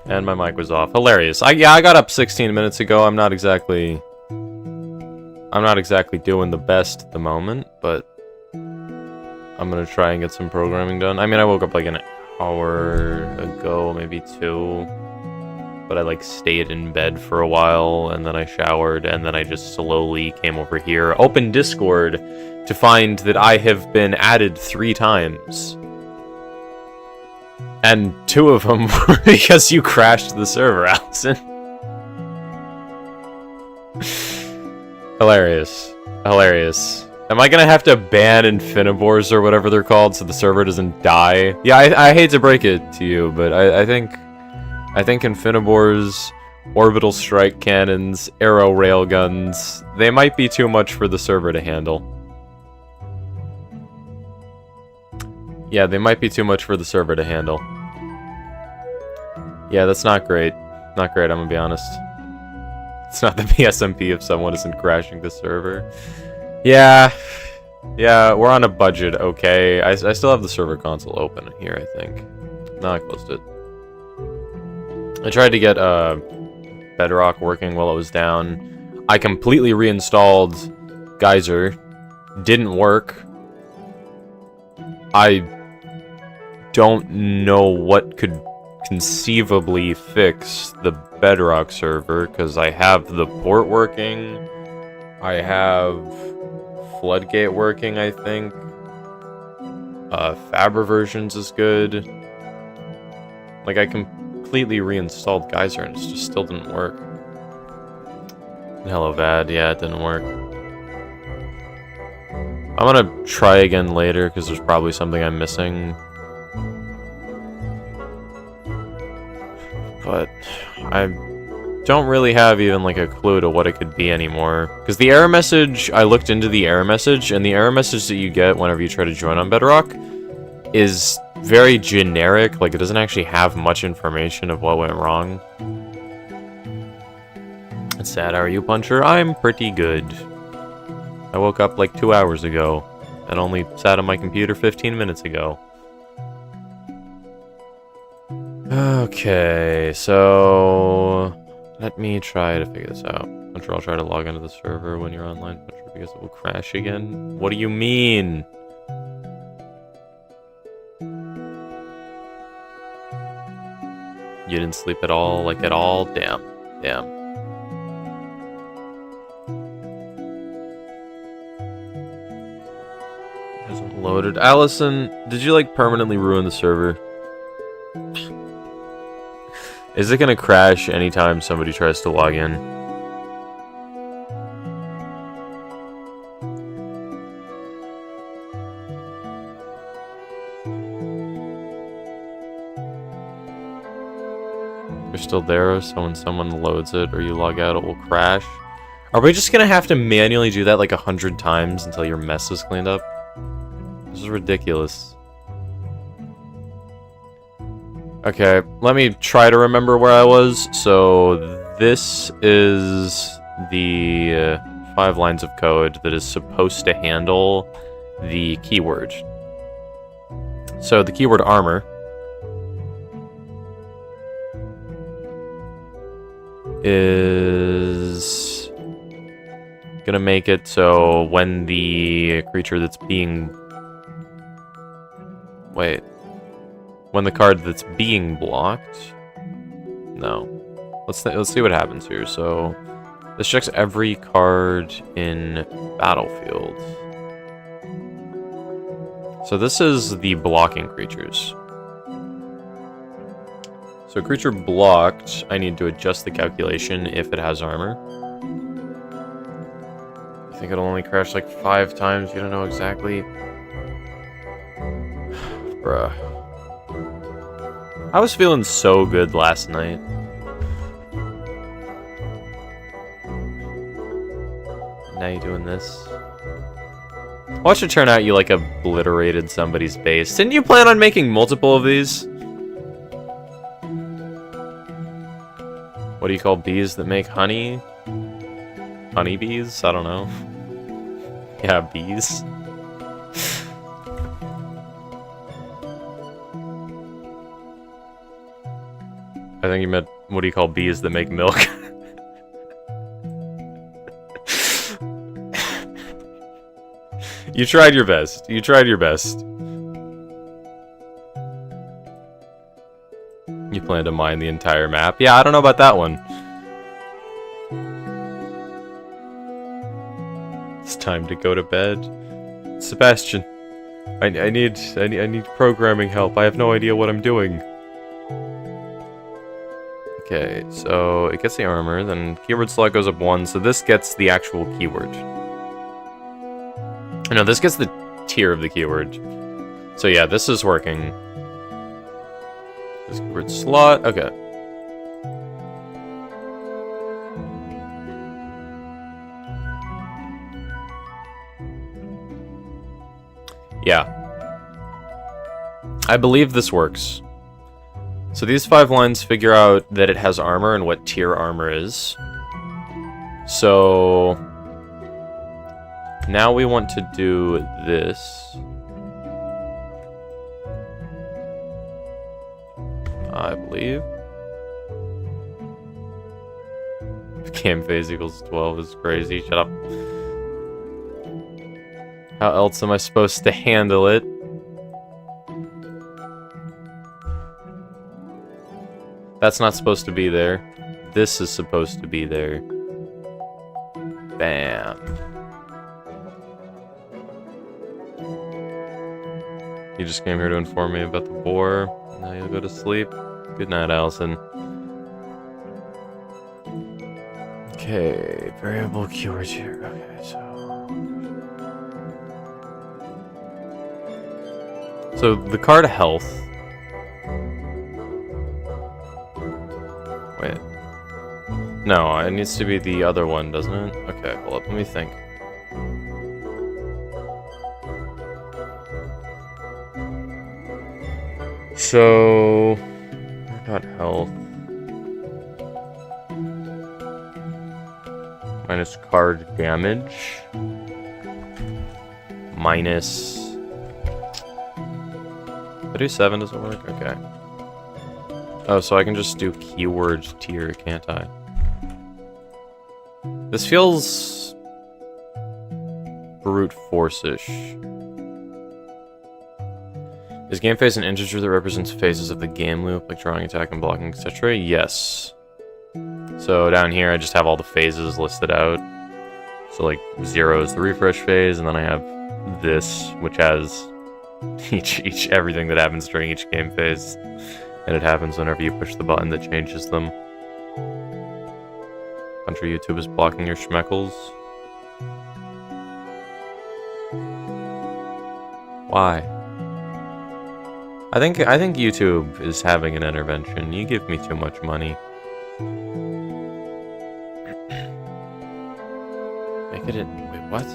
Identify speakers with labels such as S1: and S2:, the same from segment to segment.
S1: And my mic was off. Hilarious. Yeah, I got up 16 minutes ago. I'm not exactly doing the best at the moment, but I'm gonna try and get some programming done. I mean, I woke up like an hour ago, maybe 2. But I like stayed in bed for a while, and then I showered, and then I just slowly came over here, opened Discord, to find that I have been added 3 times. And 2 of them were because you crashed the server, Allison. Hilarious. Hilarious. Am I gonna have to ban Infinibors or whatever they're called so the server doesn't die? Yeah, I hate to break it to you, but I think Infinibors, orbital strike cannons, arrow railguns, they might be too much for the server to handle. Yeah, they might be too much for the server to handle. Yeah, that's not great. Not great, I'm gonna be honest. It's not the PSMP if someone isn't crashing the server. Yeah, we're on a budget, okay. I still have the server console open here, I think. No, I closed it. I tried to get Bedrock working while it was down. I completely reinstalled Geyser. Didn't work. I don't know what could conceivably fix the Bedrock server, because I have the port working. I have Floodgate working, I think. Fabra versions is good. Like, I completely reinstalled Geyser and it just still didn't work. Hello, Vad. Yeah, it didn't work. I'm gonna try again later, because there's probably something I'm missing. But I don't really have even like a clue to what it could be anymore. Because the error message, I looked into the error message, and the error message that you get whenever you try to join on Bedrock is very generic. Like, it doesn't actually have much information of what went wrong. It's sad. How are you, Puncher? I'm pretty good. I woke up like 2 hours ago and only sat on my computer 15 minutes ago. Okay, so let me try to figure this out. Puncher, I'll try to log into the server when you're online, Puncher, because it will crash again. What do you mean? You didn't sleep at all? Like, at all? Damn. Damn. Hasn't loaded. Allison, did you, like, permanently ruin the server? Is it gonna crash anytime somebody tries to log in? You're still there, so when someone loads it or you log out, it will crash. Are we just gonna have to manually do that like 100 times until your mess is cleaned up? This is ridiculous. Okay, let me try to remember where I was. So this is the 5 lines of code that is supposed to handle the keyword. So the keyword armor is gonna make it so when the creature that's being... Wait. When the card that's being blocked... No. Let's see what happens here. So, this checks every card in Battlefield. So this is the blocking creatures. So creature blocked, I need to adjust the calculation if it has armor. I think it'll only crash like 5 times, you don't know exactly. Bruh. I was feeling so good last night. Now you're doing this. Watch it turn out you like obliterated somebody's base. Didn't you plan on making multiple of these? What do you call bees that make honey? Honeybees? I don't know. Yeah, bees. I think you meant, what do you call bees that make milk? You tried your best. You tried your best. You plan to mine the entire map? Yeah, I don't know about that one. It's time to go to bed. Sebastian, I need programming help. I have no idea what I'm doing. Okay, so it gets the armor, then keyword slot goes up 1, so this gets the actual keyword. No, this gets the tier of the keyword. So yeah, this is working. This keyword slot, okay. Yeah. I believe this works. So these 5 lines figure out that it has armor and what tier armor is. So now we want to do this. I believe. Cam phase equals 12 is crazy. Shut up. How else am I supposed to handle it? That's not supposed to be there. This is supposed to be there. Bam. You just came here to inform me about the boar. Now you'll go to sleep. Good night, Allison. Okay, variable keywords here. Okay, so the card health. Wait. No, it needs to be the other one, doesn't it? Okay, hold up, let me think. So, not health. Minus card damage. Minus. If I do 7, does it work? Okay. Oh, so I can just do keyword tier, can't I? This feels brute force-ish. Is game phase an integer that represents phases of the game loop, like drawing, attack, and blocking, etc.? Yes. So down here I just have all the phases listed out. So like 0 is the refresh phase, and then I have this, which has everything that happens during each game phase. And it happens whenever you push the button that changes them. Country YouTube is blocking your schmeckles. Why? I think YouTube is having an intervention. You give me too much money. Make it in. Wait, what?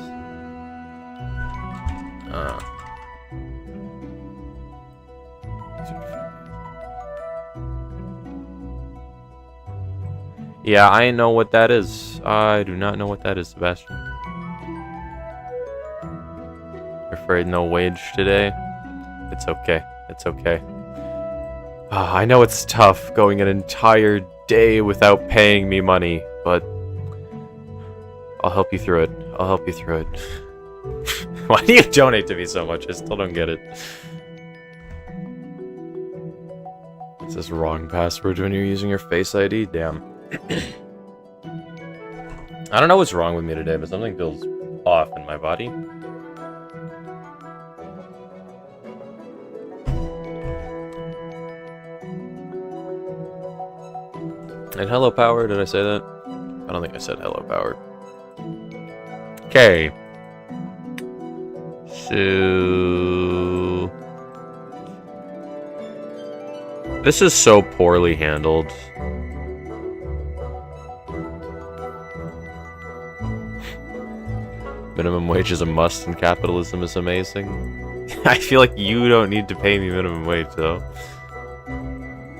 S1: Yeah, I know what that is. I do not know what that is, Sebastian. You're afraid no wage today? It's okay. It's okay. I know it's tough going an entire day without paying me money, but I'll help you through it. I'll help you through it. Why do you donate to me so much? I still don't get it. It says wrong password when you're using your Face ID? Damn. I don't know what's wrong with me today, but something feels off in my body. And hello, Power. Did I say that? I don't think I said hello, Power. Okay. So this is so poorly handled. Minimum wage is a must and capitalism is amazing. I feel like you don't need to pay me minimum wage, though.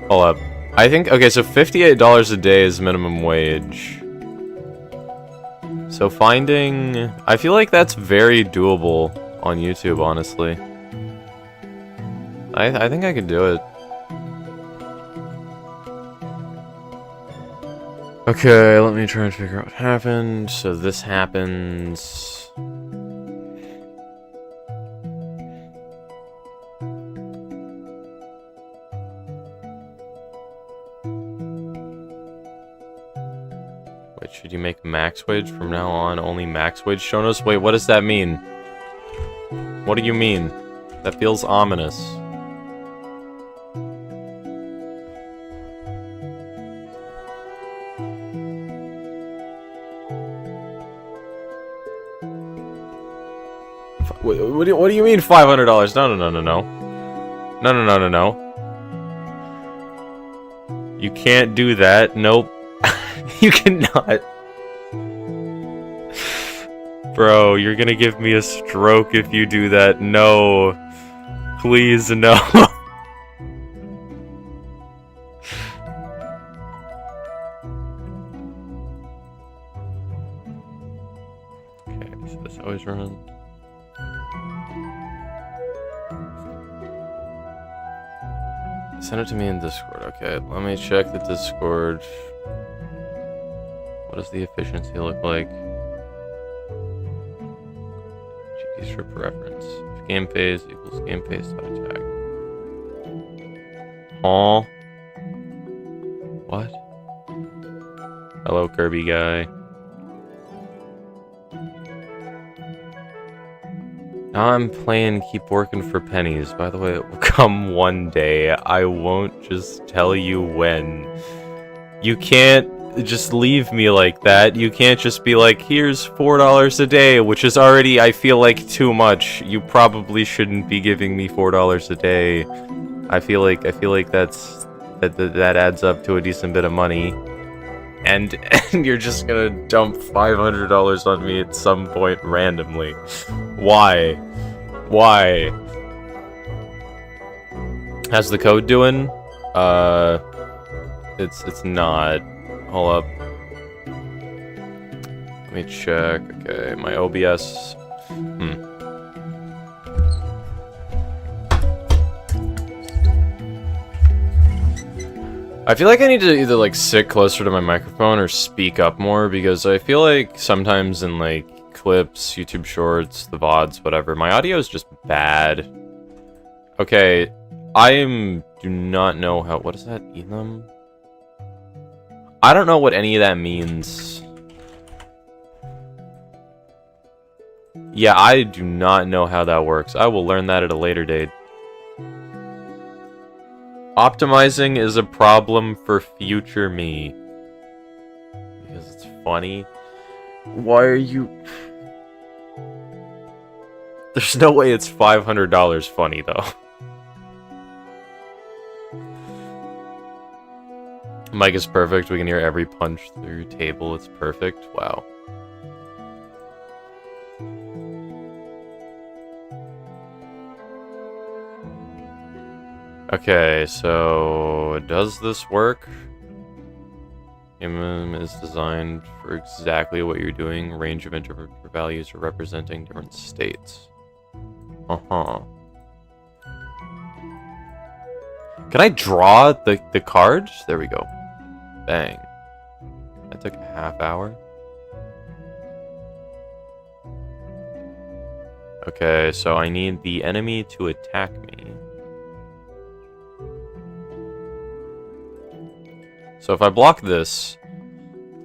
S1: Hold up. I think, okay, so $58 a day is minimum wage. So finding... I feel like that's very doable on YouTube, honestly. I think I could do it. Okay, let me try and figure out what happened. So this happens. Wait, should you make max wage from now on? Only max wage shown us? Wait, what does that mean? What do you mean? That feels ominous. What do you mean $500? No, no, no, no, no. No, no, no, no, no. You can't do that. Nope. You cannot. Bro, you're gonna give me a stroke if you do that. No. Please, no. Okay, so this always runs. Send it to me in Discord. Okay, let me check the Discord. What does the efficiency look like? GP strip reference. If game phase equals game phase dot attack. Aw. What? Hello, Kirby guy. Now I'm playing Keep Working for Pennies. By the way, it will come one day. I won't just tell you when. You can't just leave me like that. You can't just be like, here's $4 a day, which is already, I feel like, too much. You probably shouldn't be giving me $4 a day. I feel like that adds up to a decent bit of money. And you're just gonna dump $500 on me at some point randomly. Why? Why? How's the code doing? It's not. Hold up. Let me check. Okay, my OBS. I feel like I need to either like sit closer to my microphone or speak up more, because I feel like sometimes in like clips, YouTube shorts, the VODs, whatever, my audio is just bad. Okay, do not know how, what is that, Elam? I don't know what any of that means. Yeah, I do not know how that works. I will learn that at a later date. Optimizing is a problem for future me. Because it's funny. Why are you... There's no way it's $500 funny, though. Mic is perfect. We can hear every punch through table. It's perfect. Wow. Okay, so does this work? Game is designed for exactly what you're doing. Range of interpreter values are representing different states. Uh-huh. Can I draw the cards? There we go. Bang. That took a half hour. Okay, so I need the enemy to attack me. So if I block this,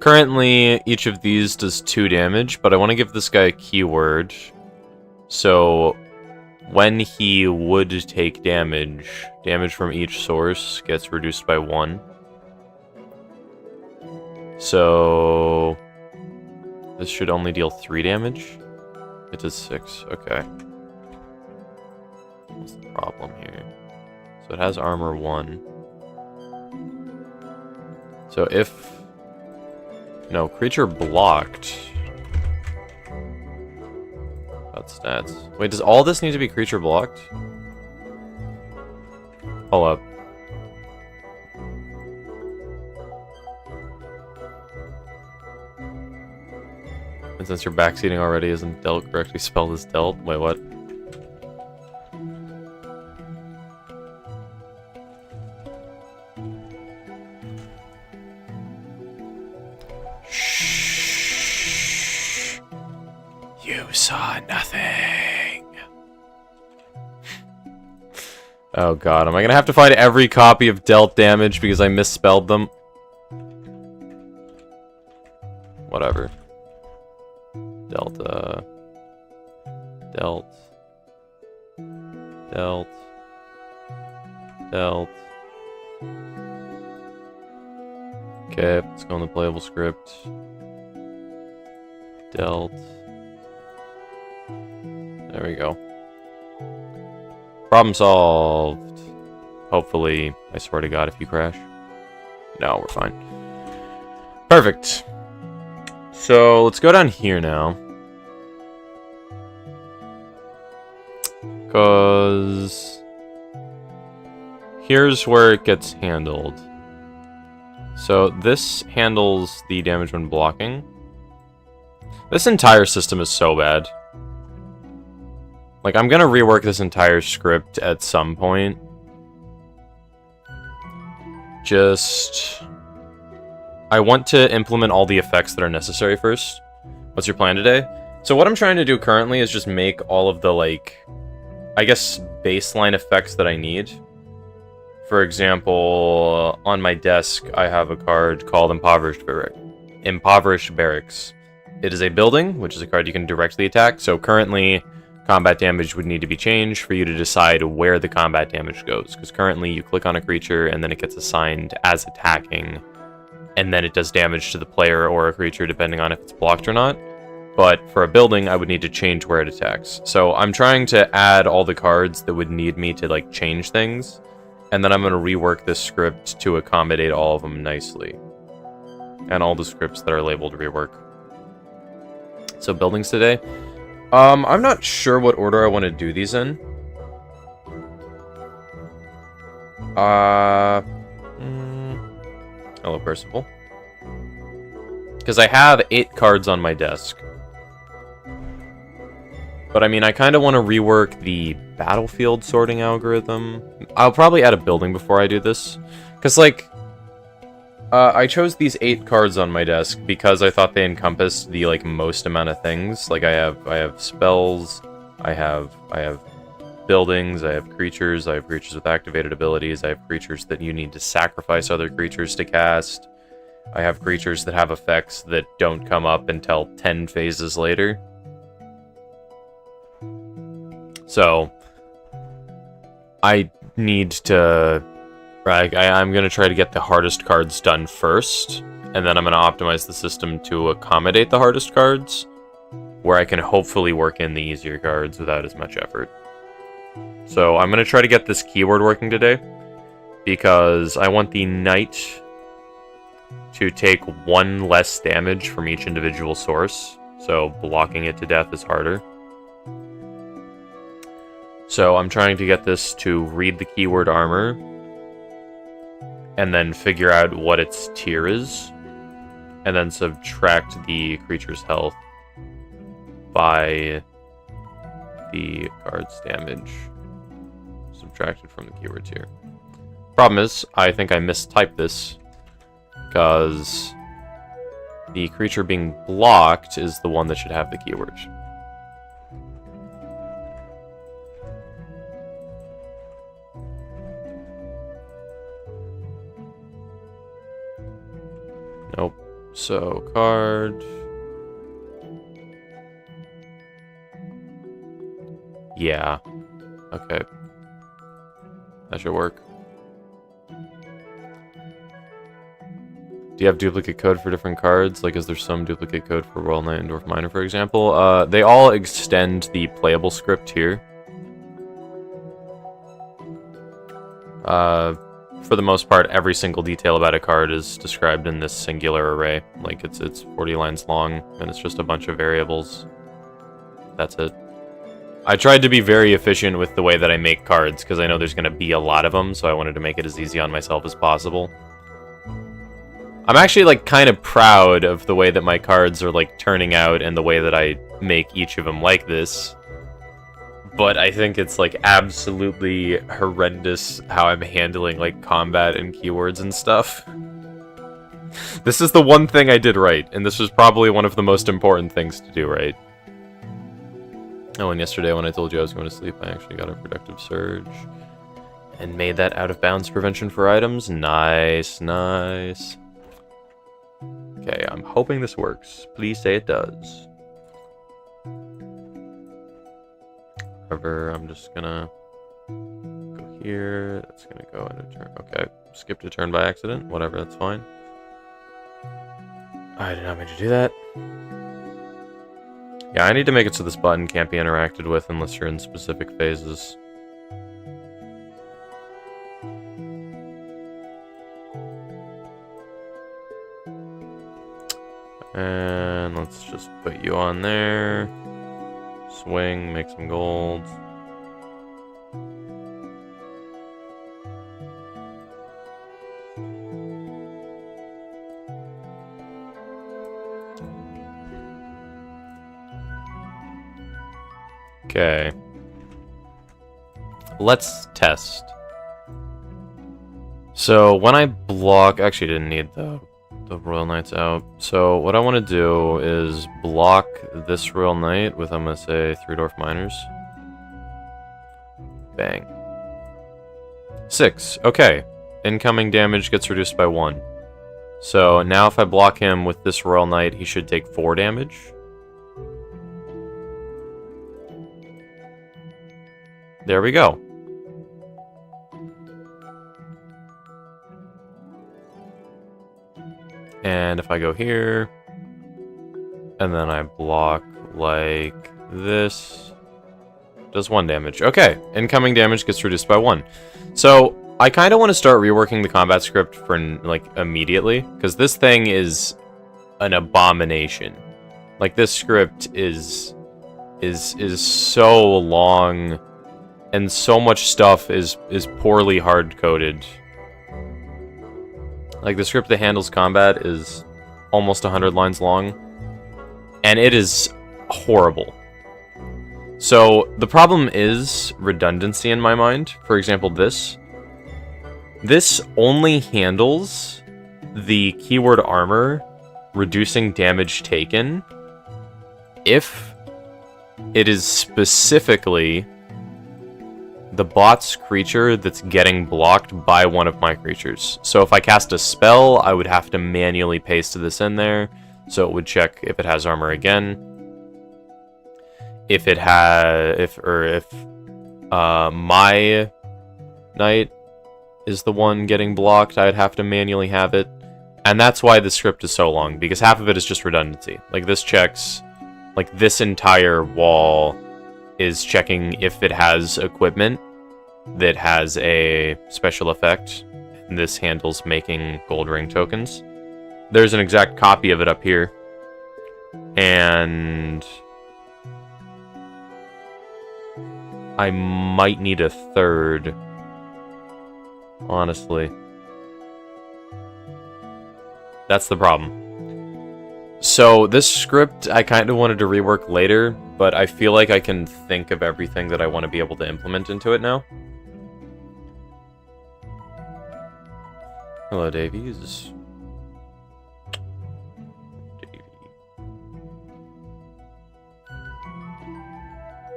S1: currently each of these does 2 damage, but I want to give this guy a keyword. So when he would take damage from each source gets reduced by 1. So this should only deal 3 damage. It does 6. Okay. What's the problem here? So it has armor 1. So if... No, creature blocked. That's stats. Wait, does all this need to be creature blocked? Hold up. And since your backseating already isn't dealt correctly spelled as dealt, wait, what? Oh god, am I gonna have to find every copy of dealt damage because I misspelled them? Whatever. Delta. Dealt. Dealt. Dealt. Okay, let's go in the playable script. Dealt. There we go. Problem solved. Hopefully, I swear to God, if you crash. No, we're fine. Perfect. So, let's go down here now. Because here's where it gets handled. So, this handles the damage when blocking. This entire system is so bad. Like, I'm gonna rework this entire script at some point. I want to implement all the effects that are necessary first. What's your plan today? So what I'm trying to do currently is just make all of the, like, I guess, baseline effects that I need. For example, on my desk, I have a card called Impoverished Barracks. It is a building, which is a card you can directly attack. So currently, combat damage would need to be changed for you to decide where the combat damage goes. Because currently, you click on a creature, and then it gets assigned as attacking. And then it does damage to the player or a creature, depending on if it's blocked or not. But for a building, I would need to change where it attacks. So I'm trying to add all the cards that would need me to, like, change things. And then I'm going to rework this script to accommodate all of them nicely. And all the scripts that are labeled rework. So buildings today. I'm not sure what order I want to do these in. Hello, Percival. Because I have 8 cards on my desk. But I mean, I kind of want to rework the battlefield sorting algorithm. I'll probably add a building before I do this. Because, like, I chose these 8 cards on my desk because I thought they encompassed the, like, most amount of things. Like, I have spells, I have buildings, I have creatures with activated abilities, I have creatures that you need to sacrifice other creatures to cast. I have creatures that have effects that don't come up until 10 phases later. So, I need to... I'm going to try to get the hardest cards done first, and then I'm going to optimize the system to accommodate the hardest cards, where I can hopefully work in the easier cards without as much effort. So I'm going to try to get this keyword working today, because I want the knight to take 1 less damage from each individual source, so blocking it to death is harder. So I'm trying to get this to read the keyword armor, and then figure out what its tier is, and then subtract the creature's health by the card's damage subtracted from the keyword tier. Problem is, I think I mistyped this, because the creature being blocked is the one that should have the keyword. Nope. So, card. Yeah. Okay. That should work. Do you have duplicate code for different cards? Like, is there some duplicate code for Royal Knight and Dwarf Miner, for example? They all extend the playable script here. For the most part, every single detail about a card is described in this singular array. Like, it's 40 lines long, and it's just a bunch of variables. That's it. I tried to be very efficient with the way that I make cards, because I know there's going to be a lot of them, so I wanted to make it as easy on myself as possible. I'm actually, like, kind of proud of the way that my cards are, like, turning out and the way that I make each of them like this. But I think it's, like, absolutely horrendous how I'm handling, like, combat and keywords and stuff. This is the one thing I did right, and this was probably one of the most important things to do right. Oh, and yesterday when I told you I was going to sleep, I actually got a productive surge. And made that out of bounds prevention for items. Nice, nice. Okay, I'm hoping this works. Please say it does. However, I'm just gonna go here. That's gonna go in a turn. Okay, skipped a turn by accident. Whatever, that's fine. I did not mean to do that. Yeah, I need to make it so this button can't be interacted with unless you're in specific phases. And let's just put you on there. Swing, make some gold. Okay. Let's test. So when I block, actually didn't need the Royal Knights out. So what I want to do is block this Royal Knight with, I'm going to say, 3 Dwarf Miners. Bang. 6. Okay. Incoming damage gets reduced by 1. So now if I block him with this Royal Knight, he should take 4 damage. There we go. And if I go here, and then I block like this, does 1 damage. Okay, incoming damage gets reduced by 1. So I kind of want to start reworking the combat script for like immediately, because this thing is an abomination. Like this script is so long, and so much stuff is poorly hard coded. Like, the script that handles combat is almost 100 lines long, and it is horrible. So, the problem is redundancy in my mind. For example, this. This only handles the keyword armor reducing damage taken if it is specifically the bot's creature that's getting blocked by one of my creatures. So if I cast a spell, I would have to manually paste this in there, so it would check if it has armor again. If my knight is the one getting blocked, I'd have to manually have it. And that's why the script is so long, because half of it is just redundancy. Like, this checks, like, this entire wall is checking if it has equipment that has a special effect, and this handles making gold ring tokens. There's an exact copy of it up here, and I might need a third, honestly. That's the problem. So this script I kind of wanted to rework later, but I feel like I can think of everything that I want to be able to implement into it now. Hello, Davies. Davy.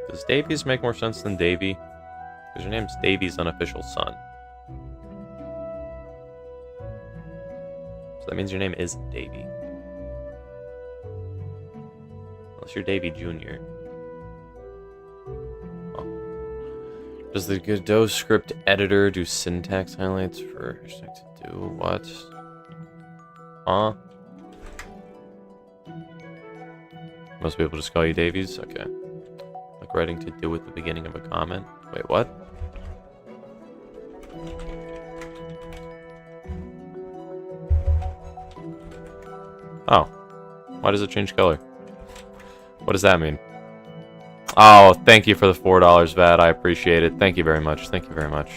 S1: Does Davies make more sense than Davy? Because your name's Davy's unofficial son. So that means your name isn't Davy. Unless you're Davy Jr. Oh. Does the Godot script editor do syntax highlights for hashtag to do what? Huh? Most people just call you Davies? Okay. Like writing to do at the beginning of a comment. Wait, what? Oh. Why does it change color? What does that mean? Oh, thank you for the $4, Vad. I appreciate it. Thank you very much. Thank you very much.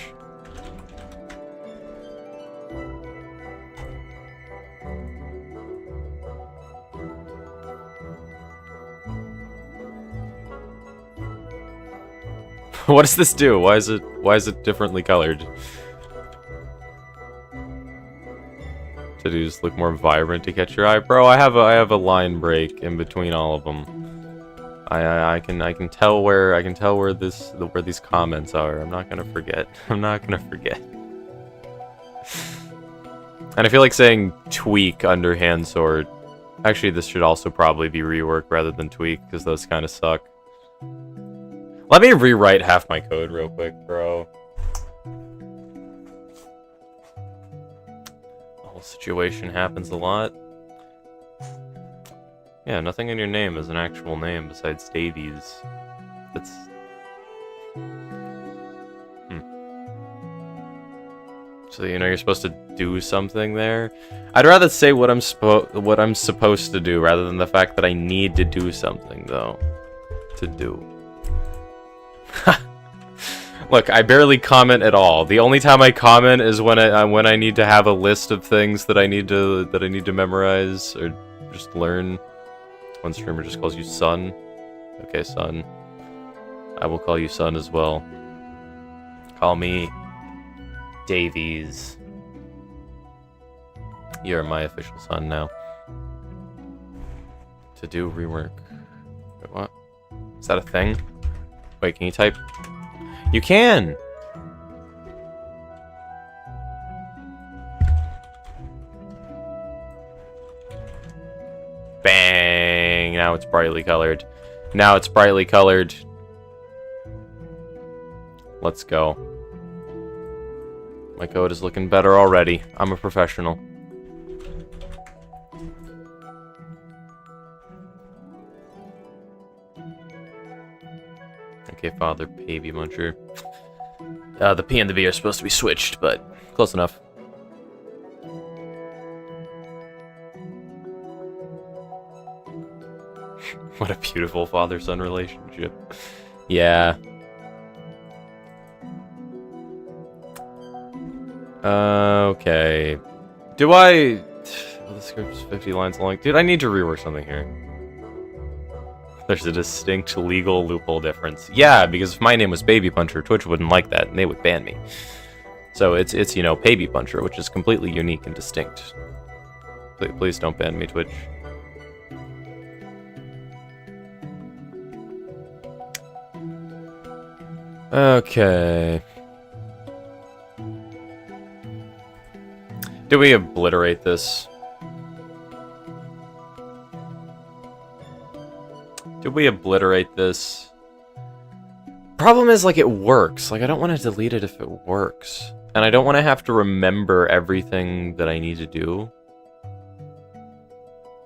S1: What does this do? Why is it differently colored? To just look more vibrant to catch your eye, bro. I have a line break in between all of them. I can tell where where these comments are. I'm not gonna forget. I'm not gonna forget. And I feel like saying tweak under hand sword. Actually, this should also probably be rework rather than tweak, because those kind of suck. Let me rewrite half my code real quick, bro. The whole situation happens a lot. Yeah, nothing in your name is an actual name besides Davies. That's... So, you know, you're supposed to do something there? I'd rather say what I'm supposed to do rather than the fact that I need to do something, though. To do. Look, I barely comment at all. The only time I comment is when I need to have a list of things that I need to memorize or just learn. One streamer just calls you son. Okay, son. I will call you son as well. Call me Davies. You're my official son now. To do rework. Wait, what? Is that a thing? Wait, can you type? You can! Bang! Now it's brightly colored. Now it's brightly colored. Let's go. My code is looking better already. I'm a professional. Okay, father, baby muncher. The P and the V are supposed to be switched, but close enough. What a beautiful father-son relationship. Yeah. Okay. Do I... Oh, the script's 50 lines long. Dude, I need to rework something here. There's a distinct legal loophole difference. Yeah, because if my name was Baby Puncher, Twitch wouldn't like that, and they would ban me. So it's you know, Baby Puncher, which is completely unique and distinct. Please don't ban me, Twitch. Okay. Do we obliterate this? Did we obliterate this? Problem is, like, it works. Like, I don't want to delete it if it works. And I don't want to have to remember everything that I need to do.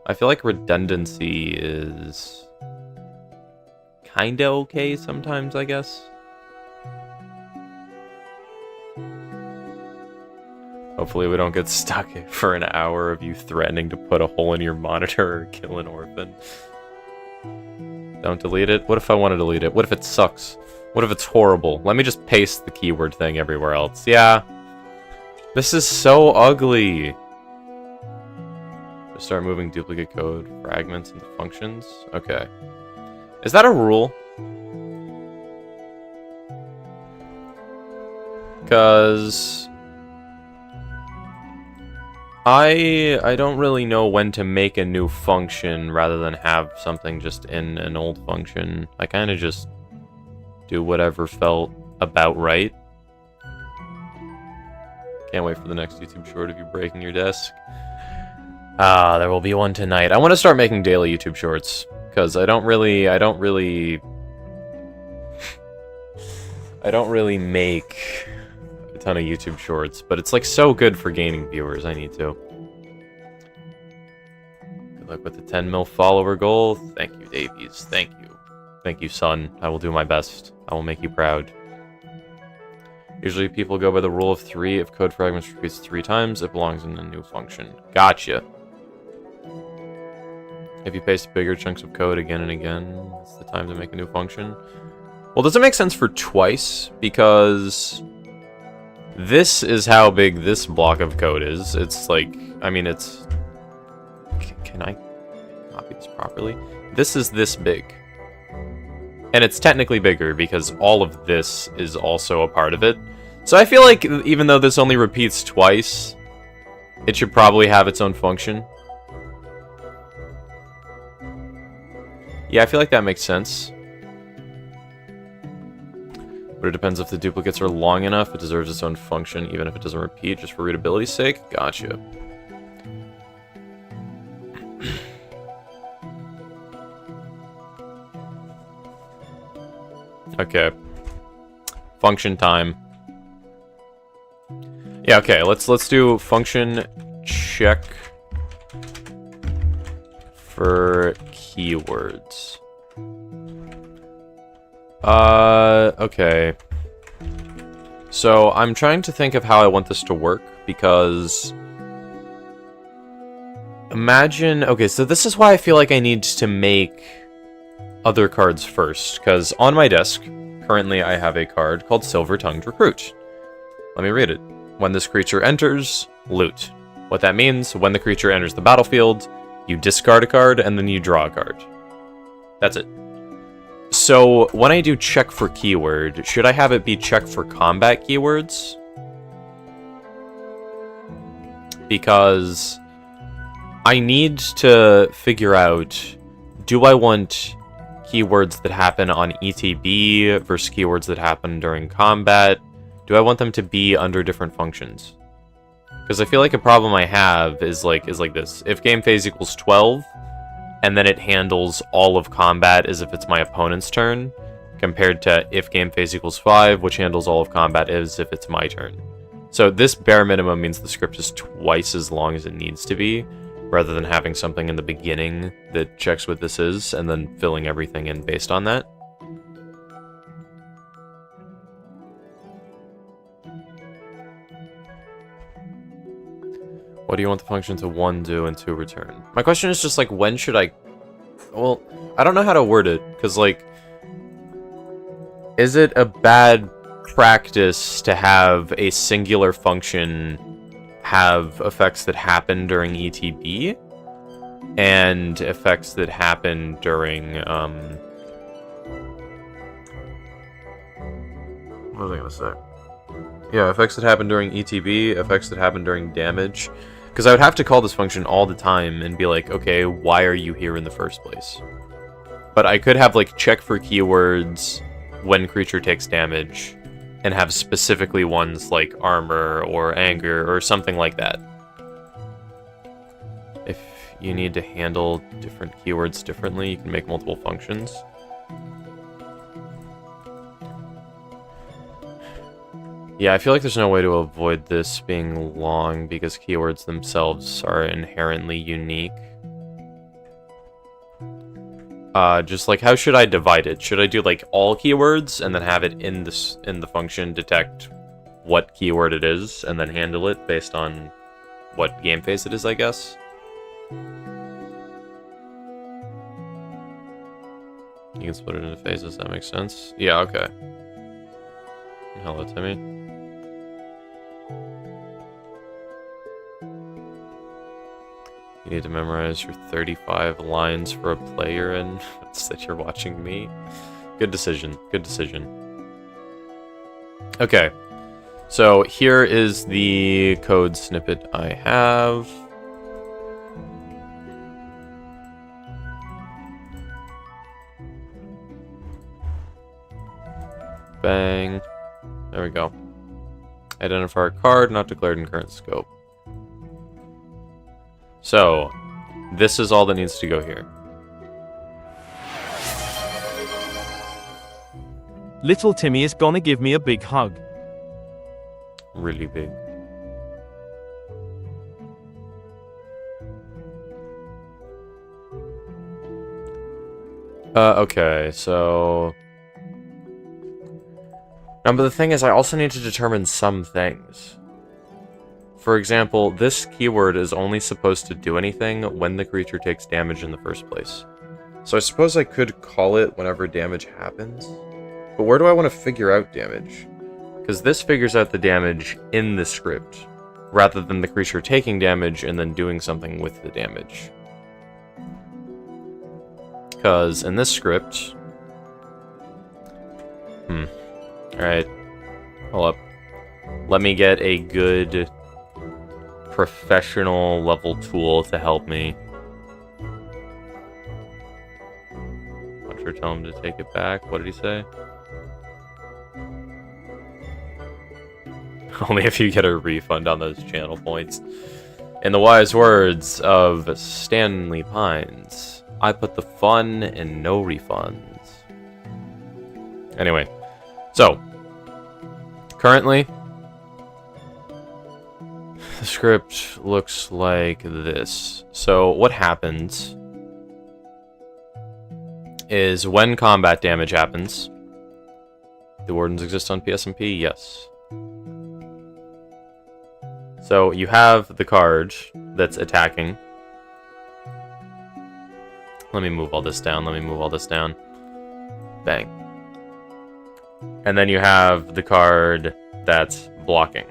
S1: I feel like redundancy is... kinda okay sometimes, I guess. Hopefully we don't get stuck for an hour of you threatening to put a hole in your monitor or kill an orphan. Don't delete it? What if I want to delete it? What if it sucks? What if it's horrible? Let me just paste the keyword thing everywhere else. Yeah. This is so ugly. Just start moving duplicate code fragments into functions? Okay. Is that a rule? Because... I don't really know when to make a new function rather than have something just in an old function. I kind of just do whatever felt about right. Can't wait for the next YouTube short of you breaking your desk. Ah, there will be one tonight. I want to start making daily YouTube shorts because I don't really make a ton of YouTube shorts, but it's like so good for gaining viewers. I need to. Good luck with the 10 mil follower goal. Thank you, Davies. Thank you. Thank you, son. I will do my best. I will make you proud. Usually people go by the rule of 3. If code fragments repeats 3 times, it belongs in a new function. Gotcha. If you paste bigger chunks of code again and again, it's the time to make a new function. Well, does it make sense for twice? Because this is how big this block of code is. It's like, I mean, it's... Can I copy this properly? This is this big. And it's technically bigger because all of this is also a part of it. So I feel like even though this only repeats twice, it should probably have its own function. Yeah, I feel like that makes sense. But it depends if the duplicates are long enough. It deserves its own function, even if it doesn't repeat, just for readability's sake. Gotcha. Okay. Function time. Yeah, okay, let's do function check for keywords. Okay. So I'm trying to think of how I want this to work, because imagine, okay, so this is why I feel like I need to make other cards first, because on my desk, currently I have a card called Silver-Tongued Recruit. Let me read it. When this creature enters, loot. What that means, when the creature enters the battlefield, you discard a card and then you draw a card. That's it. So when I do check for keyword, should I have it be check for combat keywords? Because I need to figure out, do I want keywords that happen on ETB versus keywords that happen during combat? Do I want them to be under different functions? Because I feel like a problem I have is like this. If game phase equals 12, and then it handles all of combat as if it's my opponent's turn, compared to if game phase equals 5, which handles all of combat as if it's my turn. So this bare minimum means the script is twice as long as it needs to be, rather than having something in the beginning that checks what this is, and then filling everything in based on that. What do you want the function to 1 do and 2 return? My question is just like, when should I... Well, I don't know how to word it, because like... Is it a bad practice to have a singular function have effects that happen during ETB? And effects that happen during, what was I gonna say? Yeah, effects that happen during ETB, effects that happen during damage. Because I would have to call this function all the time and be like, okay, why are you here in the first place? But I could have, like, check for keywords when creature takes damage, and have specifically ones like armor or anger or something like that. If you need to handle different keywords differently, you can make multiple functions. Yeah, I feel like there's no way to avoid this being long because keywords themselves are inherently unique. Just like, how should I divide it? Should I do like all keywords and then have it in the function detect what keyword it is and then handle it based on what game phase it is, I guess? You can split it into phases, that makes sense. Yeah, okay. Hello, Timmy. You need to memorize your 35 lines for a player and it's that you're watching me. Good decision. Good decision. Okay. So here is the code snippet I have. Bang. There we go. Identify a card not declared in current scope. So, this is all that needs to go here.
S2: Little Timmy is gonna give me a big hug.
S1: Really big. Okay, so... Now, but the thing is, I also need to determine some things. For example, this keyword is only supposed to do anything when the creature takes damage in the first place. So I suppose I could call it whenever damage happens. But where do I want to figure out damage? Because this figures out the damage in the script, rather than the creature taking damage and then doing something with the damage. Because in this script... Alright. Hold up. Let me get a good professional level tool to help me. tell him to take it back. What did he say? Only if you get a refund on those channel points. In the wise words of Stanley Pines, I put the fun in no refunds. Anyway, so currently the script looks like this. So what happens is when combat damage happens, do wardens exist on PSMP? Yes. So you have the card that's attacking. Let me move all this down. Bang. And then you have the card that's blocking.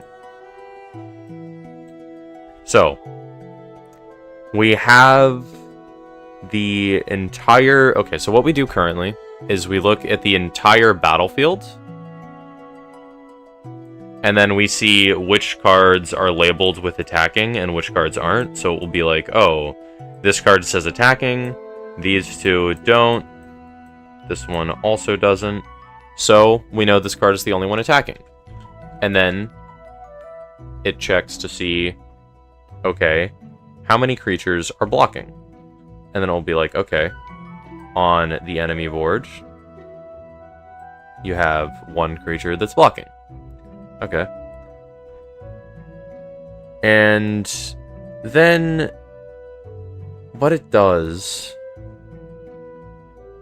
S1: So we have the entire... Okay, so what we do currently is we look at the entire battlefield. And then we see which cards are labeled with attacking and which cards aren't. So it will be like, oh, this card says attacking. These two don't. This one also doesn't. So we know this card is the only one attacking. And then it checks to see, okay, how many creatures are blocking? And then it'll be like, okay, on the enemy board, you have one creature that's blocking. Okay. And then what it does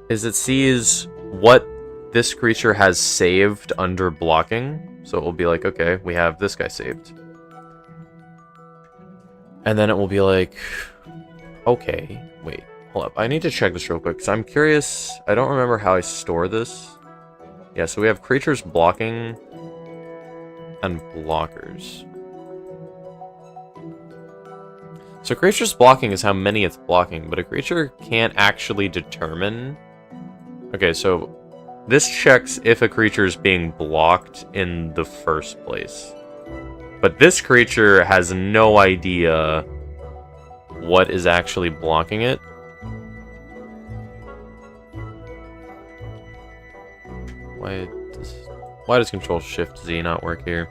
S1: is it sees what this creature has saved under blocking. So it will be like, okay, we have this guy saved. And then it will be like, okay, wait, hold up. I need to check this real quick because I'm curious. I don't remember how I store this. Yeah, so we have creatures blocking and blockers. So creatures blocking is how many it's blocking, but a creature can't actually determine. Okay, so this checks if a creature is being blocked in the first place. But this creature has no idea what is actually blocking it. Why does Control-Shift-Z not work here?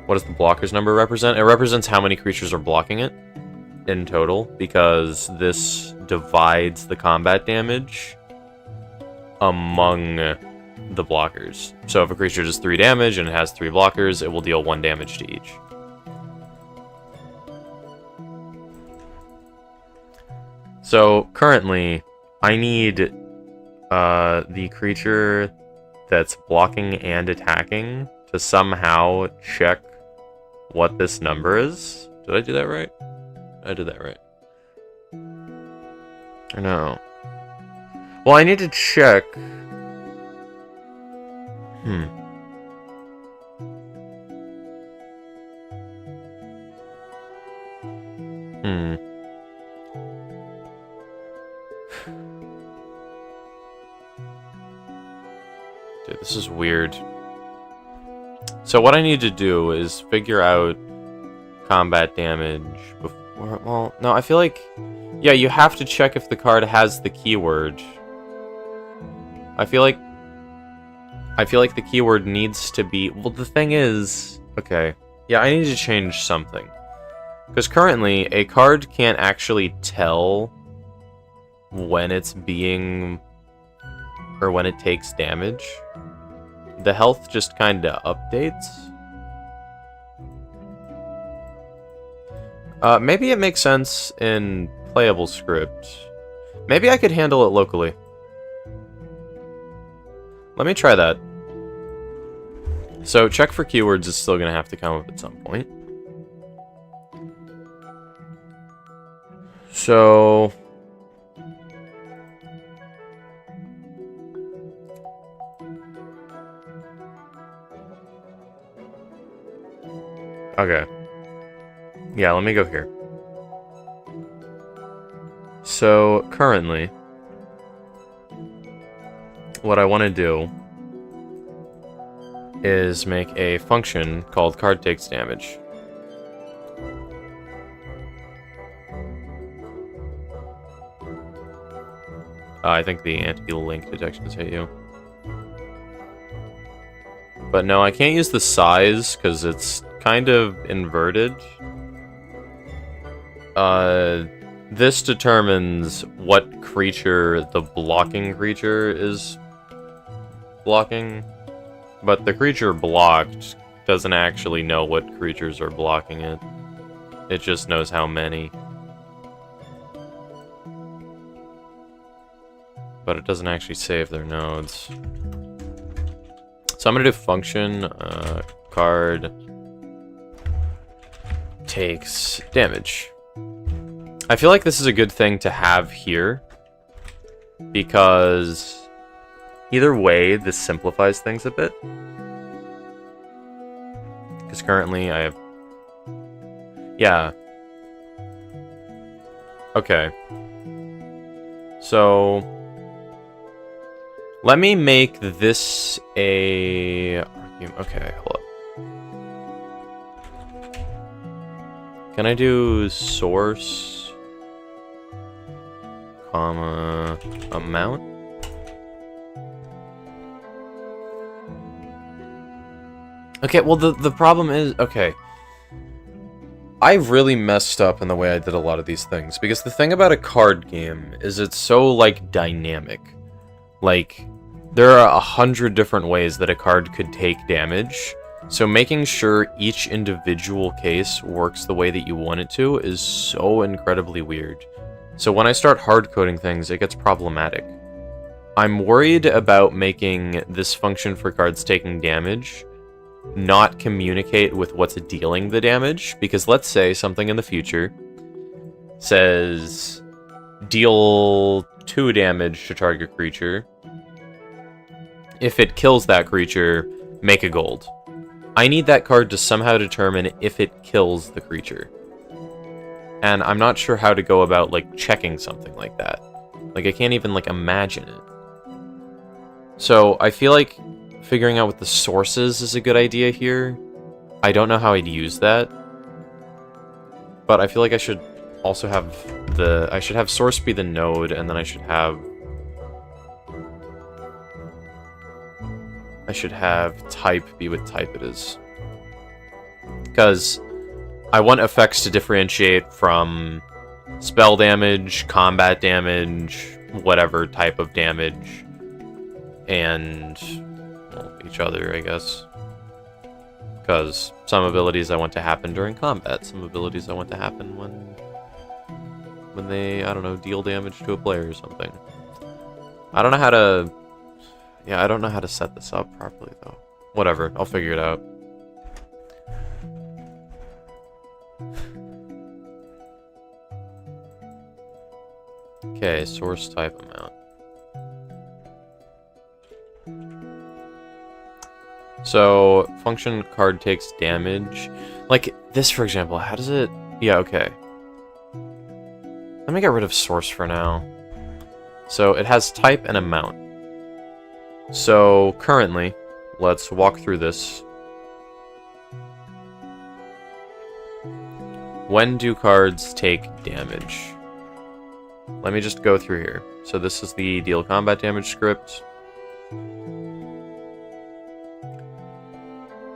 S1: What does the blocker's number represent? It represents how many creatures are blocking it in total, because this divides the combat damage among the blockers. So if a creature does 3 damage and it has 3 blockers, it will deal 1 damage to each. So currently, I need the creature that's blocking and attacking to somehow check what this number is. Did I do that right? I did that right. Or no? Well, I need to check. Dude, this is weird. So what I need to do is figure out combat damage before... Well, no, I feel like... Yeah, you have to check if the card has the keyword. I feel like the keyword needs to be... Well, the thing is... Okay. Yeah, I need to change something. Because currently, a card can't actually tell when it's being... or when it takes damage. The health just kinda updates. Maybe it makes sense in playable script. Maybe I could handle it locally. Let me try that. So, check for keywords is still gonna have to come up at some point. So... Okay. Yeah, let me go here. So, currently, what I want to do is make a function called card takes damage. I think the anti-link detections hit you. But no, I can't use the size because it's kind of inverted. This determines what creature the blocking creature is blocking, but the creature blocked doesn't actually know what creatures are blocking it. It just knows how many. But it doesn't actually save their nodes. So I'm gonna do function, card takes damage. I feel like this is a good thing to have here, because either way, this simplifies things a bit. Because currently I have... Yeah. Okay. So... let me make this a... Okay, hold up. Can I do source, comma, amount? Okay, well, the problem is... Okay. I really messed up in the way I did a lot of these things, because the thing about a card game is it's so, like, dynamic. Like, there are 100 different ways that a card could take damage, so making sure each individual case works the way that you want it to is so incredibly weird. So when I start hard-coding things, it gets problematic. I'm worried about making this function for cards taking damage not communicate with what's dealing the damage, because let's say something in the future says deal 2 damage to target creature. If it kills that creature, make a gold. I need that card to somehow determine if it kills the creature. And I'm not sure how to go about, like, checking something like that. Like, I can't even, like, imagine it. So, I feel like figuring out what the source is a good idea here. I don't know how I'd use that. But I feel like I should also have the... I should have source be the node, and then I should have type be what type it is. Because I want effects to differentiate from spell damage, combat damage, whatever type of damage, and, well, each other, I guess. Because some abilities I want to happen during combat, some abilities I want to happen when they, I don't know, deal damage to a player or something. I don't know how to... Yeah, I don't know how to set this up properly, though. Whatever, I'll figure it out. Okay, source type amount. So, function card takes damage. Like, this, for example, how does it... Yeah, okay. Let me get rid of source for now. So, it has type and amount. So, currently, let's walk through this. When do cards take damage? Let me just go through here. So this is the deal combat damage script.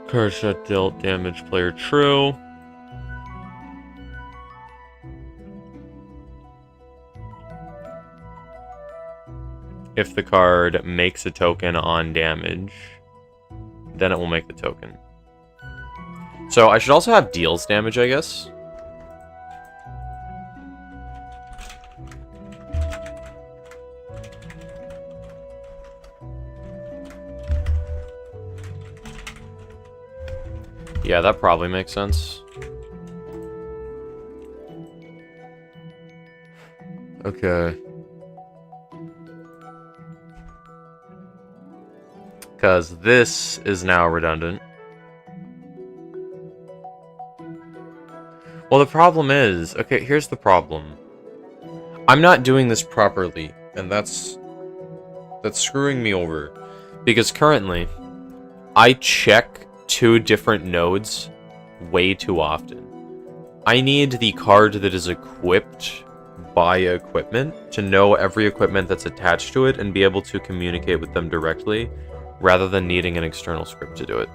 S1: Cards that dealt damage player true. If the card makes a token on damage, then it will make the token. So I should also have deals damage, I guess. Yeah, that probably makes sense. Okay. Because this is now redundant. Well, the problem is... Okay, here's the problem. I'm not doing this properly, and that's screwing me over. Because currently, I check 2 different nodes way too often. I need the card that is equipped buy equipment to know every equipment that's attached to it and be able to communicate with them directly rather than needing an external script to do it.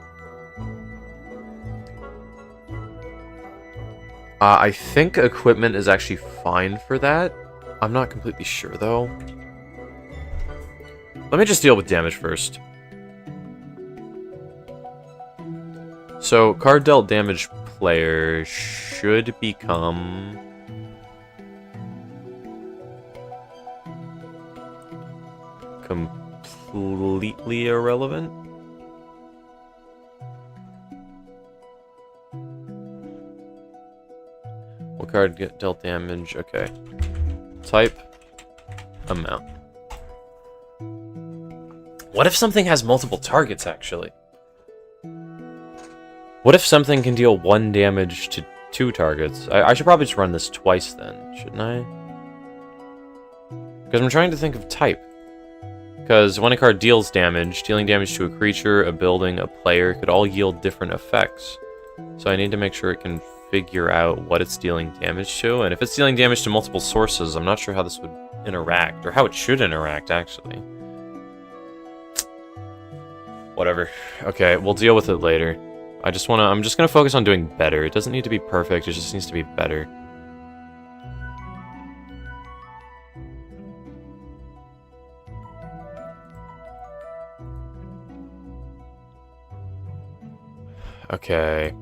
S1: I think equipment is actually fine for that. I'm not completely sure, though. Let me just deal with damage first. So, card dealt damage player should become... completely irrelevant. What card get dealt damage? Okay. Type. Amount. What if something has multiple targets, actually? What if something can deal 1 damage to 2 targets? I should probably just run this twice then, shouldn't I? Because I'm trying to think of type. Because when a card deals damage, dealing damage to a creature, a building, a player could all yield different effects. So I need to make sure it can figure out what it's dealing damage to. And if it's dealing damage to multiple sources, I'm not sure how this would interact, or how it should interact, actually. Whatever. Okay, we'll deal with it later. I'm just gonna focus on doing better. It doesn't need to be perfect, it just needs to be better. Okay.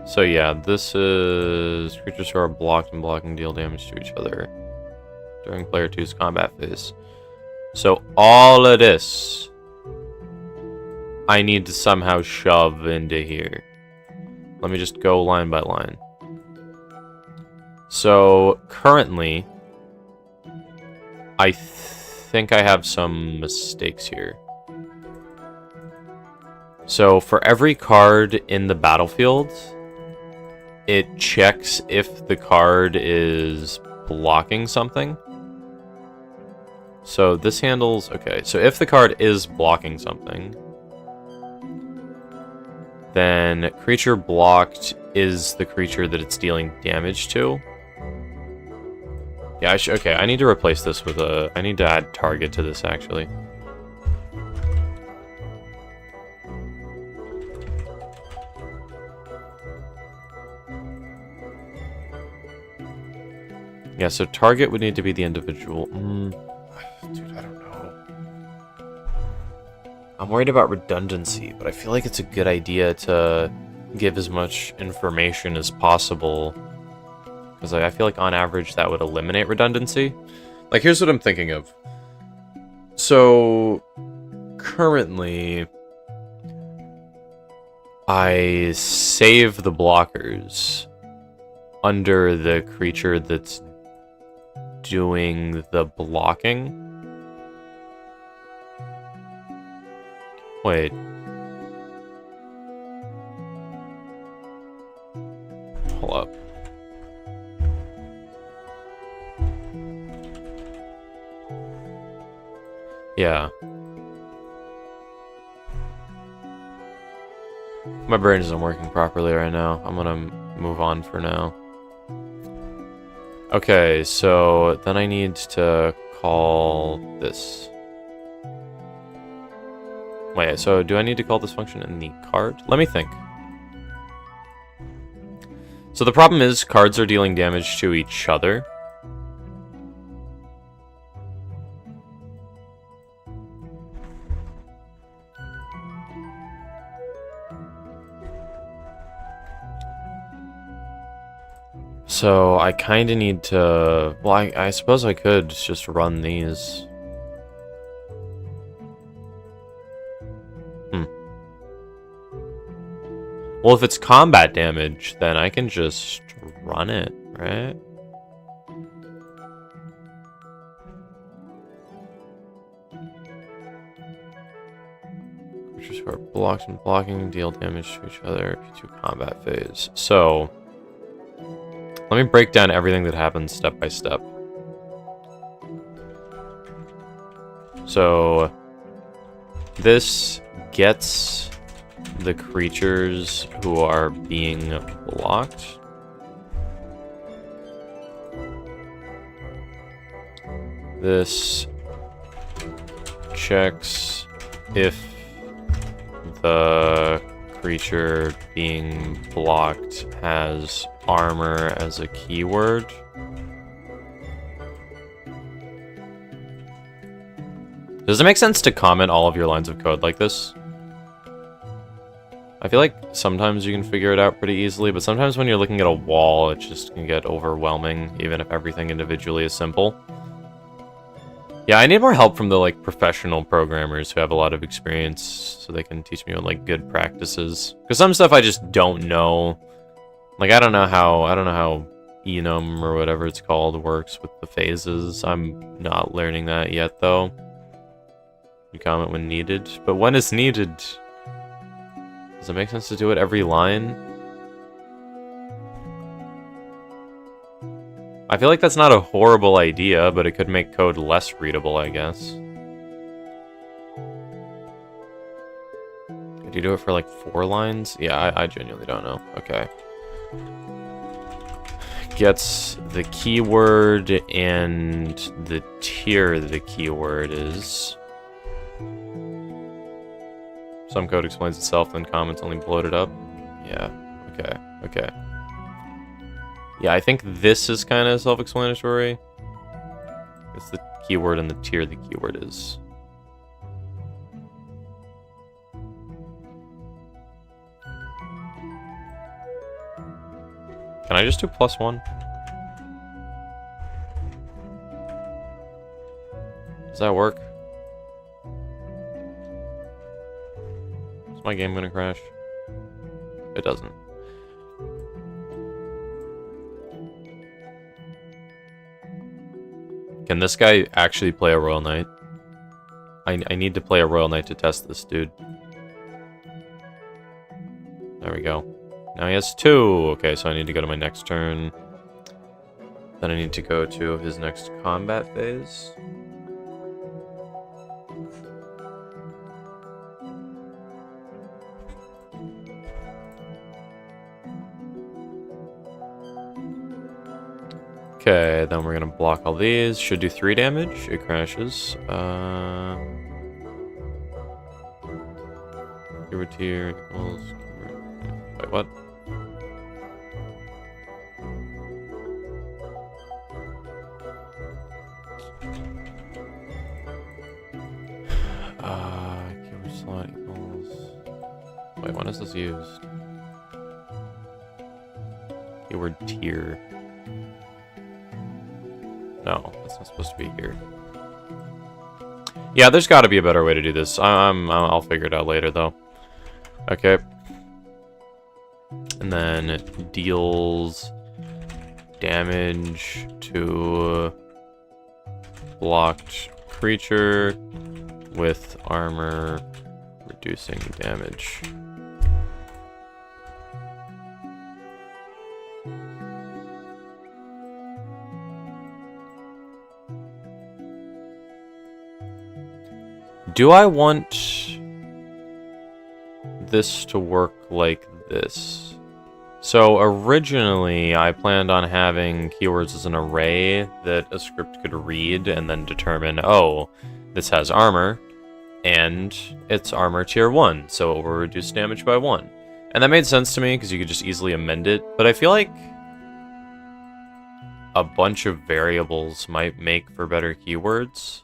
S1: So yeah, this is creatures who are blocked and blocking deal damage to each other during player 2's combat phase. So all of this I need to somehow shove into here. Let me just go line by line. So currently, I think I have some mistakes here. So for every card in the battlefield, it checks if the card is blocking something. So this handles... Okay, so if the card is blocking something, then creature blocked is the creature that it's dealing damage to. Yeah, okay, I need to replace this with a... I need to add target to this, actually. Yeah, so target would need to be the individual. Dude, I don't know. I'm worried about redundancy, but I feel like it's a good idea to give as much information as possible. Because I feel like on average that would eliminate redundancy. Like, here's what I'm thinking of. So, currently, I save the blockers under the creature that's doing the blocking. Wait. Hold up. Yeah. My brain isn't working properly right now. I'm gonna move on for now. Okay, so then I need to call this. Wait, so do I need to call this function in the card? Let me think. So the problem is cards are dealing damage to each other. So I kind of need to... Well, I suppose I could just run these. Well, if it's combat damage, then I can just run it, right? Creatures who are blocked and blocking deal damage to each other to combat phase. So... let me break down everything that happens step by step. So, This gets the creatures who are being blocked. This checks if the creature being blocked has armor as a keyword. Does it make sense to comment all of your lines of code like this? I feel like sometimes you can figure it out pretty easily, but sometimes when you're looking at a wall, it just can get overwhelming, even if everything individually is simple. Yeah, I need more help from the, like, professional programmers who have a lot of experience, so they can teach me what, like, good practices. Because some stuff I just don't know. Like, I don't know how enum or whatever it's called works with the phases. I'm not learning that yet, though. You comment when needed. But when is needed? Does it make sense to do it every line? I feel like that's not a horrible idea, but it could make code less readable, I guess. Could you do it for like 4 lines? Yeah, I genuinely don't know. Okay. Gets the keyword and the tier the keyword is. Some code explains itself, then comments only bloated up. Yeah, okay. Yeah, I think this is kind of self-explanatory. It's the keyword and the tier the keyword is. Can I just do +1? Does that work? Is my game gonna crash? It doesn't. Can this guy actually play a Royal Knight? I need to play a Royal Knight to test this dude. There we go. Now he has 2. Okay, so I need to go to my next turn. Then I need to go to his next combat phase. Okay, then we're gonna block all these. Should do 3 damage. It crashes. Keyword tier equals keyword. Wait, what? Keyword slot equals. Wait, when is this used? Keyword tier. No, that's not supposed to be here. Yeah, there's got to be a better way to do this. I'll figure it out later, though. Okay. And then it deals damage to blocked creature with armor reducing damage. Do I want this to work like this? So originally I planned on having keywords as an array that a script could read and then determine, oh, this has armor and it's armor tier 1, so it will reduce damage by 1. And that made sense to me because you could just easily amend it, but I feel like a bunch of variables might make for better keywords.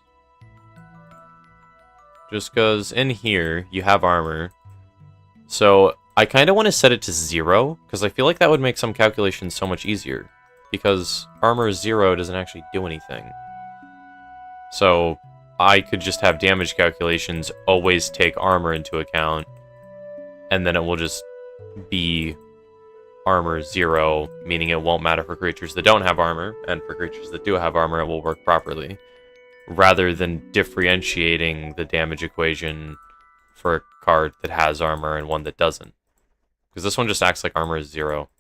S1: Just because in here, you have armor. So I kind of want to set it to 0, because I feel like that would make some calculations so much easier. Because armor 0 doesn't actually do anything. So I could just have damage calculations always take armor into account. And then it will just be armor 0, meaning it won't matter for creatures that don't have armor. And for creatures that do have armor, it will work properly. Rather than differentiating the damage equation for a card that has armor and one that doesn't. Because this one just acts like armor is 0.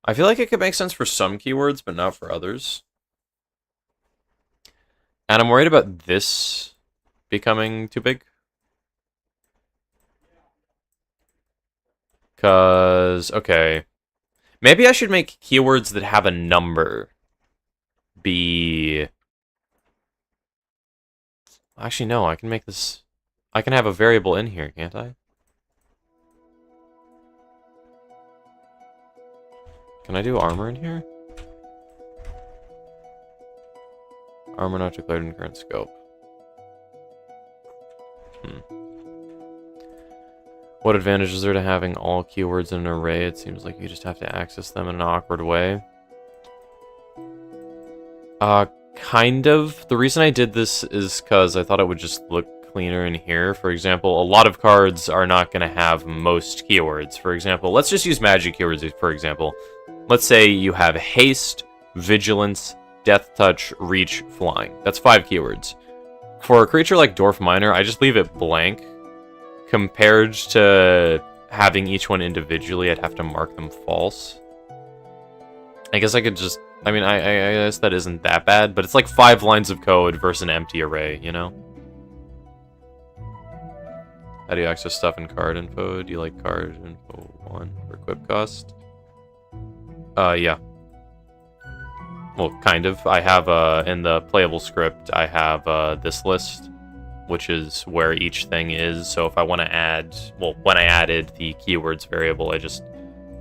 S1: I feel like it could make sense for some keywords, but not for others. And I'm worried about this becoming too big. Because, okay. Maybe I should make keywords that have a number be... Actually, no, I can make this... I can have a variable in here, can't I? Can I do armor in here? Armor not declared in current scope. What advantage is there to having all keywords in an array? It seems like you just have to access them in an awkward way. Kind of. The reason I did this is because I thought it would just look cleaner in here. For example, a lot of cards are not going to have most keywords. For example, let's just use magic keywords, for example. Let's say you have haste, vigilance, death touch, reach, flying. That's 5 keywords. For a creature like Dwarf Miner, I just leave it blank. Compared to having each one individually, I'd have to mark them false. I guess I could just... I mean, I guess that isn't that bad, but it's like 5 lines of code versus an empty array, you know? How do you access stuff in card info? Do you like card info 1 for equip cost? Yeah. Well, kind of. I have, in the playable script, I have, this list, which is where each thing is. So if I want to add... Well, when I added the keywords variable, I just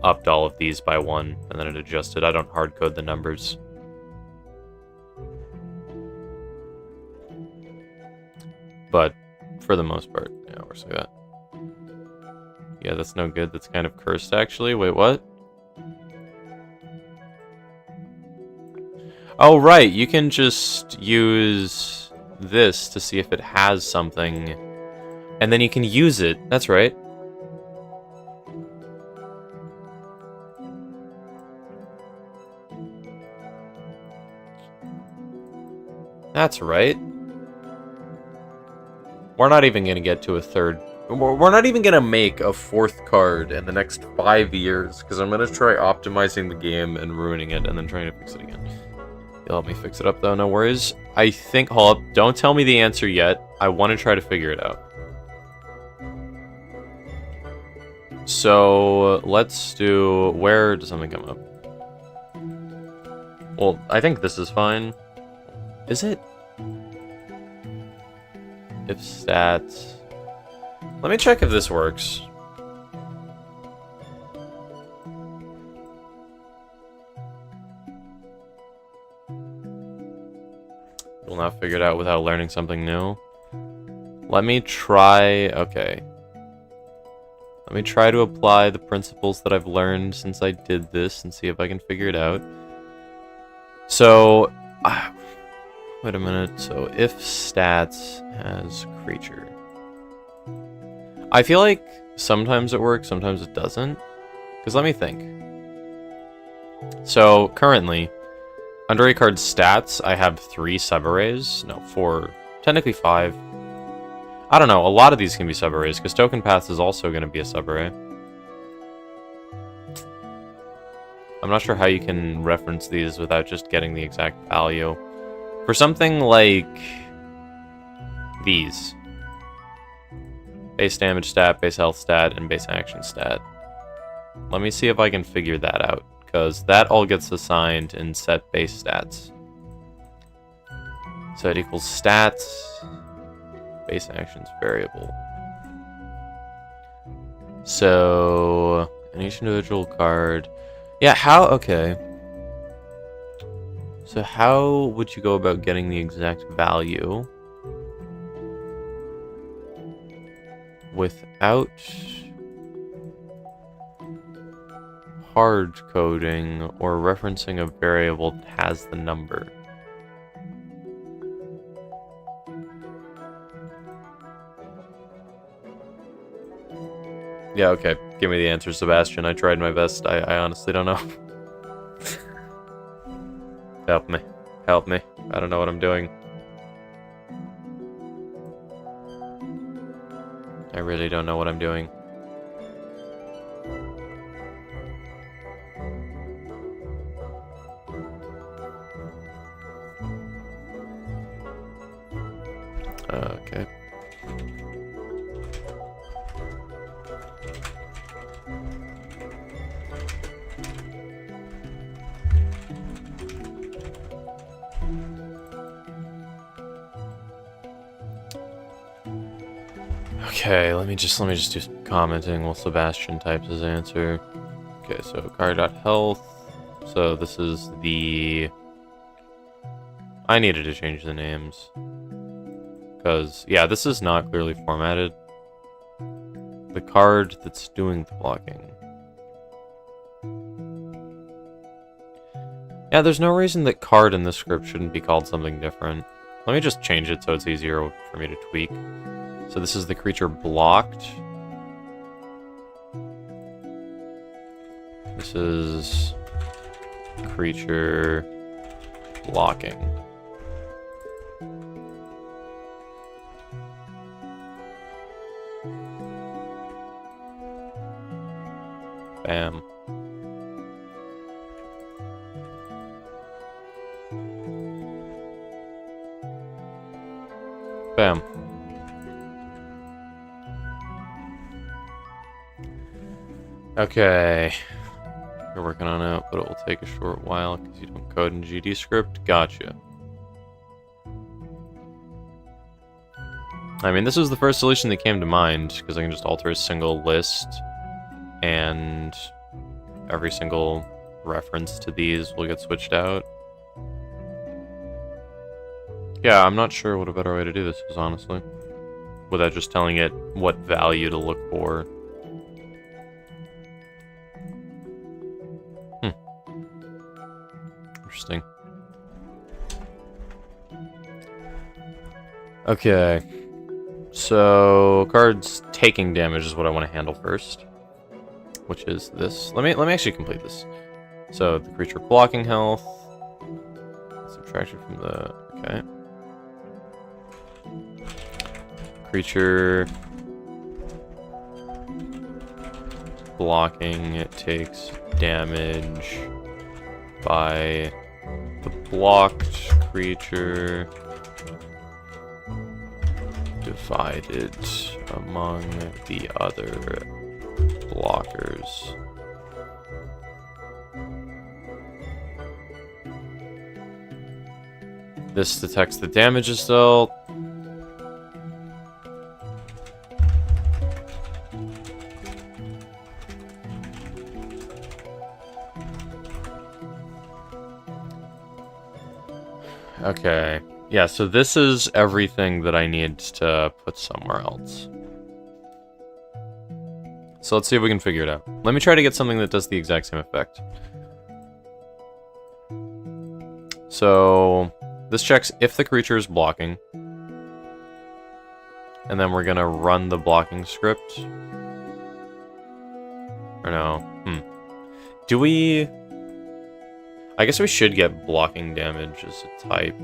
S1: upped all of these by 1, and then it adjusted. I don't hard code the numbers. But for the most part, yeah, it works like that. Yeah, that's no good. That's kind of cursed, actually. Wait, what? Oh, right. You can just use this to see if it has something, and then you can use it. That's right. That's right. We're not even going to get to a third... We're not even going to make a 4th card in the next 5 years, because I'm going to try optimizing the game and ruining it, and then trying to fix it again. You'll help me fix it up, though, no worries. I think... Hold up, don't tell me the answer yet. I want to try to figure it out. So, let's do... Where does something come up? Well, I think this is fine. Is it? If stats... Let me check if this works. We'll now figure it out without learning something new. Let me try... Okay. Let me try to apply the principles that I've learned since I did this and see if I can figure it out. So... wait a minute. So, if stats has creature. I feel like sometimes it works, sometimes it doesn't. Because let me think. So, currently, under a card's stats, I have 3 subarrays. No, 4. Technically 5. I don't know, a lot of these can be subarrays, because Token Path is also going to be a subarray. I'm not sure how you can reference these without just getting the exact value. For something like these. Base damage stat, base health stat, and base action stat. Let me see if I can figure that out, because that all gets assigned in set base stats. So it equals stats, base actions variable. So, in each individual card... Yeah, how... Okay. So how would you go about getting the exact value without hard coding or referencing a variable that has the number? Yeah, okay. Give me the answer, Sebastian. I tried my best. I honestly don't know. Help me. Help me. I don't know what I'm doing. I really don't know what I'm doing. Okay. Okay, let me just do some commenting while Sebastian types his answer. Okay, so car.health. So this is the... I needed to change the names. Because, yeah, this is not clearly formatted. The card that's doing the blocking. Yeah, there's no reason that card in this script shouldn't be called something different. Let me just change it so it's easier for me to tweak. So this is the creature blocked. This is creature blocking. Bam. Bam. Okay. You're working on it, but it will take a short while because you don't code in GD script. Gotcha. I mean, this was the first solution that came to mind because I can just alter a single list and every single reference to these will get switched out. Yeah, I'm not sure what a better way to do this is, honestly. Without just telling it what value to look for. Interesting. Okay. So, cards taking damage is what I want to handle first. Which is this. Let me actually complete this. So, the creature blocking health. Subtraction from the... Okay. Creature blocking, it takes damage by the blocked creature divided among the other blockers. This detects the damage is dealt. Okay. Yeah, so this is everything that I need to put somewhere else. So let's see if we can figure it out. Let me try to get something that does the exact same effect. So this checks if the creature is blocking. And then we're gonna run the blocking script. Or no. Do we... I guess we should get blocking damage as a type.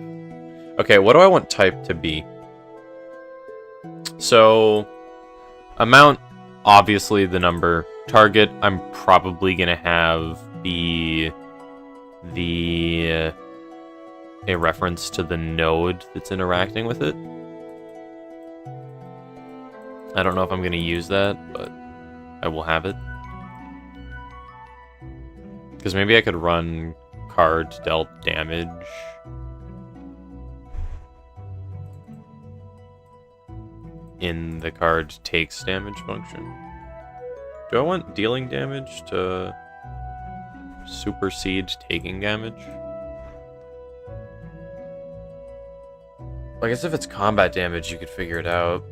S1: Okay, what do I want type to be? So, amount, obviously the number. Target, I'm probably gonna have be a reference to the node that's interacting with it. I don't know if I'm gonna use that, but I will have it. Because maybe I could run card dealt damage. In the card takes damage function. Do I want dealing damage to supersede taking damage? I guess if it's combat damage, you could figure it out.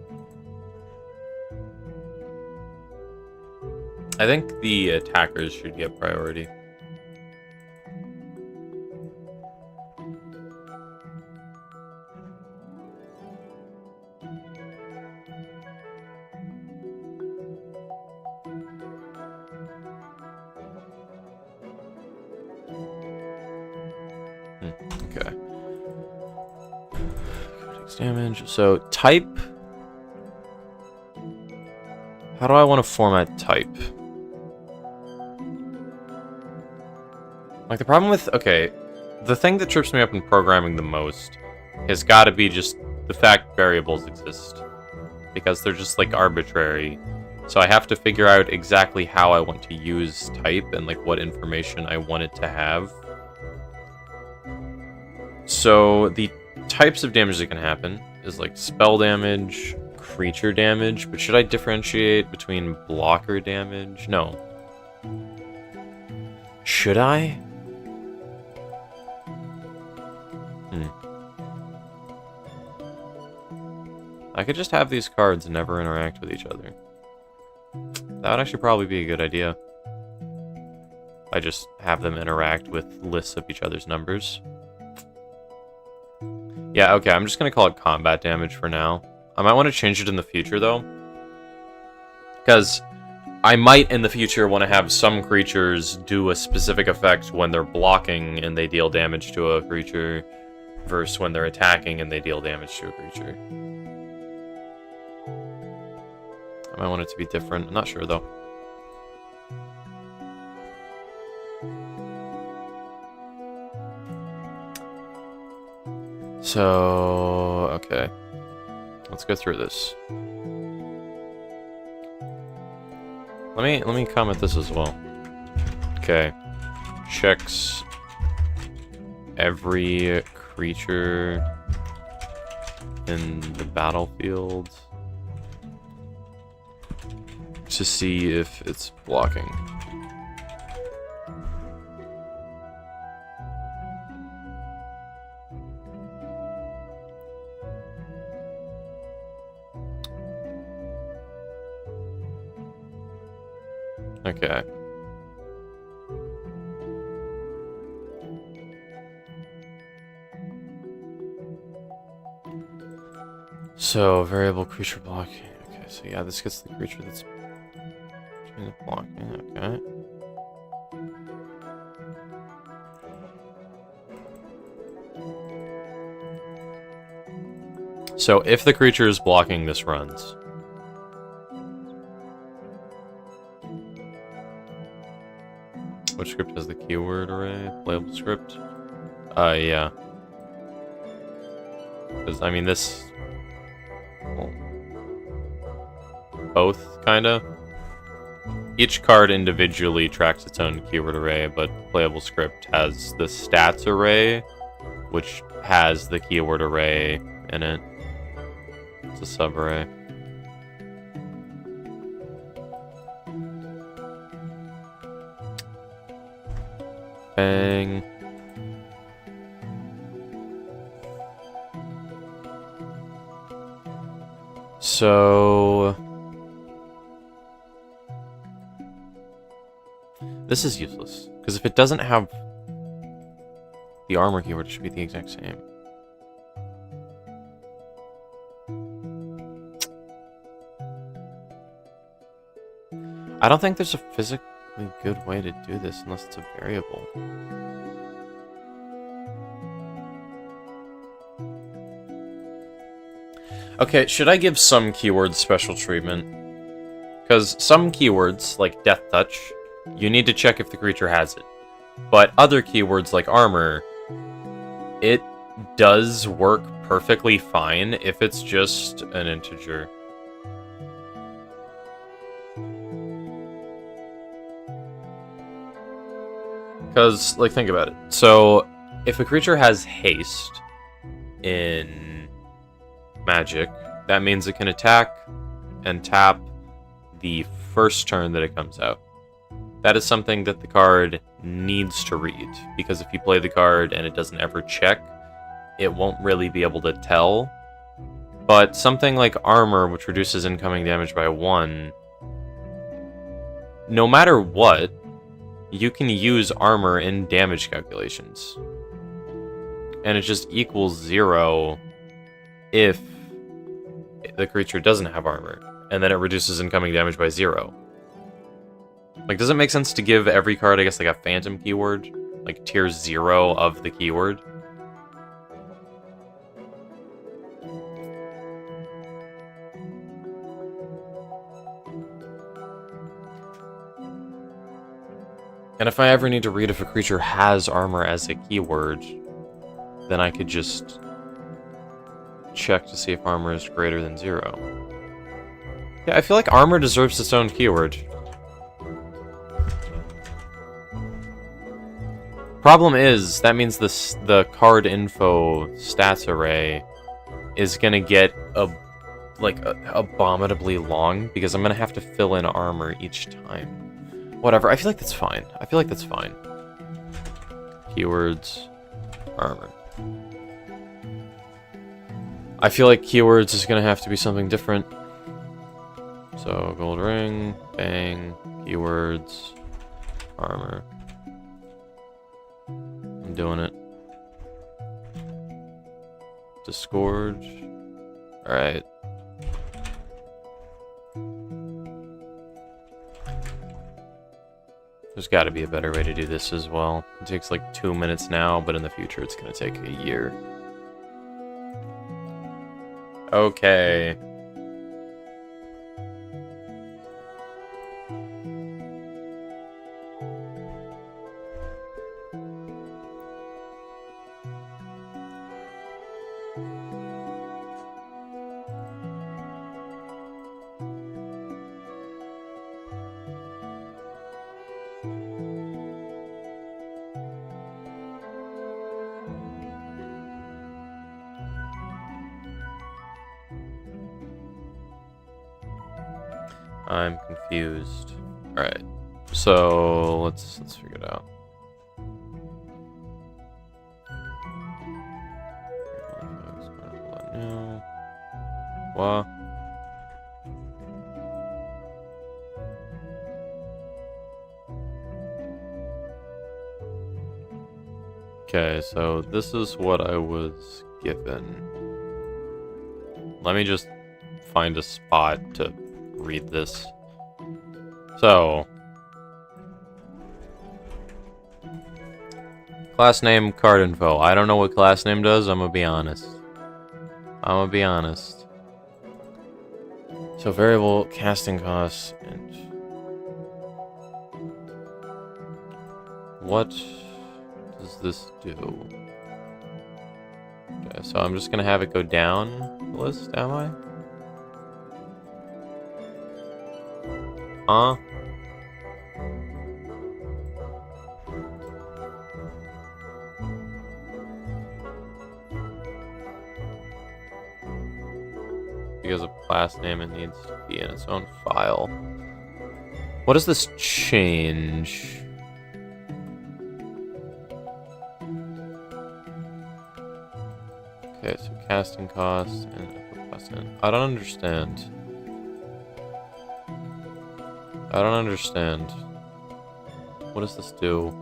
S1: I think the attackers should get priority. Okay. Takes damage. So type. How do I want to format type? Like the problem with, okay, the thing that trips me up in programming the most has got to be just the fact variables exist. Because they're just, like, arbitrary. So I have to figure out exactly how I want to use type and, like, what information I want it to have. So the types of damage that can happen is, like, spell damage, creature damage, but should I differentiate between blocker damage? No. Should I? I could just have these cards never interact with each other. That would actually probably be a good idea. I just have them interact with lists of each other's numbers. Yeah, okay, I'm just gonna call it combat damage for now. I might want to change it in the future, though. Because I might, in the future, want to have some creatures do a specific effect when they're blocking and they deal damage to a creature, versus when they're attacking and they deal damage to a creature. I might want it to be different. I'm not sure, though. So, okay. Let's go through this. Let me comment this as well. Okay. Checks every creature in the battlefield to see if it's blocking. Okay. So, variable creature blocking. Okay, so yeah, this gets the creature that's between the blocking. Okay. So, if the creature is blocking, this runs. Which script has the keyword array? Playable script? Yeah. Because, I mean, this... Well, both, kinda. Each card individually tracks its own keyword array, but playable script has the stats array, which has the keyword array in it. It's a sub-array. Bang. So... this is useless, because if it doesn't have the armor keyword, it should be the exact same. I don't think there's a physically good way to do this unless it's a variable. Okay, should I give some keywords special treatment? Because some keywords, like Death Touch, you need to check if the creature has it. But other keywords like Armor, it does work perfectly fine if it's just an integer. Because, like, think about it. So, if a creature has haste in Magic, that means it can attack and tap the first turn that it comes out. That is something that the card needs to read, because if you play the card and it doesn't ever check, it won't really be able to tell. But something like Armor, which reduces incoming damage by 1, no matter what, you can use Armor in damage calculations. And it just equals 0 if the creature doesn't have Armor, and then it reduces incoming damage by 0. Like, does it make sense to give every card, I guess, like a phantom keyword? Like, tier 0 of the keyword? And if I ever need to read if a creature has Armor as a keyword, then I could just check to see if armor is greater than 0. Yeah, I feel like armor deserves its own keyword. Problem is, that means the card info stats array is gonna get abominably long because I'm gonna have to fill in armor each time. Whatever, I feel like that's fine. I feel like that's fine. Keywords, armor. I feel like keywords is gonna have to be something different. So, gold ring, bang, keywords, armor. I'm doing it. Discord. Alright. There's gotta be a better way to do this as well. It takes like 2 minutes now, but in the future it's gonna take a year. Okay. I'm confused. Alright. So let's figure it out. What? Okay, so this is what I was given. Let me just find a spot to read this. So, class name, card info. I don't know what class name does, I'm gonna be honest. So variable casting costs and what does this do? Okay, so I'm just gonna have it go down the list, am I? Huh? Because of class name, it needs to be in its own file. What does this change? Okay, so casting costs and input costs in. I don't understand. What does this do?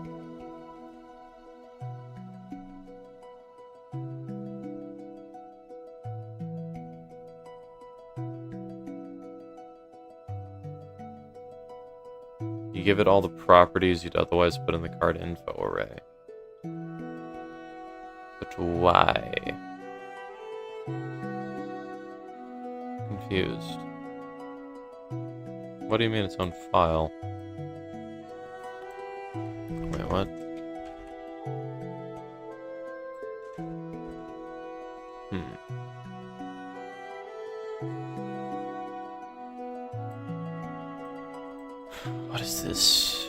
S1: You give it all the properties you'd otherwise put in the card info array. But why? Confused. What do you mean its own file? Wait, what? What is this?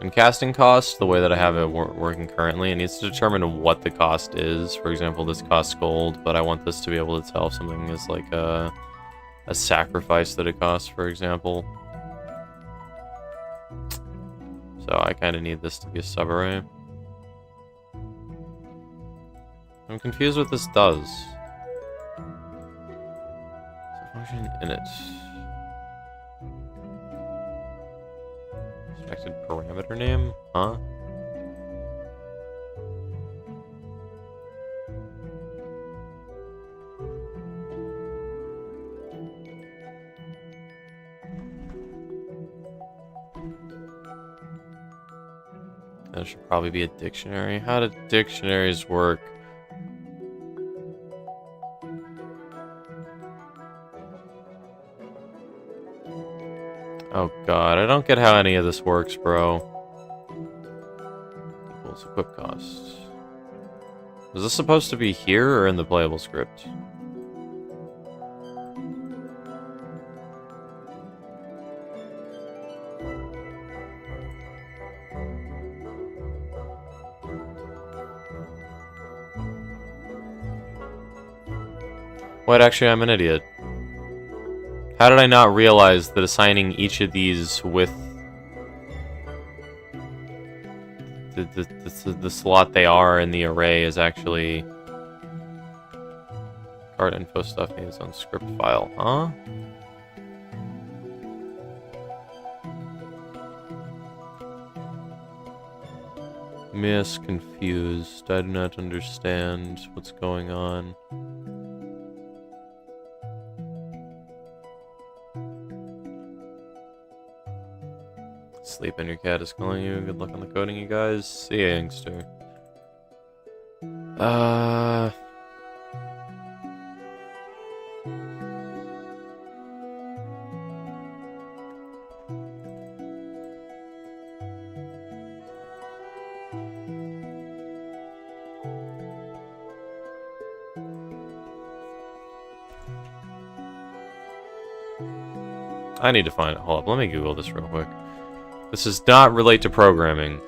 S1: In casting costs, the way that I have it working currently, it needs to determine what the cost is. For example, this costs gold, but I want this to be able to tell if something is like a sacrifice that it costs, for example. So I kind of need this to be a subarray. I'm confused what this does. Function init. Expected parameter name? Huh? That should probably be a dictionary. How do dictionaries work? Oh god, I don't get how any of this works, bro. Equals equip costs. Was this supposed to be here or in the playable script? Wait, actually, I'm an idiot. How did I not realize that assigning each of these with the slot they are in the array is actually card info stuff in its own script file, huh? Miss, confused. I do not understand what's going on. Sleep and your cat is calling you. Good luck on the coding, you guys. See ya, youngster. I need to find it. Hold up, let me Google this real quick. This does not relate to programming.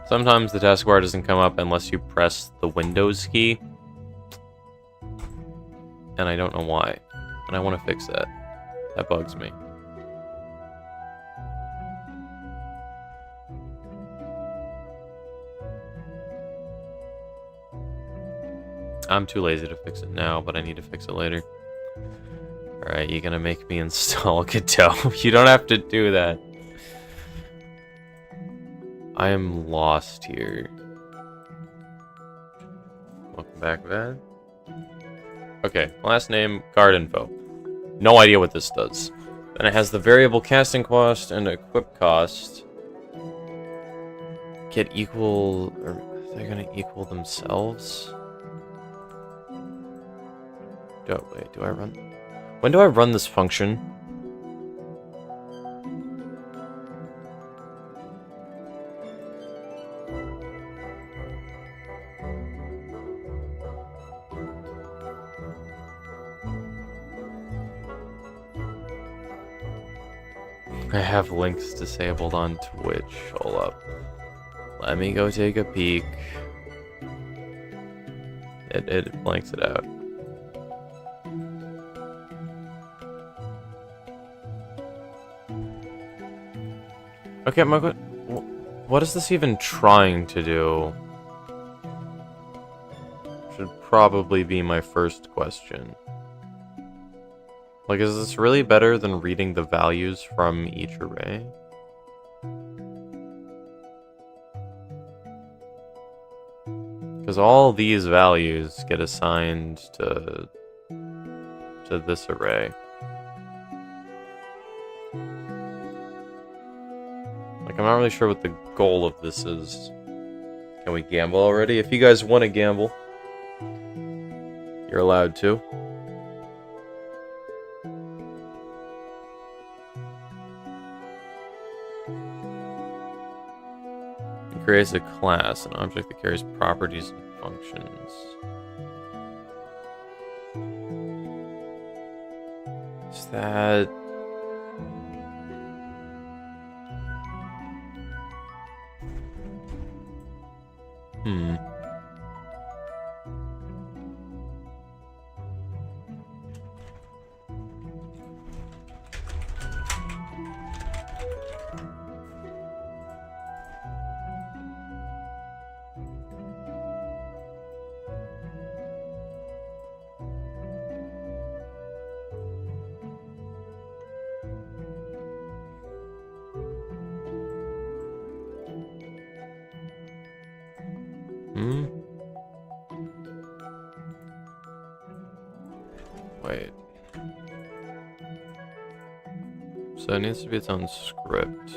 S1: Sometimes the taskbar doesn't come up unless you press the Windows key. And I don't know why. And I want to fix that. That bugs me. I'm too lazy to fix it now, but I need to fix it later. Alright, you're gonna make me install Godot. You don't have to do that. I am lost here. Welcome back, Vad. Okay, last name, card info. No idea what this does. Then it has the variable casting cost and equip cost. Get equal... Are they gonna equal themselves? Wait, do I run... When do I run this function? I have links disabled on Twitch. Hold up. Let me go take a peek. It blanks it out. Okay, what is this even trying to do? Should probably be my first question. Like, is this really better than reading the values from each array? Because all these values get assigned to this array. Like, I'm not really sure what the goal of this is. Can we gamble already? If you guys want to gamble, you're allowed to. It creates a class, an object that carries properties and functions. Is that... Wait. So it needs to be its own script.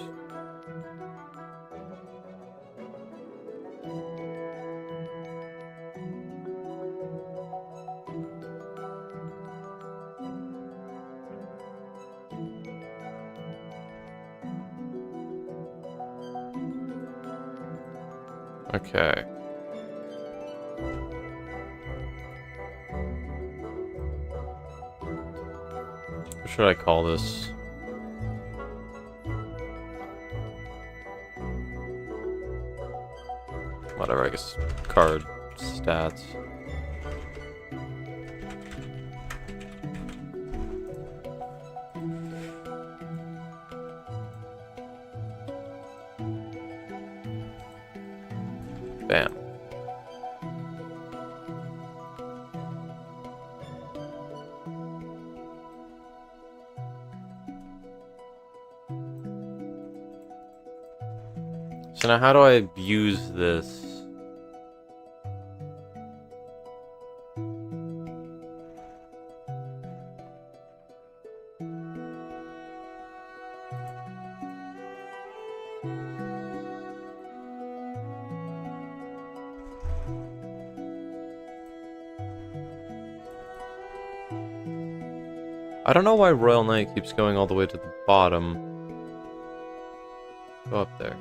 S1: Okay. What should I call this? Whatever, I guess card stats. Bam. So now how do I use this? I don't know why Royal Knight keeps going all the way to the bottom. Go up there.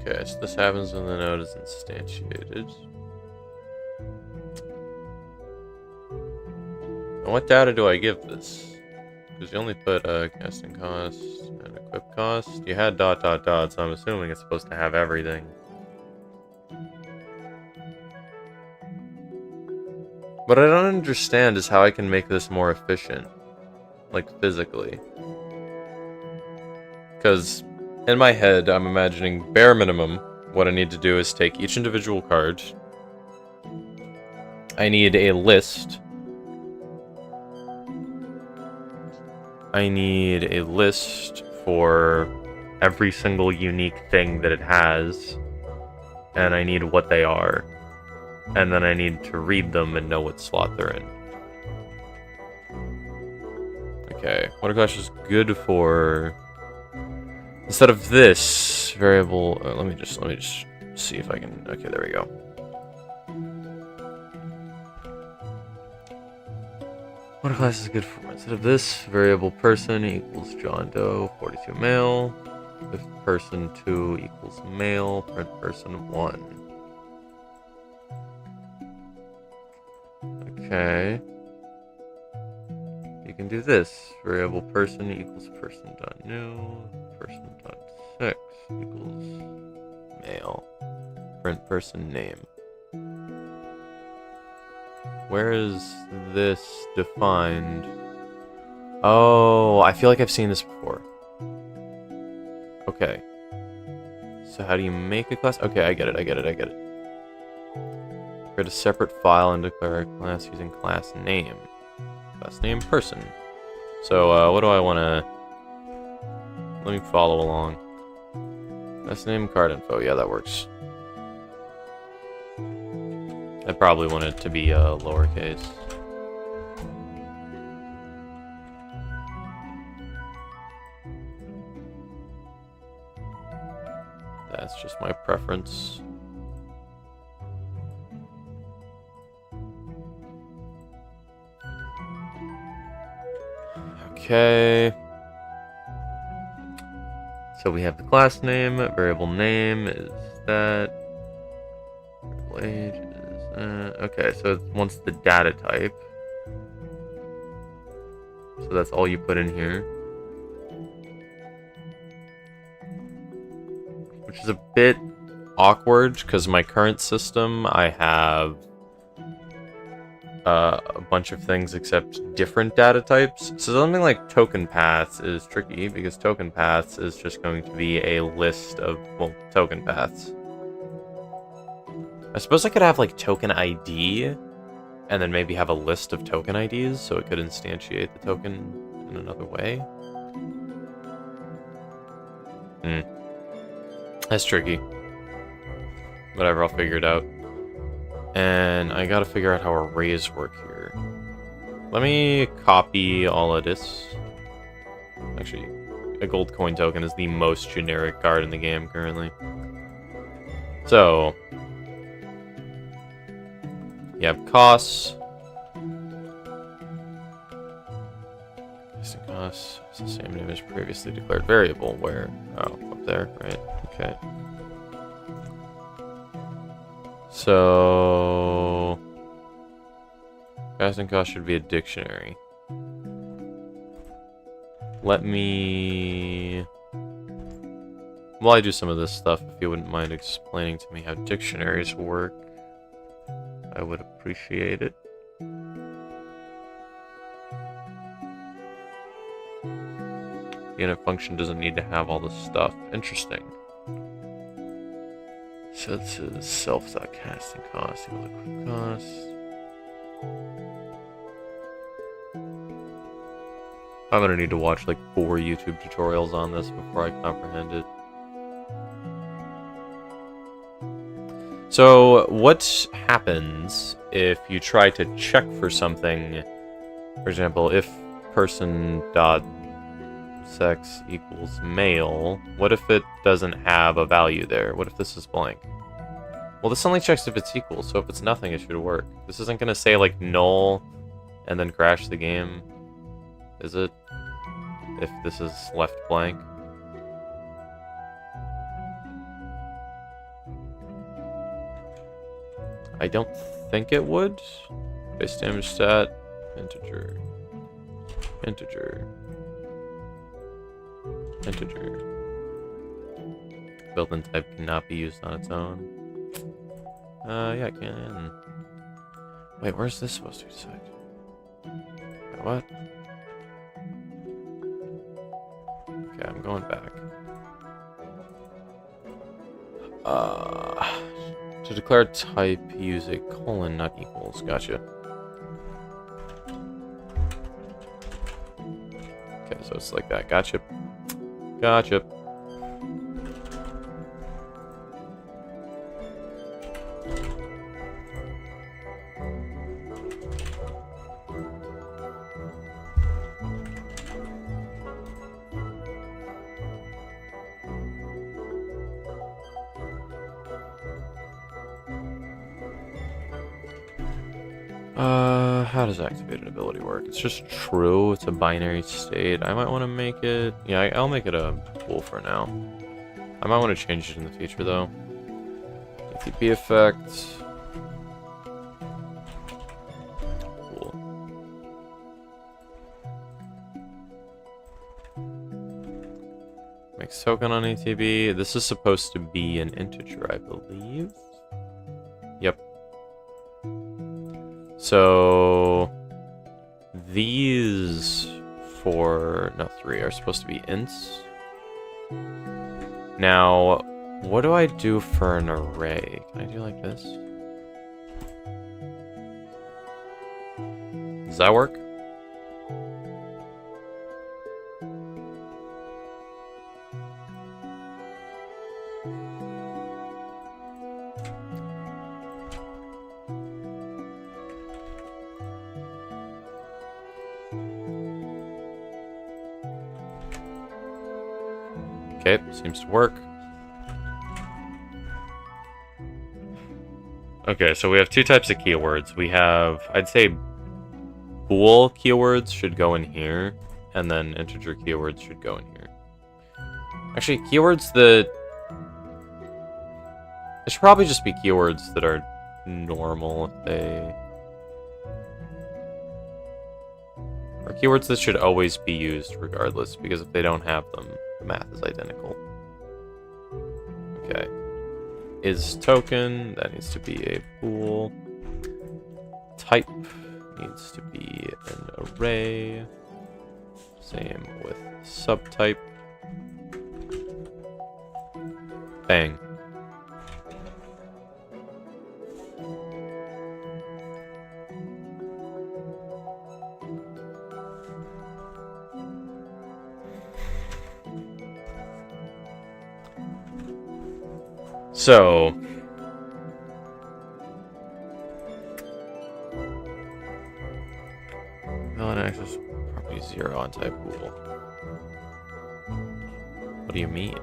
S1: Okay, so this happens when the node is instantiated. And what data do I give this? Because you only put casting cost and equip cost. You had ... so I'm assuming it's supposed to have everything. What I don't understand is how I can make this more efficient. Like, physically. Because in my head, I'm imagining bare minimum, what I need to do is take each individual card. I need a list. I need a list for every single unique thing that it has. And I need what they are. And then I need to read them and know what slot they're in. Okay, what class is good for... Instead of this variable, let me just see if I can. Okay, there we go. What class is good for? Instead of this, variable person equals John Doe 42 male. If person 2 equals male, print person 1. Okay. You can do this. Variable person equals person dot new. Person dot 6 equals male. Print person name. Where is this defined? Oh, I feel like I've seen this before. Okay. So how do you make a class? Okay, I get it. Create a separate file and declare a class using class name. Class name person. So, what do I want to... Let me follow along. Class name card info. Yeah, that works. I probably want it to be lowercase. That's just my preference. Okay. So we have the class name, variable name is that. Variable age is that. Okay, so it wants the data type. So that's all you put in here. Which is a bit awkward because my current system, I have a bunch of things except different data types. So something like token paths is tricky because token paths is just going to be a list of, well, token paths. I suppose I could have like token ID, And then maybe have a list of token IDs so it could instantiate the token in another way. That's tricky. Whatever, I'll figure it out. And I gotta figure out how arrays work here. Let me copy all of this. Actually, a gold coin token is the most generic card in the game currently. So, you have costs. Costs is the same name as previously declared variable. Where? Oh, up there, right? Okay. So, casting cost should be a dictionary. Let me... While I do some of this stuff, if you wouldn't mind explaining to me how dictionaries work, I would appreciate it. The init function doesn't need to have all this stuff. Interesting. So this is self.casting cost equals a quick cost. I'm gonna need to watch like 4 YouTube tutorials on this before I comprehend it. So what happens if you try to check for something? For example, if person.sex equals male, what if it doesn't have a value there? What if this is blank? Well, this only checks if it's equal, so if it's nothing, it should work. This isn't gonna say like null and then crash the game, is it? If this is left blank. I don't think it would. Base damage stat, integer, integer, integer. Built-in type cannot be used on its own. Yeah, it can. Wait, where's this supposed to be decided? Wait, what? Okay, I'm going back. To declare type, use a colon, not equals. Gotcha. Okay, so it's like that. Gotcha. Gotcha. How does activated ability work? It's just true. It's a binary state. I might want to make it... Yeah, I'll make it a bool for now. I might want to change it in the future, though. ATP effect. Cool. Makes token on ATB. This is supposed to be an integer, I believe. Yep. So these 4, no 3 are supposed to be ints. Now, what do I do for an array? Can I do like this? Does that work? Okay, seems to work. Okay, so we have 2 types of keywords. We have, I'd say, bool keywords should go in here, and then integer keywords should go in here. Actually, keywords that... It should probably just be keywords that are normal if they... Or keywords that should always be used regardless, because if they don't have them, the math is identical. Okay. Is token, that needs to be a bool. Type needs to be an array. Same with subtype. Bang. So... villain access property 0 on type pool. What do you mean?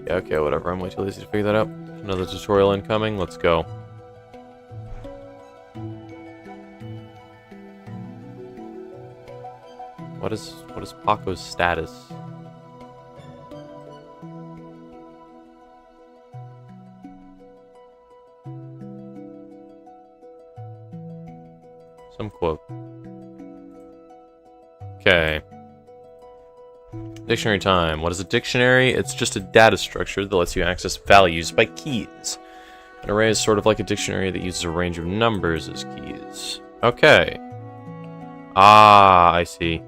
S1: Yeah, okay, whatever. I'm way too lazy to figure that out. Another tutorial incoming. Let's go. What is Paco's status? Some quote. Okay. Dictionary time. What is a dictionary? It's just a data structure that lets you access values by keys. An array is sort of like a dictionary that uses a range of numbers as keys. Okay. Ah, I see.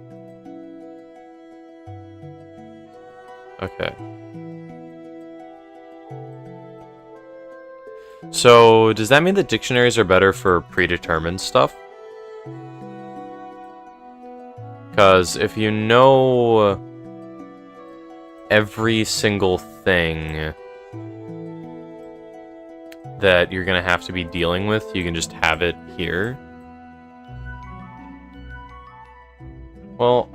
S1: Okay. So, does that mean that dictionaries are better for predetermined stuff? Because if you know every single thing that you're going to have to be dealing with, you can just have it here. Well,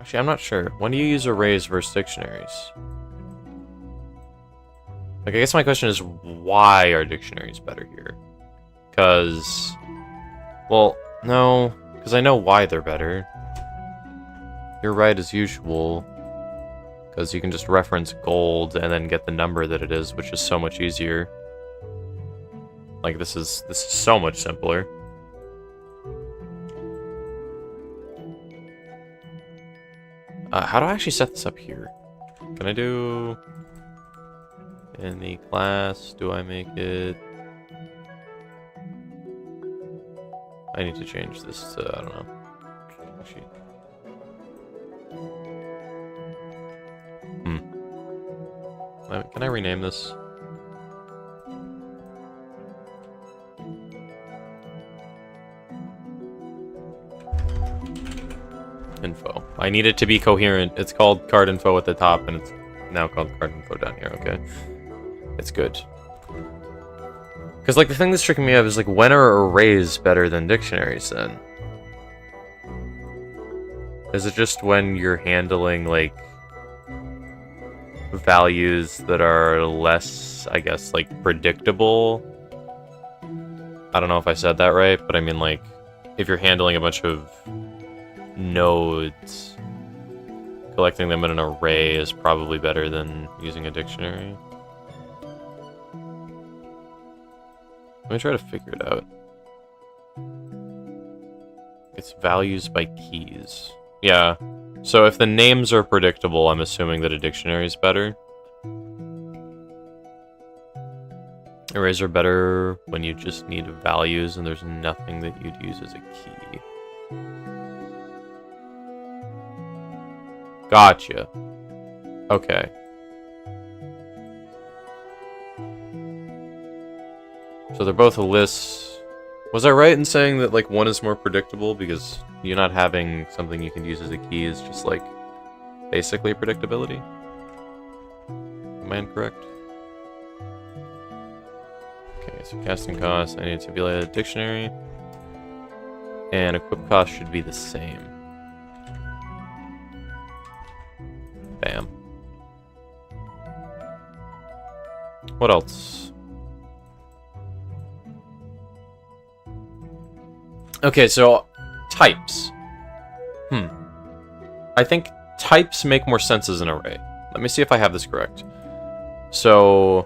S1: actually, I'm not sure. When do you use arrays versus dictionaries? Like, I guess my question is, why are dictionaries better here? Because... well, no. Because I know why they're better. You're right as usual. Because you can just reference gold and then get the number that it is, which is so much easier. Like, this is so much simpler. How do I actually set this up here? Can I do... in the class, do I make it... I need to change this to, I don't know. Actually... Can I rename this? Info. I need it to be coherent. It's called card info at the top, and it's now called card info down here, okay? It's good. Because, like, the thing that's tricking me up is, like, when are arrays better than dictionaries, then? Is it just when you're handling, like, values that are less, I guess, like, predictable? I don't know if I said that right, but I mean, like, if you're handling a bunch of nodes, collecting them in an array is probably better than using a dictionary. Let me try to figure it out. It's values by keys. Yeah. So if the names are predictable, I'm assuming that a dictionary is better. Arrays are better when you just need values and there's nothing that you'd use as a key. Gotcha. Okay. So they're both lists. Was I right in saying that, like, one is more predictable because you're not having something you can use as a key is just, like, basically predictability? Am I incorrect? Okay, so casting cost, I need to be like a dictionary. And equip cost should be the same. Bam. What else? Okay, so types. I think types make more sense as an array. Let me see if I have this correct. So,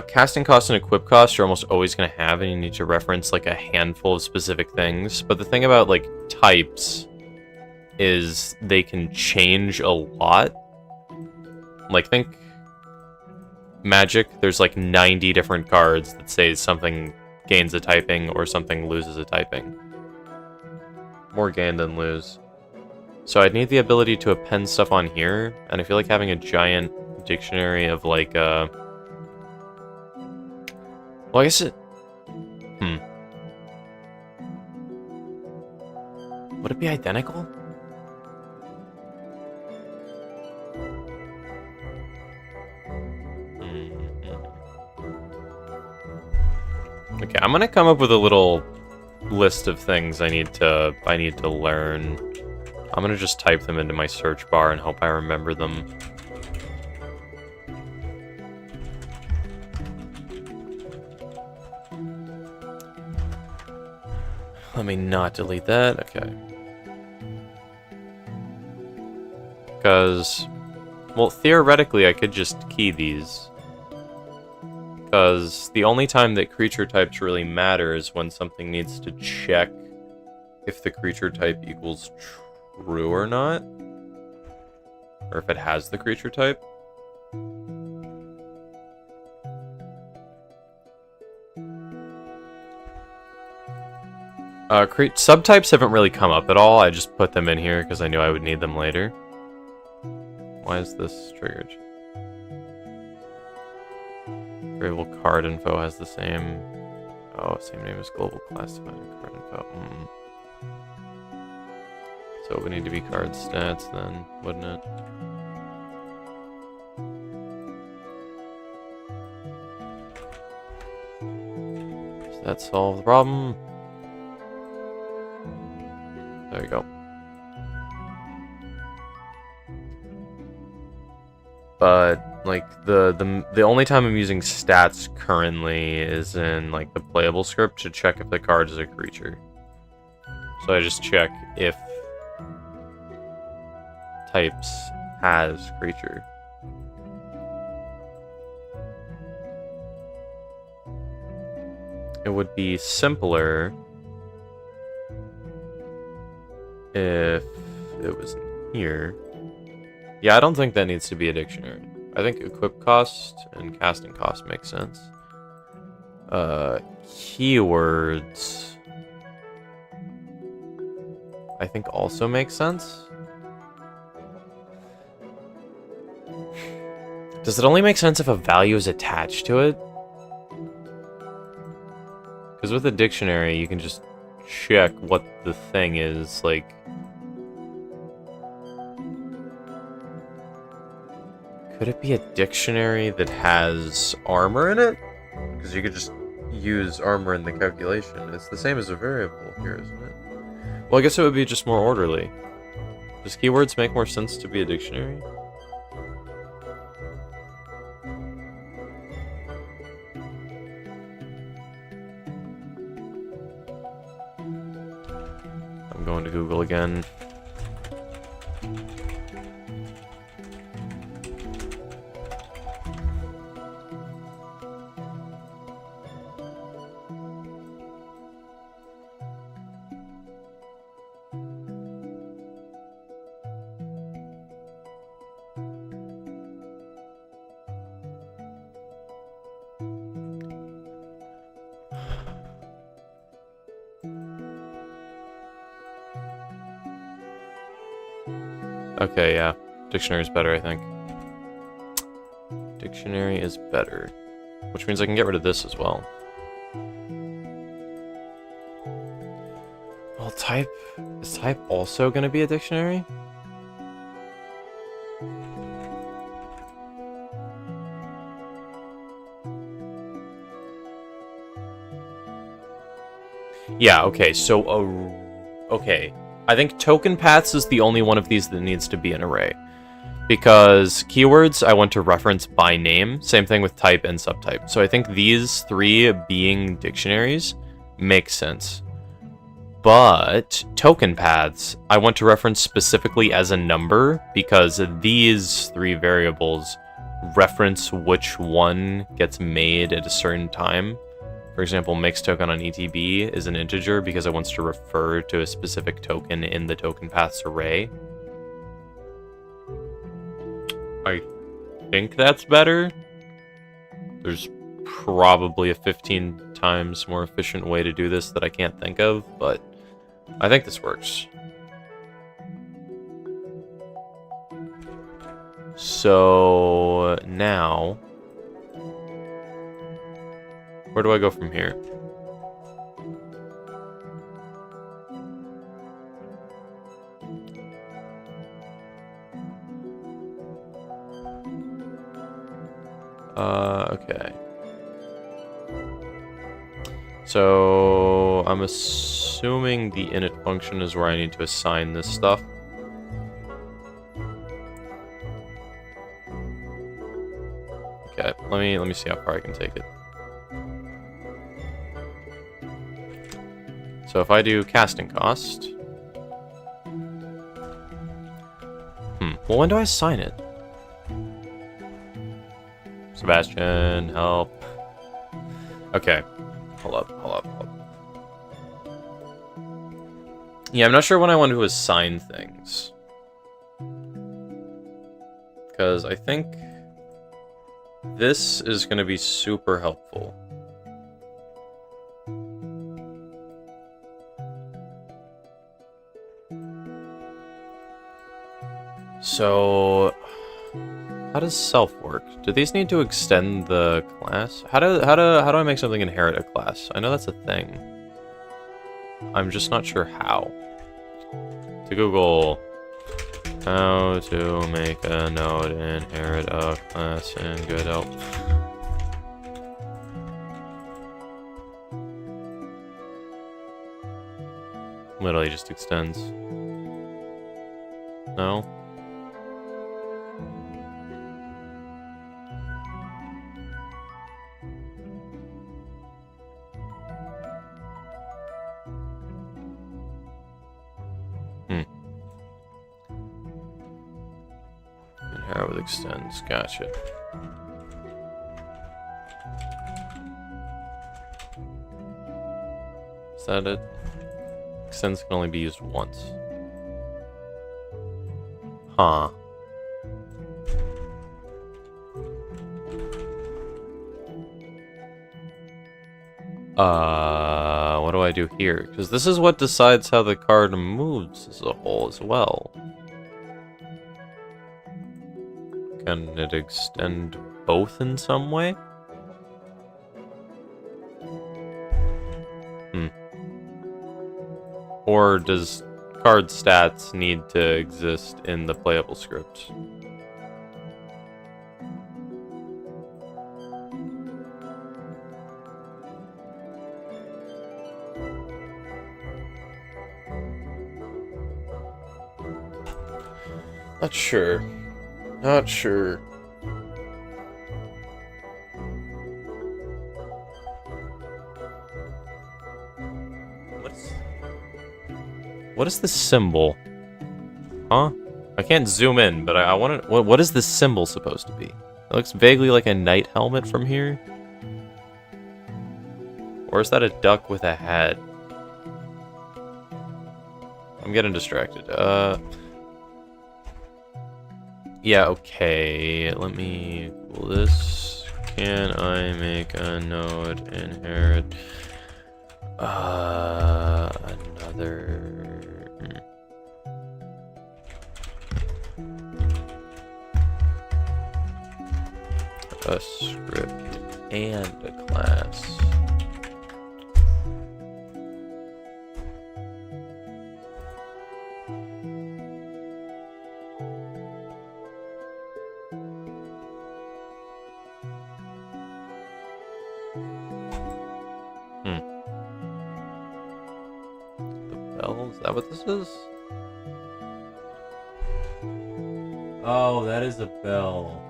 S1: casting cost and equip cost you're almost always going to have, and you need to reference like a handful of specific things. But the thing about like types is they can change a lot. Like, think Magic, there's like 90 different cards that say something gains a typing or something loses a typing. More gain than lose. So I'd need the ability to append stuff on here, and I feel like having a giant dictionary of like Well, I guess it... Would it be identical? Okay, I'm gonna come up with a little list of things I need to learn. I'm gonna just type them into my search bar and hope I remember them. Let me not delete that. Okay. Because, well, theoretically, I could just key these. Because the only time that creature types really matter is when something needs to check if the creature type equals true or not. Or if it has the creature type. Subtypes haven't really come up at all. I just put them in here because I knew I would need them later. Why is this triggered? Variable card info has the same... Oh, same name as global classified card info. So it would need to be card stats then, wouldn't it? Does that solve the problem? There you go. But like the only time I'm using stats currently is in like the playable script to check if the card is a creature. So I just check if types has creature. It would be simpler if it was here. Yeah, I don't think that needs to be a dictionary. I think equip cost and casting cost makes sense. Keywords I think also makes sense. Does it only make sense if a value is attached to it? Because with a dictionary, you can just check what the thing is, like... Could it be a dictionary that has armor in it? Because you could just use armor in the calculation. It's the same as a variable here, isn't it? Well, I guess it would be just more orderly. Does keywords make more sense to be a dictionary? I'm going to Google again. Okay, yeah. Dictionary is better, I think. Dictionary is better. Which means I can get rid of this as well. Well, type... Is type also going to be a dictionary? Yeah, okay, so... okay. I think token paths is the only one of these that needs to be an array. Because keywords I want to reference by name, same thing with type and subtype. So I think these three being dictionaries make sense. But token paths I want to reference specifically as a number because these three variables reference which one gets made at a certain time. For example, makes token on ETB is an integer because it wants to refer to a specific token in the token paths array. I think that's better. There's probably a 15 times more efficient way to do this that I can't think of, but I think this works. So now... Where do I go from here? Okay. So I'm assuming the init function is where I need to assign this stuff. Okay, let me see how far I can take it. So if I do casting cost. Well, when do I assign it? Sebastian, help. Okay. Hold up. Yeah, I'm not sure when I want to assign things. Because I think this is going to be super helpful. So, how does self work? Do these need to extend the class? How do I make something inherit a class? I know that's a thing. I'm just not sure how. To Google how to make a node inherit a class and good help. Literally just extends. No? Inherit with extends. Gotcha. Is that it? Extends can only be used once. Huh. What do I do here? Because this is what decides how the card moves as a whole as well. Can it extend both in some way? Or does card stats need to exist in the playable script? Not sure. Not sure. What is this symbol? Huh? I can't zoom in, but I want to... What is this symbol supposed to be? It looks vaguely like a knight helmet from here. Or is that a duck with a hat? I'm getting distracted. Yeah, okay. Let me Google this. Can I make a node inherit another... a script and a class. Is that what this is? Oh, that is a bell.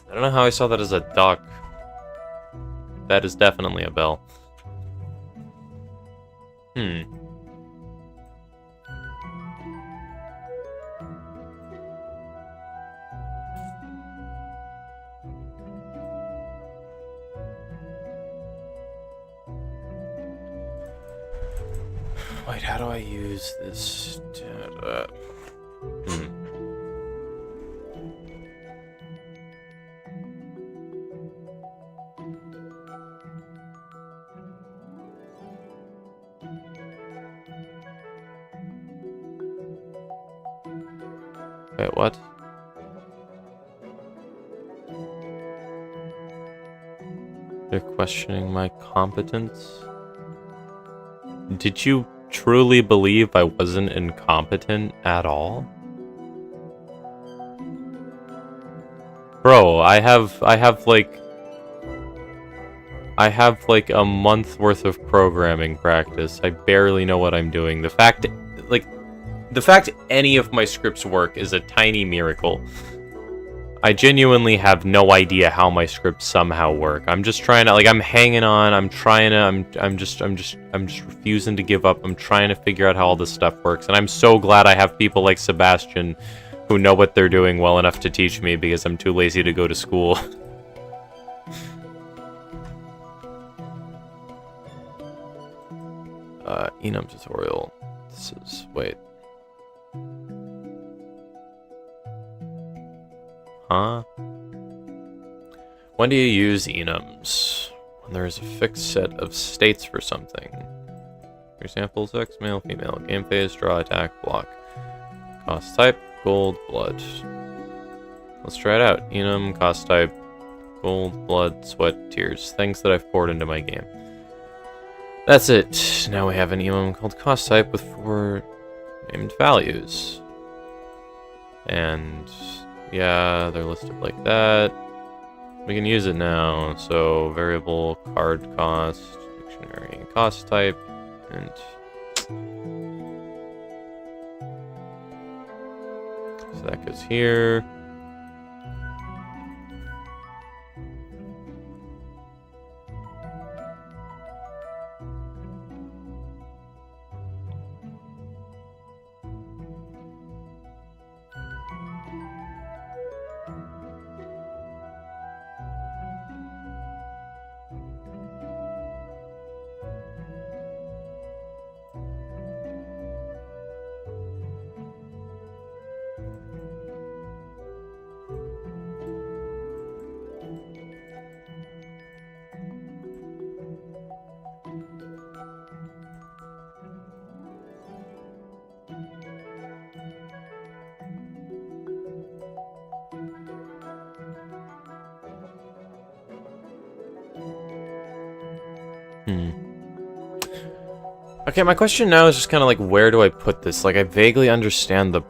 S1: I don't know how I saw that as a duck. That is definitely a bell. Wait, how do I use this data? Wait, what? You're questioning my competence? Did you truly believe I wasn't incompetent at all? Bro, I have like a month worth of programming practice. I barely know what I'm doing. The fact any of my scripts work is a tiny miracle. I genuinely have no idea how my scripts somehow work. I'm just trying to, like, I'm hanging on. I'm just refusing to give up. I'm trying to figure out how all this stuff works. And I'm so glad I have people like Sebastian who know what they're doing well enough to teach me because I'm too lazy to go to school. Enum tutorial. This is, wait. Huh? When do you use enums? When there is a fixed set of states for something. For example, sex, male, female, game phase, draw, attack, block. Cost type, gold, blood. Let's try it out. Enum, cost type, gold, blood, sweat, tears. Things that I've poured into my game. That's it. Now we have an enum called cost type with 4 named values. And yeah, they're listed like that. We can use it now. So variable, card cost, dictionary, cost type, and so that goes here. Okay, my question now is just kind of like, where do I put this? Like, I vaguely understand the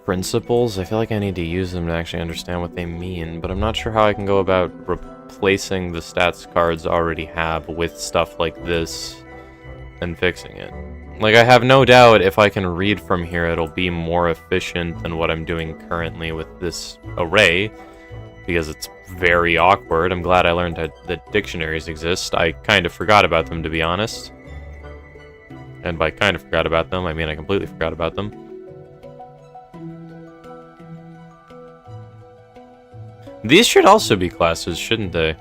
S1: principles. I feel like I need to use them to actually understand what they mean, but I'm not sure how I can go about replacing the stats cards I already have with stuff like this and fixing it. Like, I have no doubt if I can read from here, it'll be more efficient than what I'm doing currently with this array, because it's very awkward. I'm glad I learned that dictionaries exist. I kind of forgot about them, to be honest. And by kind of forgot about them, I mean I completely forgot about them. These should also be classes, shouldn't they?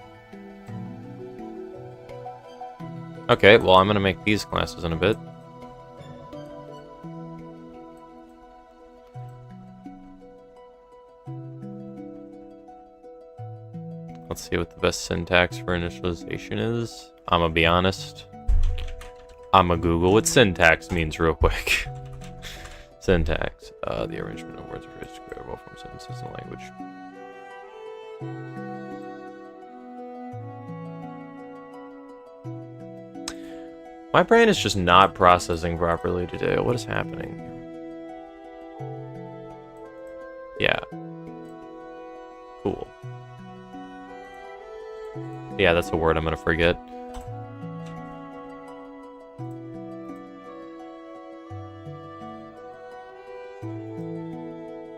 S1: Okay, well, I'm gonna make these classes in a bit. Let's see what the best syntax for initialization is. I'm gonna be honest. I'm gonna Google what syntax means real quick. Syntax. The arrangement of words or phrases to create form sentences in language. My brain is just not processing properly today. What is happening? Yeah. Cool. Yeah, that's a word I'm gonna forget.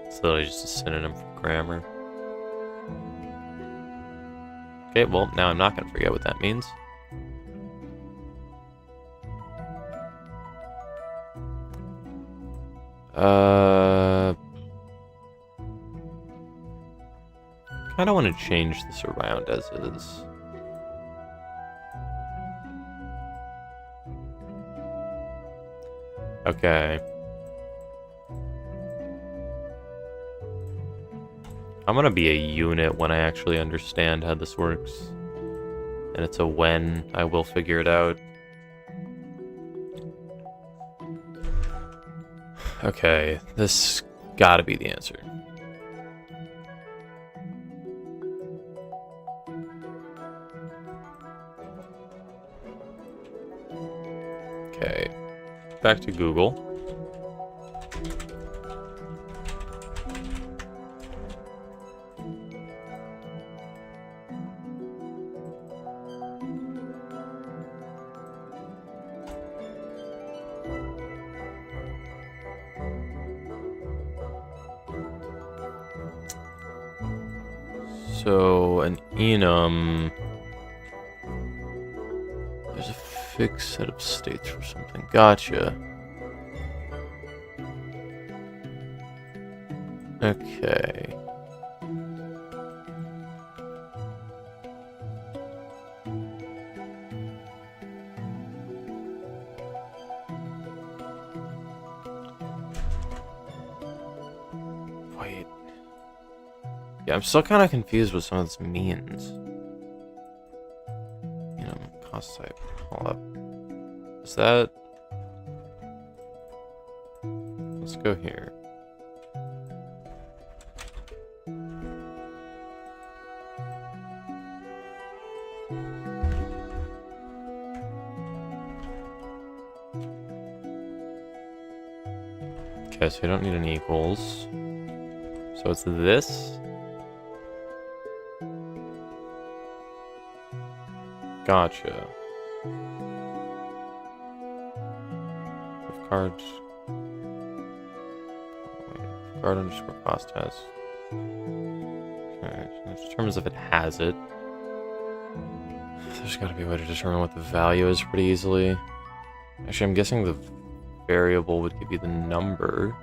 S1: It's literally just a synonym for grammar. Okay, well, now I'm not gonna forget what that means. I don't want to change this around as is. Okay. I'm gonna be a unit when I actually understand how this works. And it's a when. I will figure it out. Okay, this gotta be the answer. Okay. Back to Google. So, an enum... There's a fixed set of states for something. Gotcha. Okay. Wait. Yeah, I'm still kind of confused what some of this means. You know, cost type. Hold up. Is that... Let's go here. Okay, so we don't need an equals. So it's this. Gotcha. If card... Wait, if card underscore cost has... Okay, so it determines if it has it. There's gotta be a way to determine what the value is pretty easily. Actually, I'm guessing the variable would give you the number.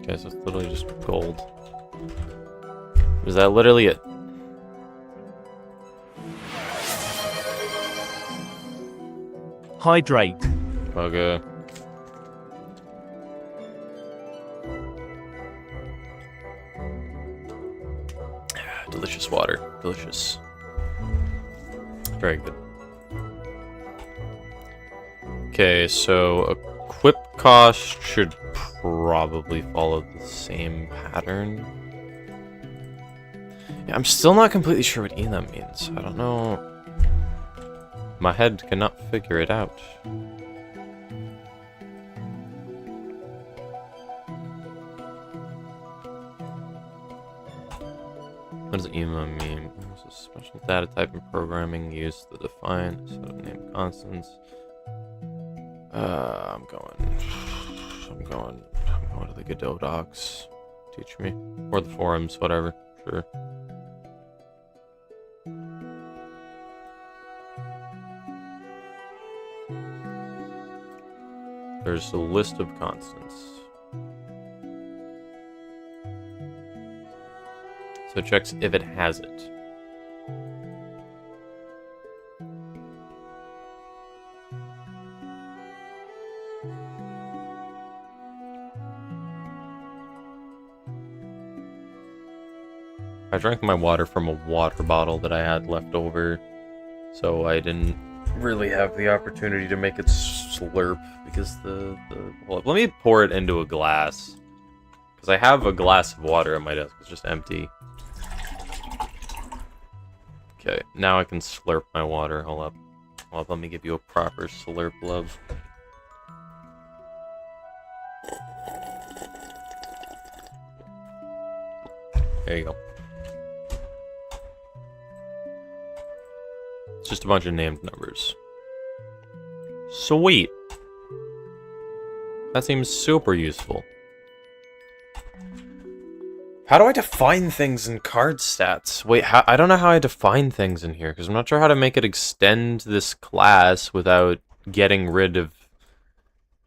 S1: Okay, so it's literally just gold. Is that literally it?
S2: Hydrate.
S1: Okay. Delicious water. Delicious. Very good. Okay, so equip cost should probably follow the same pattern. Yeah, I'm still not completely sure what enum means. I don't know. My head cannot figure it out. What does enum mean? It's a special data type in programming used to define a set of named constants. I'm going to the Godot docs. Teach me. Or the forums, whatever. Sure. There's a list of constants. So it checks if it has it. I drank my water from a water bottle that I had left over, so I didn't really have the opportunity to make it slurp because well, let me pour it into a glass, because I have a glass of water on my desk. It's just empty. Okay, now I can slurp my water. Hold up, let me give you a proper slurp, love. There you go. It's just a bunch of named numbers. Sweet. That seems super useful. How do I define things in card stats? Wait, I don't know how I define things in here, because I'm not sure how to make it extend this class without getting rid of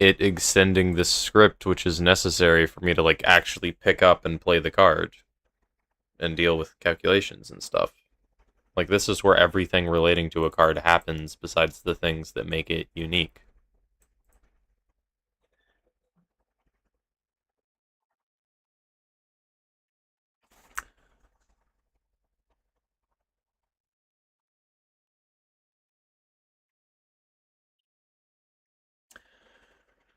S1: it extending the script, which is necessary for me to, like, actually pick up and play the card and deal with calculations and stuff. Like, this is where everything relating to a card happens besides the things that make it unique.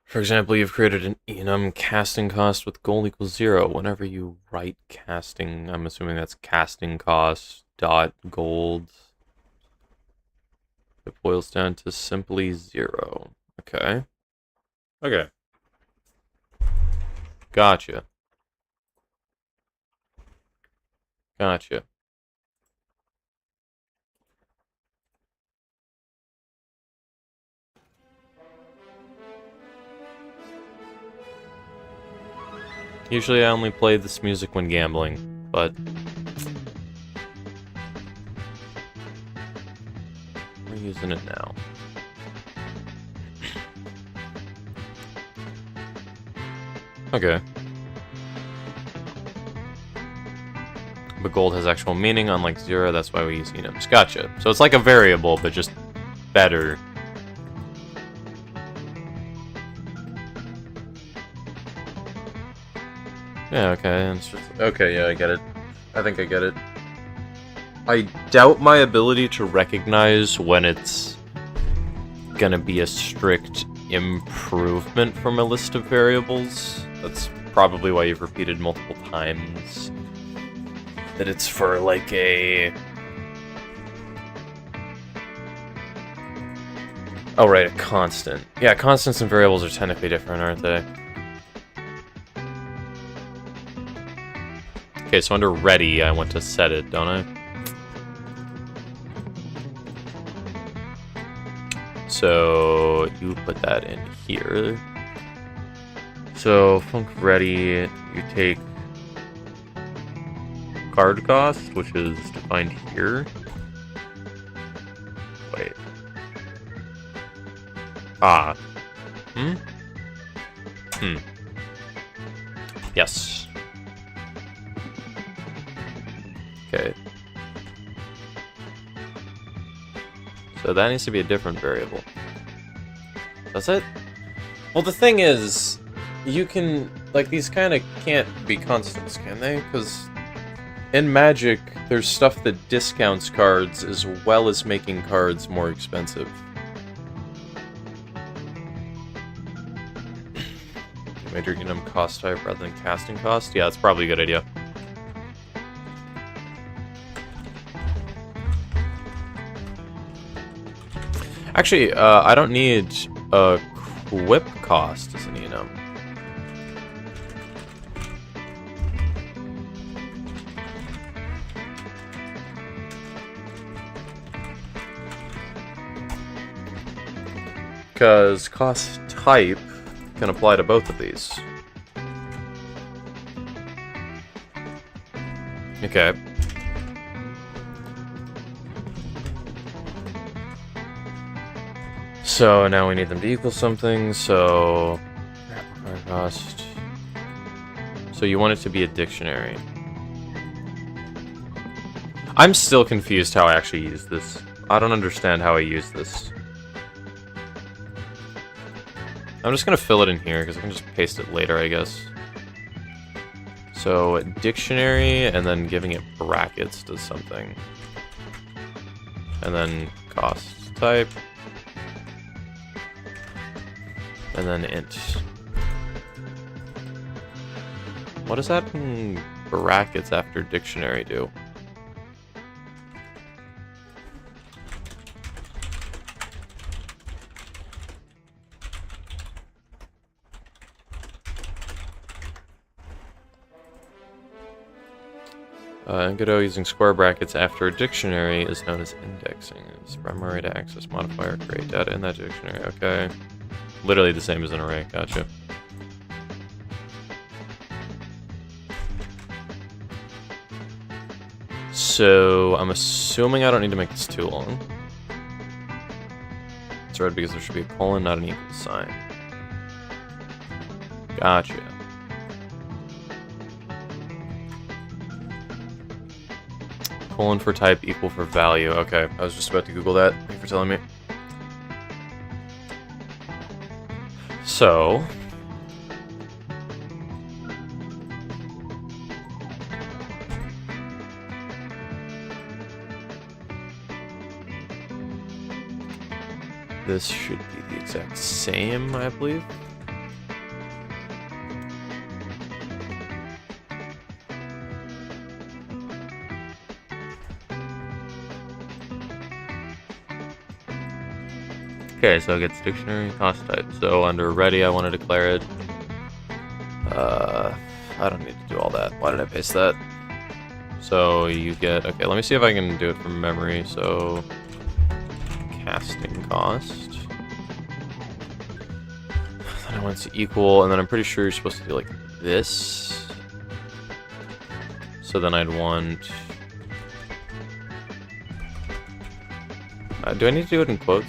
S1: For example, you've created an enum casting cost with gold equals 0. Whenever you write casting, I'm assuming that's casting cost dot gold. It boils down to simply 0. Okay. Okay. Gotcha. Gotcha. Usually I only play this music when gambling, but we're using it now. Okay. But gold has actual meaning, unlike 0, that's why we use enums. Gotcha. So it's like a variable, but just better. Yeah, okay. Okay, yeah, I get it. I think I get it. I doubt my ability to recognize when it's gonna be a strict improvement from a list of variables. That's probably why you've repeated multiple times that it's for, like, a... Oh, right, a constant. Yeah, constants and variables are technically different, aren't they? Okay, so under ready, I want to set it, don't I? So you put that in here. So func ready, you take card cost, which is defined here. Wait. Ah. Yes. Okay. So that needs to be a different variable. Does it? Well, the thing is, you can... Like, these kind of can't be constants, can they? Because in Magic, there's stuff that discounts cards as well as making cards more expensive. Major enum cost type rather than casting cost? Yeah, that's probably a good idea. Actually, I don't need a quip cost as an enum. Because cost type can apply to both of these. Okay. So now we need them to equal something, so... cost. So you want it to be a dictionary. I'm still confused how I actually use this. I don't understand how I use this. I'm just gonna fill it in here, because I can just paste it later, I guess. So, dictionary, and then giving it brackets does something. And then cost type. And then int. What does that in brackets after dictionary do? In Godot, using square brackets after a dictionary is known as indexing. It's primary to access modifier, create data in that dictionary. Okay. Literally the same as an array. Gotcha. So, I'm assuming I don't need to make this too long. It's red because there should be a colon, not an equal sign. Gotcha. Colon for type equal for value. Okay, I was just about to Google that. Thank you for telling me. So... this should be the exact same, I believe. Okay, so it gets dictionary cost type. So under ready, I want to declare it. I don't need to do all that. Why did I paste that? So you get, okay, let me see if I can do it from memory. So casting cost. Then I want to equal, and then I'm pretty sure you're supposed to do like this. So then I'd want. Do I need to do it in quotes?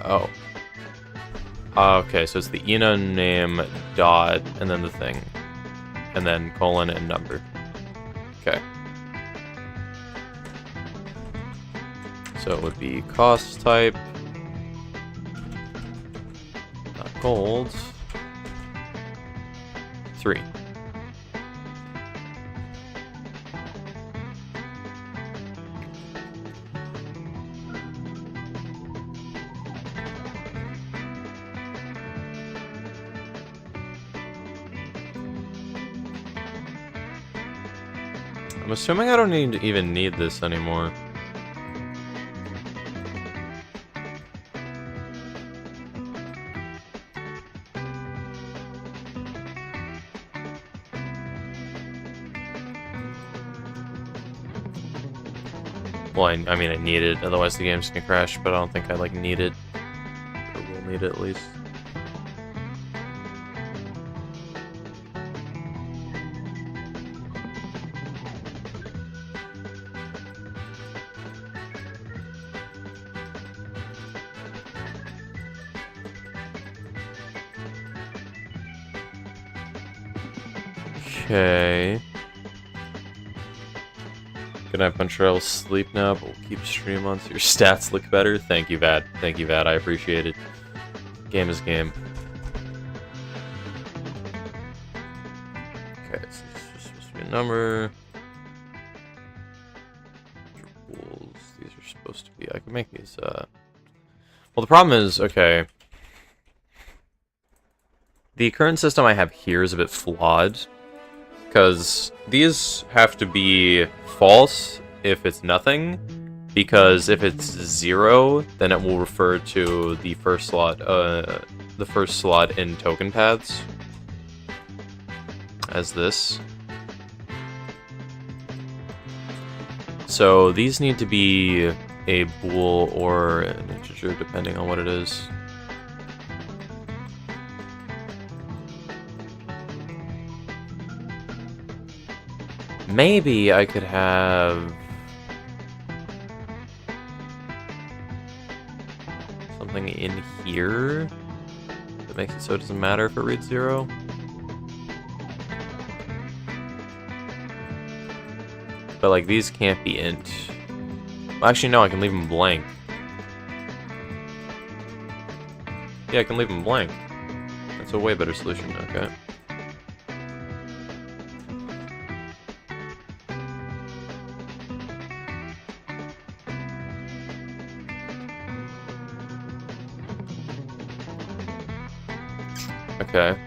S1: Oh. Okay, so it's the ENA name dot and then the thing. And then colon and number. Okay. So it would be cost type. Not gold. 3. I'm assuming I don't even need this anymore. Well, I mean, I need it, otherwise the game's gonna crash, but I don't think I, like, need it. Or will need it, at least. Okay. Good night, Puncher. I will sleep now, but we'll keep stream on so your stats look better. Thank you, Vad. Thank you, Vad. I appreciate it. Game is game. Okay, so this is supposed to be a number. Rules. These are supposed to be. I can make these. Well, the problem is, okay. The current system I have here is a bit flawed. Because these have to be false if it's nothing, because if it's 0, then it will refer to the first slot in token paths as this. So these need to be a bool or an integer, depending on what it is. Maybe I could have something in here that makes it so it doesn't matter if it reads 0. But like these can't be int. Well, actually no, I can leave them blank. Yeah, I can leave them blank. That's a way better solution, okay. Okay.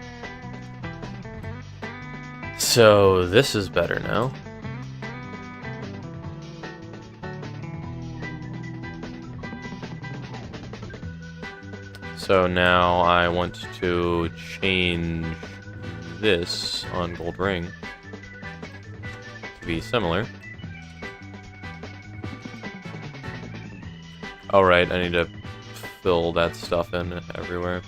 S1: So this is better now. So now I want to change this on Gold Ring to be similar. Alright, I need to fill that stuff in everywhere.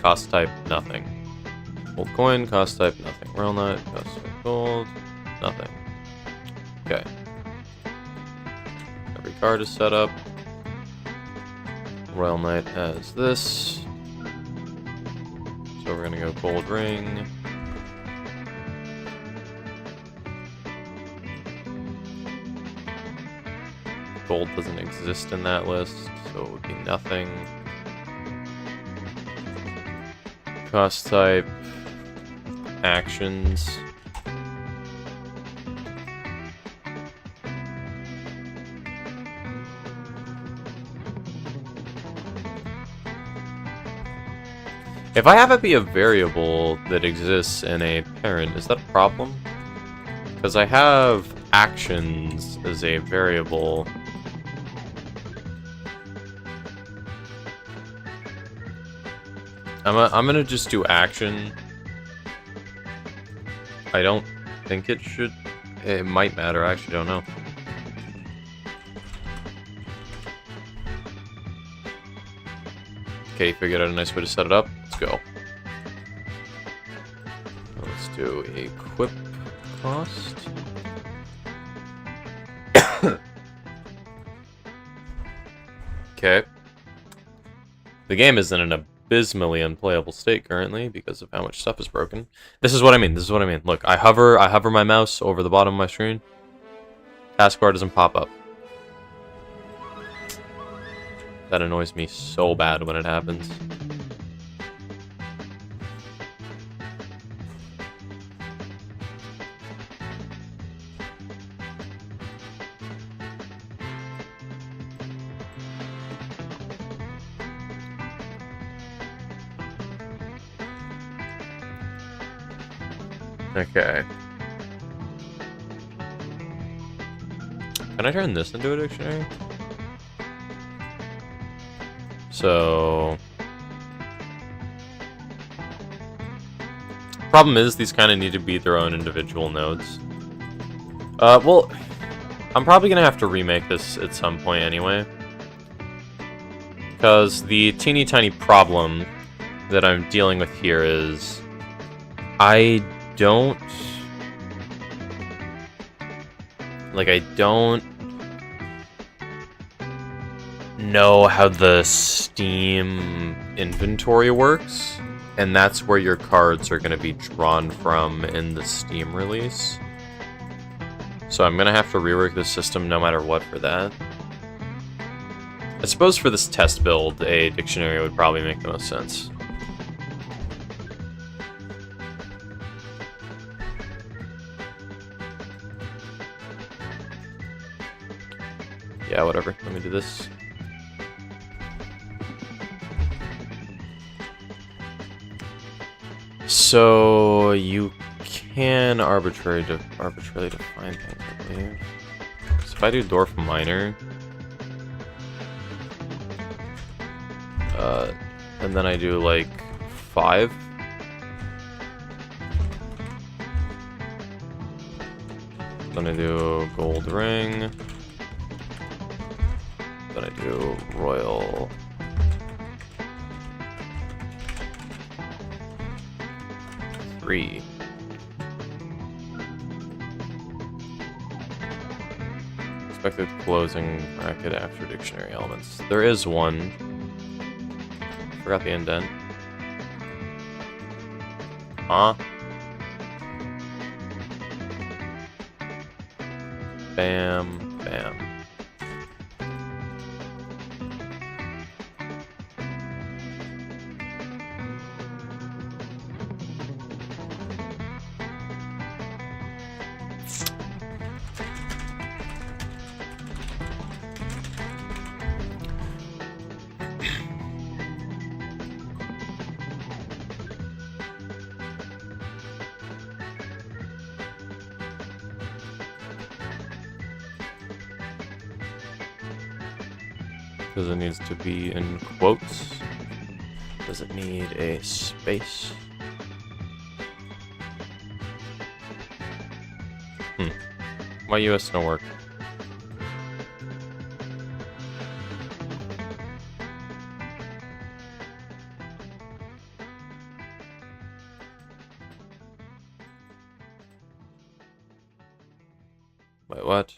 S1: cost type, nothing. Gold coin, cost type, nothing. Royal Knight, cost type, gold, nothing. Okay. Every card is set up. Royal Knight has this. So we're gonna go gold ring. Gold doesn't exist in that list, so it would be nothing. Cost type, actions. If I have it be a variable that exists in a parent, is that a problem? Because I have actions as a variable. I'm gonna just do action. I don't think it should. It might matter. I actually don't know. Okay, figured out a nice way to set it up. Let's go. Let's do equip cost. Okay. The game is in an abysmally unplayable state currently because of how much stuff is broken. This is what I mean. This is what I mean. Look, I hover my mouse over the bottom of my screen. Taskbar doesn't pop up. That annoys me so bad when it happens. Okay. Can I turn this into a dictionary? So... Problem is, these kind of need to be their own individual nodes. Well, I'm probably gonna have to remake this at some point anyway. Because the teeny tiny problem that I'm dealing with here is... I don't know how the Steam inventory works, and that's where your cards are going to be drawn from in the Steam release. So I'm going to have to rework the system no matter what for that. I suppose for this test build, a dictionary would probably make the most sense. Yeah, whatever. Let me do this. So you can arbitrarily define things, I believe. So if I do dwarf minor, and then I do like 5. Then I do gold ring. Then I do royal. Three. Expected closing bracket after dictionary elements. There is one. Forgot the indent. Huh? Bam, bam. Because it needs to be in quotes. Does it need a space? Why US don't work? Wait, what?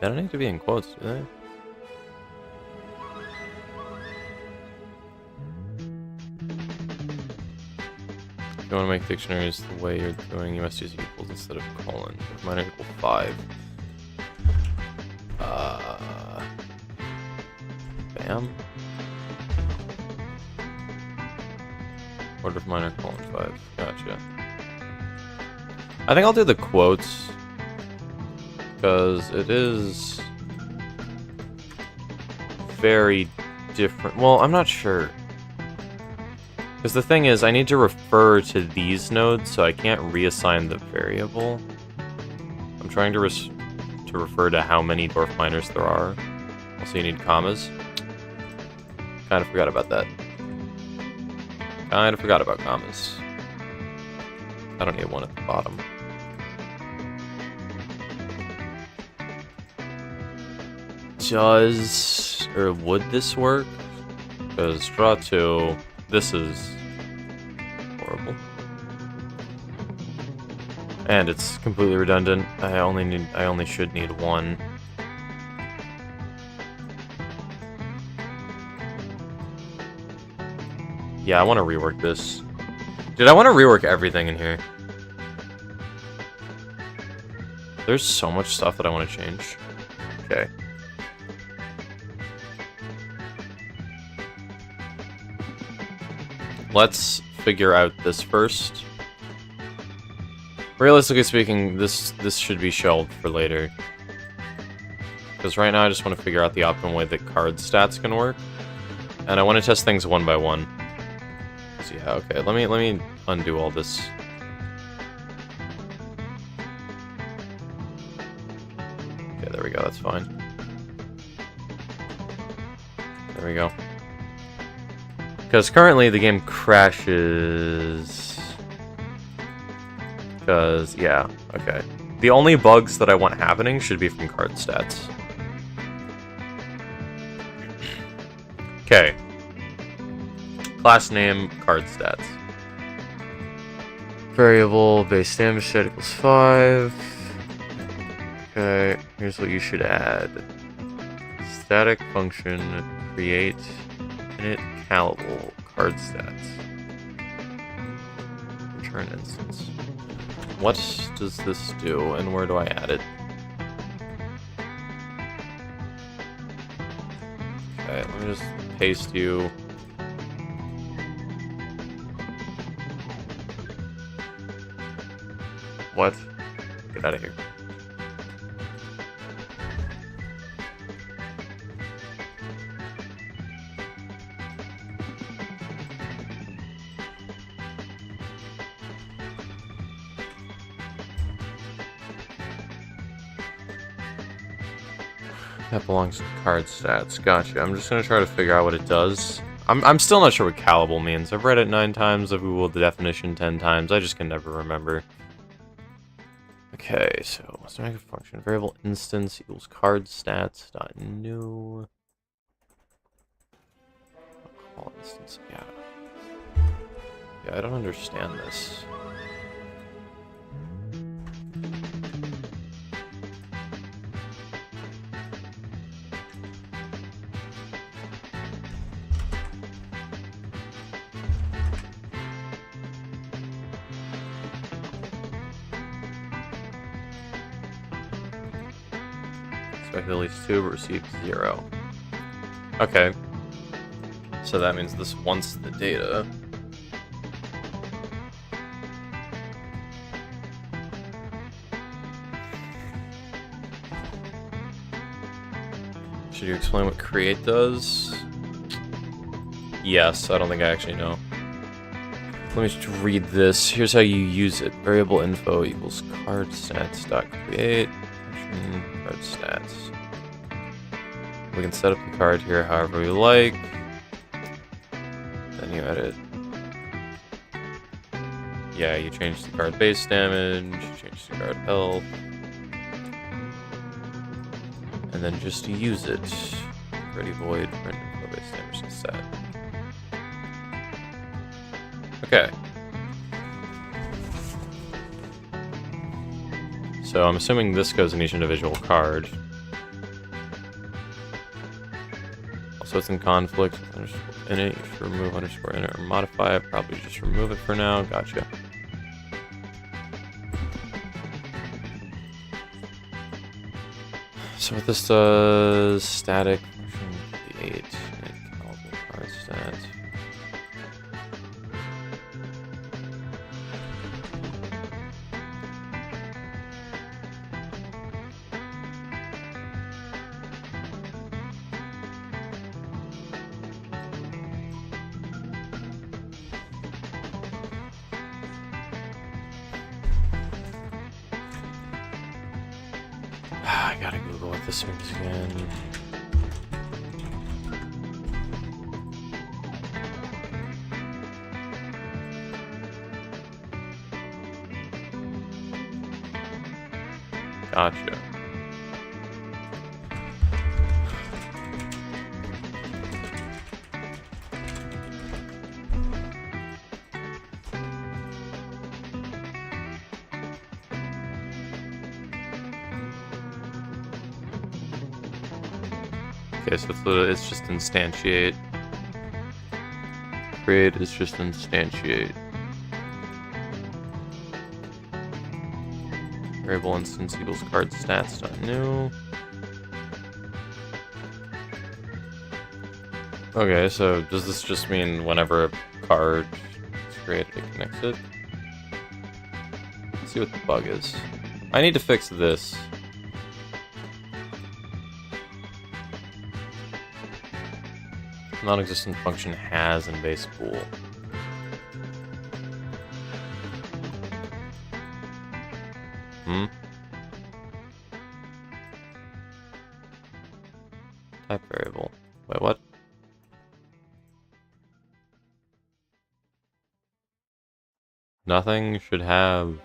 S1: They don't need to be in quotes, do they? If you want to make dictionaries the way you're doing, you must use equals instead of colon. Minor equal 5. Bam. Order of minor colon 5. Gotcha. I think I'll do the quotes. Because it is very different. Well, I'm not sure. Because the thing is, I need to refer to these nodes, so I can't reassign the variable. I'm trying to refer to how many dwarf miners there are. Also, you need commas. Kind of forgot about that. Kind of forgot about commas. I don't need one at the bottom. Would this work? Because draw 2, this is horrible. And it's completely redundant. I only should need 1. Yeah, I want to rework this. Dude, I want to rework everything in here. There's so much stuff that I want to change. Okay. Let's figure out this first. Realistically speaking, this should be shelved for later. Because right now I just want to figure out the optimal way that card stats can work. And I want to test things one by one. So yeah, okay, let me undo all this. Okay, there we go, that's fine. There we go. Because currently the game crashes. Because, yeah, okay. The only bugs that I want happening should be from card stats. Okay. Class name, card stats. Variable, base damage stat equals 5. Okay, here's what you should add. Static function, create init callable card stats. Return instance. What does this do, and where do I add it? Okay, let me just paste you. What? Get out of here. That belongs to card stats. Gotcha. I'm just gonna try to figure out what it does. I'm still not sure what callable means. I've read it 9 times, I've googled the definition 10 times, I just can never remember. Okay, so let's make a function. Variable instance equals card stats dot new. Call instance, yeah. Yeah, I don't understand this. Expected at least 2, but received 0. Okay. So that means this wants the data. Should you explain what create does? Yes, I don't think I actually know. Let me just read this. Here's how you use it. Variable info equals card stats dot create. Card stats. We can set up the card here however we like. Then you edit. Yeah, you change the card base damage, you change the card health. And then just use it. Ready void, print info base damage is set. So I'm assuming this goes in each individual card. Also, it's in conflict. Init, you should remove underscore init or modify it. Probably just remove it for now. Gotcha. So what this does, static function 8, callable card stat. I gotta Google what this means again. Gotcha. Okay, so it's just instantiate. Create is just instantiate. Variable instance equals card stats dot new. Okay, so does this just mean whenever a card is created, it connects it? Let's see what the bug is. I need to fix this. Non-existent function has in base pool. Type variable. Wait, what? Nothing should have.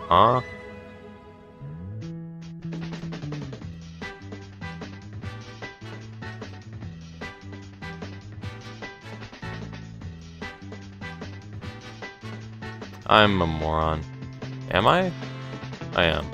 S1: Huh? I'm a moron. Am I? I am.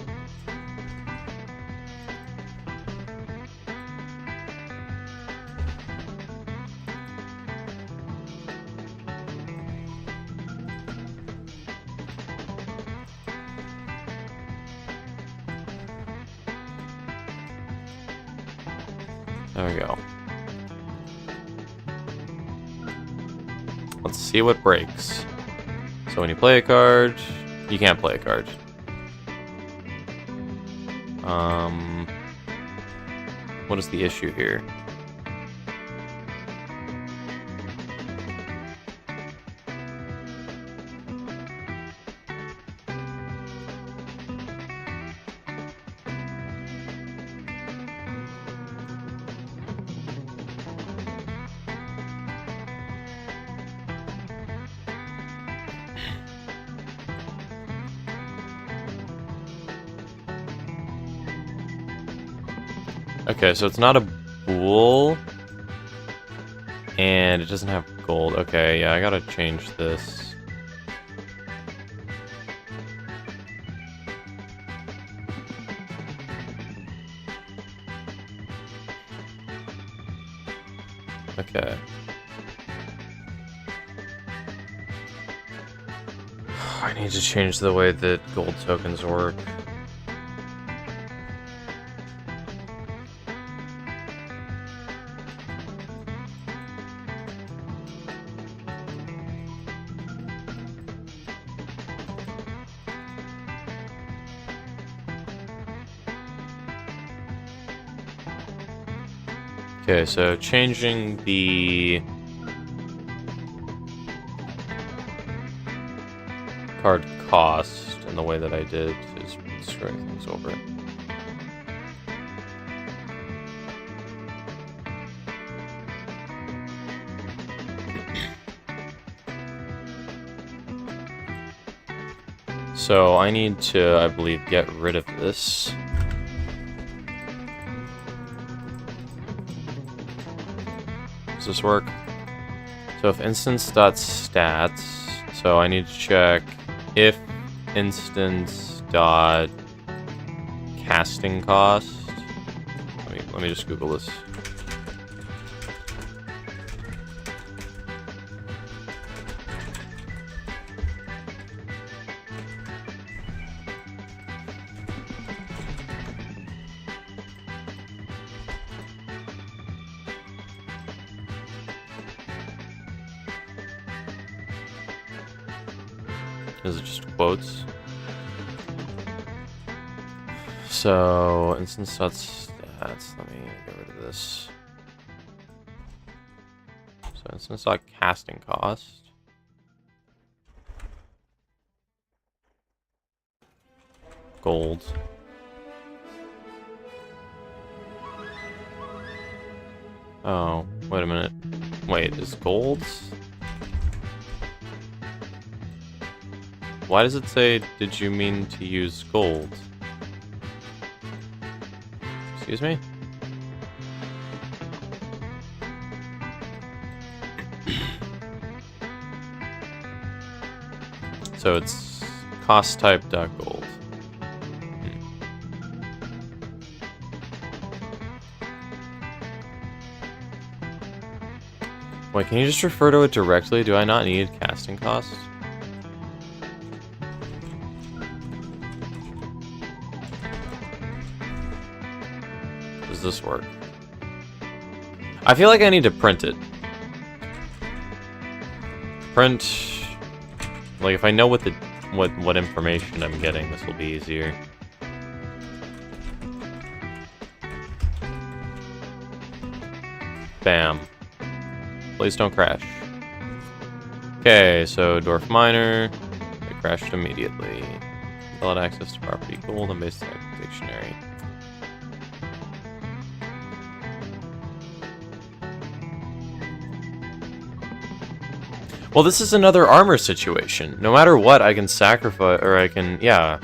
S1: There we go. Let's see what breaks. So when you play a card, you can't play a card. What is the issue here? Okay, so it's not a bool, and it doesn't have gold. Okay, yeah, I gotta change this. Okay. I need to change the way that gold tokens work. Okay, so changing the card cost in the way that I did is screwing things over. So I need to, I believe, get rid of this. Does this work? So if instance.stats, so I need to check if instance dot casting cost. Let me just Google this. Is it just quotes? So, instance stats. Let me get rid of this. So, instance dot casting cost. Gold. Oh, wait a minute. Wait, is gold? Why does it say, did you mean to use gold? Excuse me? So it's cost type dot gold. Wait, can you just refer to it directly? Do I not need casting costs? Does this work? I feel like I need to print it. Print, like if I know what information I'm getting, this will be easier. Bam. Please don't crash. Okay, so Dwarf Miner, it crashed immediately. Valid access to property gold and basic dictionary. Well, this is another armor situation. No matter what, I can sacrifice, or I can, yeah.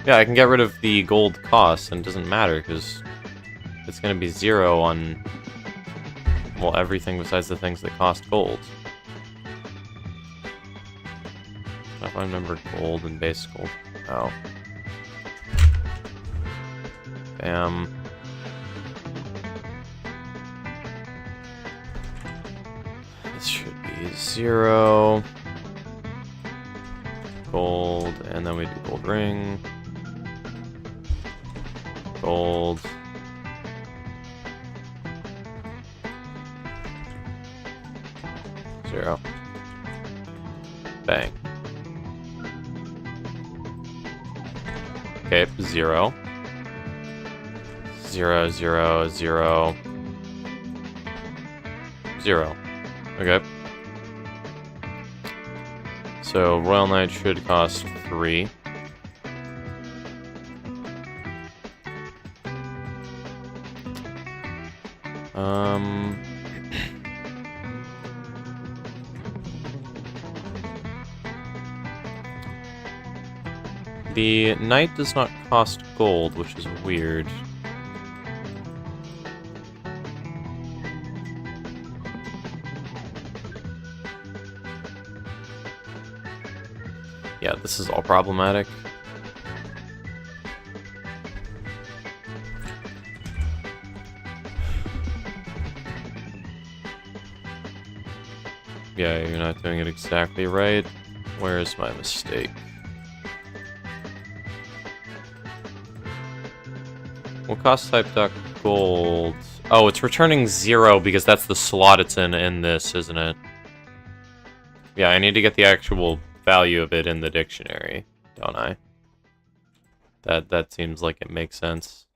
S1: Yeah, I can get rid of the gold cost, and it doesn't matter, because it's going to be 0 on, well, everything besides the things that cost gold. If I remember gold and base gold. Oh. Bam. This should be 0. Gold, and then we do gold ring. Gold. Zero. Bang. Okay, 0. 0, 0, 0. 0. Okay. So, Royal Knight should cost 3. The Knight does not cost gold, which is weird. Yeah, this is all problematic. Yeah, you're not doing it exactly right. Where is my mistake? Well, cost type duck gold. Oh, it's returning 0 because that's the slot it's in this, isn't it? Yeah, I need to get the actual value of it in the dictionary, don't I? That seems like it makes sense.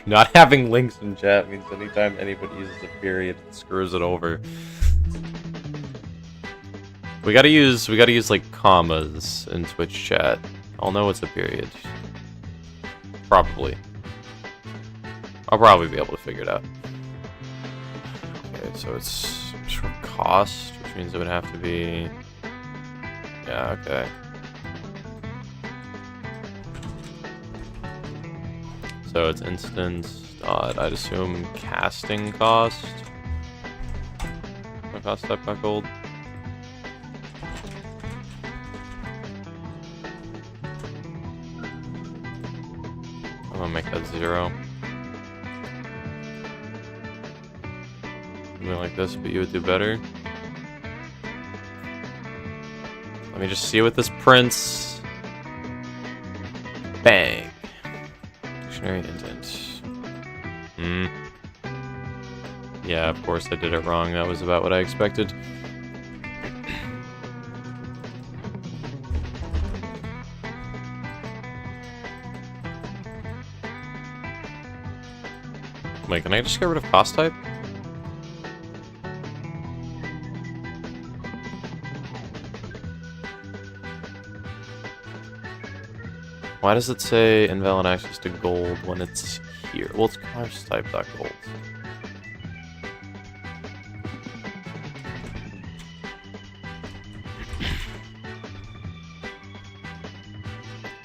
S1: Not having links in chat means anytime anybody uses a period, it screws it over. We gotta use like commas in Twitch chat. I'll know it's a period. Probably. I'll probably be able to figure it out. Okay, so it's for cost, which means it would have to be... Yeah, okay. So it's instance dot, I'd assume, casting cost. Okay. cost type got gold. I'm gonna make that 0. Something like this, but you would do better. Let me just see what this prints. Bang. Dictionary indent. Yeah, of course I did it wrong. That was about what I expected. Wait, can I just get rid of cost type? Why does it say invalid access to gold when it's here? Well, it's cost type .gold.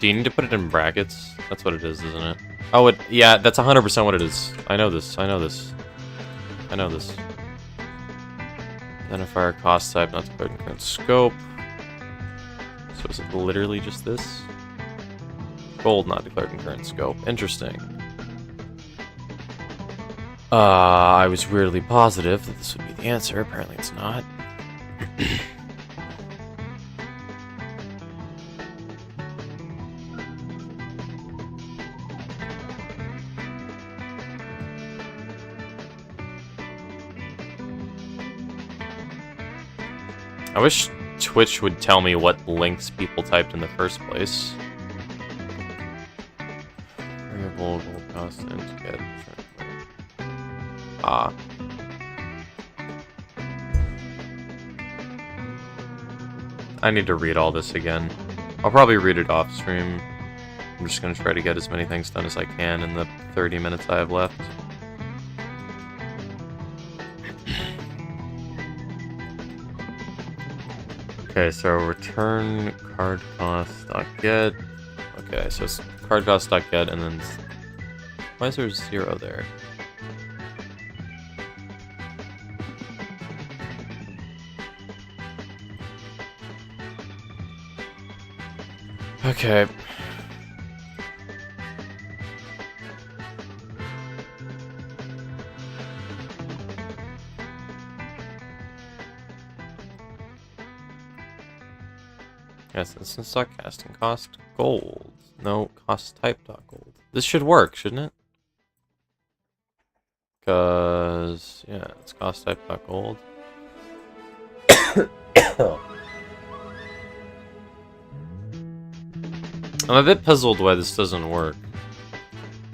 S1: Do you need to put it in brackets? That's what it is, isn't it? Oh, yeah, that's 100% what it is. I know this. I know this. I know this. Identifier cost type not declared in current scope. So is it literally just this? Gold not declared in current scope. Interesting. I was weirdly positive that this would be the answer. Apparently it's not. I wish Twitch would tell me what links people typed in the first place. Variable gold cost and get. I need to read all this again. I'll probably read it off stream. I'm just gonna try to get as many things done as I can in the 30 minutes I have left. Okay, so return card cost .get. Okay, so it's card cost .get, and then why is there 0 there? Okay. Yes, instance stock casting cost gold. No, cost type .gold. This should work, shouldn't it? Because, yeah, it's cost type .gold. I'm a bit puzzled why this doesn't work.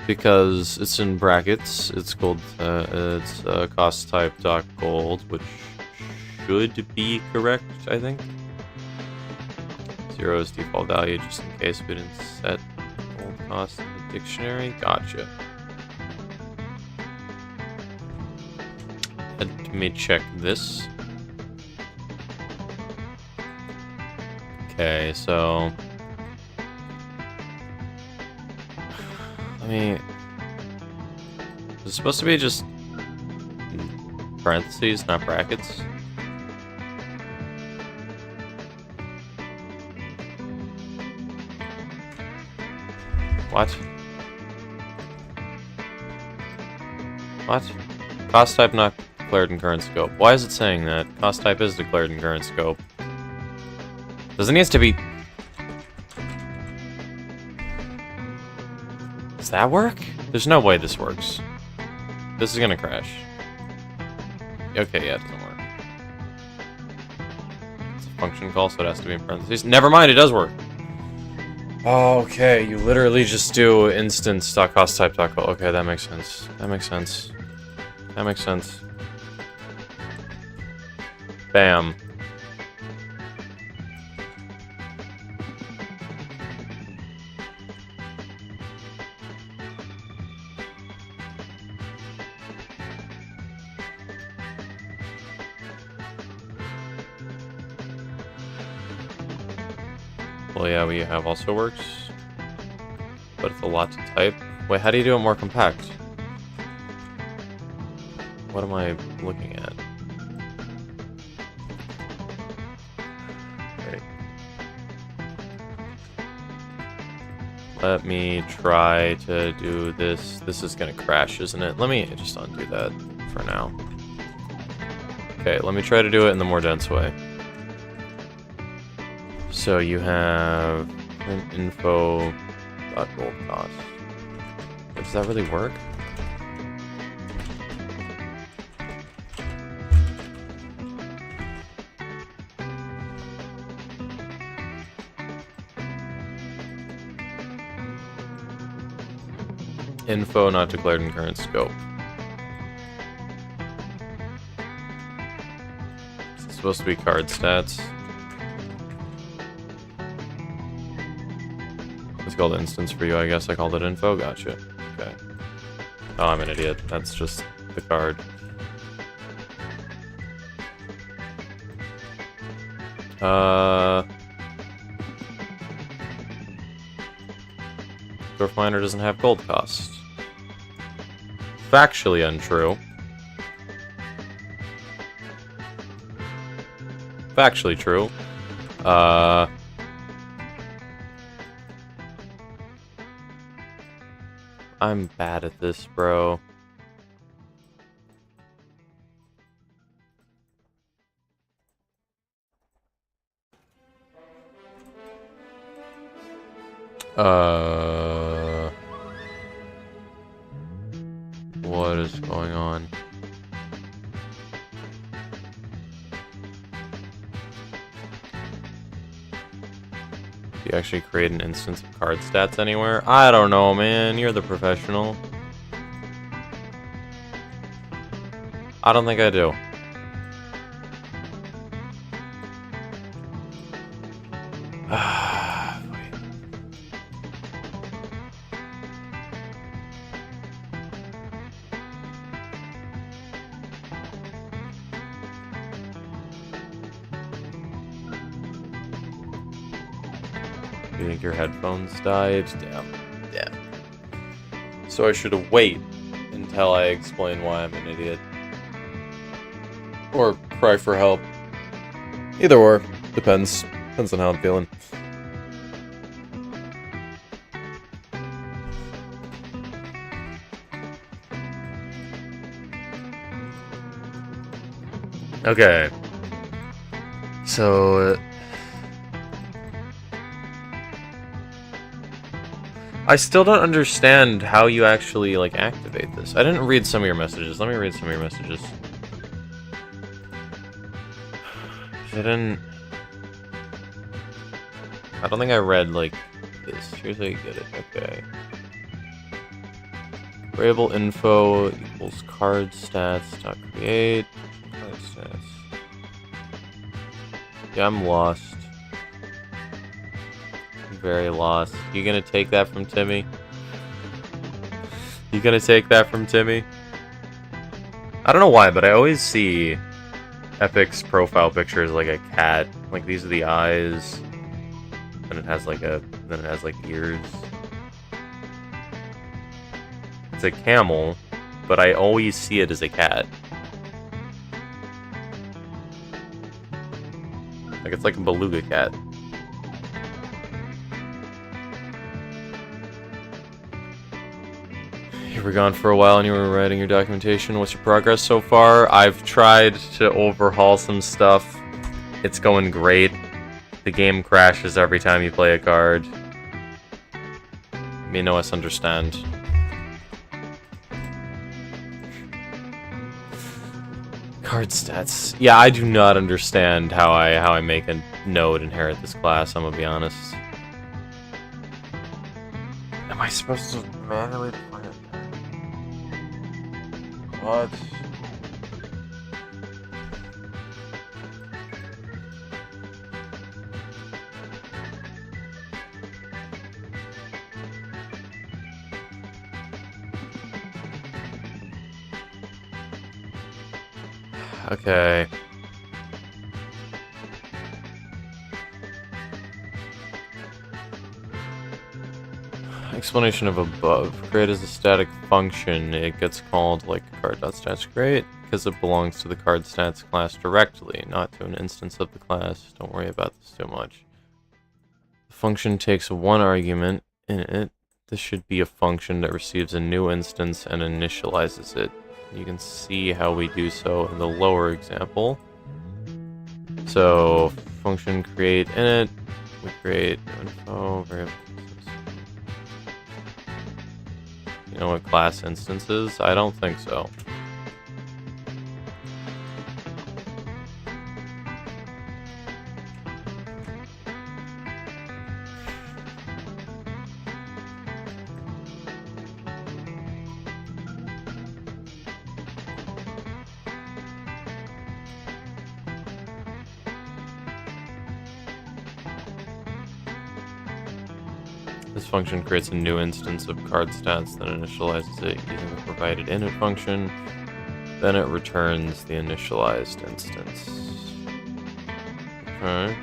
S1: Because it's in brackets, it's gold, it's cost type .gold, which should be correct, I think. 0 is default value, just in case we didn't set gold cost in the dictionary. Gotcha. Let me check this. Okay, so... Is it supposed to be just parentheses, not brackets? What? What? Cost type not declared in current scope. Why is it saying that? Cost type is declared in current scope. Does it need to be... Does that work? There's no way this works. This is gonna crash. Okay, yeah, it doesn't work. It's a function call, so it has to be in parentheses. Never mind, it does work. Oh, okay, you literally just do instance.costtype.co. Okay, that makes sense. That makes sense. That makes sense. Bam. Well, yeah, we have also works, but it's a lot to type. Wait, how do you do it more compact? What am I looking at? Let me try to do this. This is gonna crash, isn't it? Let me just undo that for now. Okay, let me try to do it in the more dense way. So you have print info dot gold cost. Does that really work? Info not declared in current scope. It's supposed to be card stats. It's called instance for you, I guess. I called it info. Gotcha. Okay. Oh, I'm an idiot. That's just the card. Dwarf Miner doesn't have gold cost. Factually untrue. Factually true. I'm bad at this, bro. What is going on? Do you actually create an instance of card stats anywhere? I don't know, man. You're the professional. I don't think I do. You think your headphones died? Damn. Damn. So I should wait until I explain why I'm an idiot. Or cry for help. Either or. Depends. Depends on how I'm feeling. Okay. So... I still don't understand how you actually, like, activate this. I didn't read some of your messages. Let me read some of your messages. I don't think I read, like, this. Here's how you get it. Okay. Variable info equals card stats dot create. Card stats. Yeah, I'm lost. Very lost. You gonna take that from Timmy? You gonna take that from Timmy? I don't know why, but I always see Epic's profile picture as like a cat. Like these are the eyes. And it has like ears. It's a camel, but I always see it as a cat. Like it's like a beluga cat. You were gone for a while and you were writing your documentation. What's your progress so far? I've tried to overhaul some stuff. It's going great. The game crashes every time you play a card. Me no us understand. Card stats. Yeah, I do not understand how I make a node inherit this class, I'm gonna be honest. Am I supposed to manually define it? What? Okay. Explanation of above. Create as a static function. It gets called like card.stats create because it belongs to the card stats class directly, not to an instance of the class. Don't worry about this too much. The function takes one argument init. This should be a function that receives a new instance and initializes it. You can see how we do so in the lower example. So function create init, we create info variable. You know what class instance is? I don't think so. This function creates a new instance of card stats, then initializes it using the provided init function. Then it returns the initialized instance. Okay.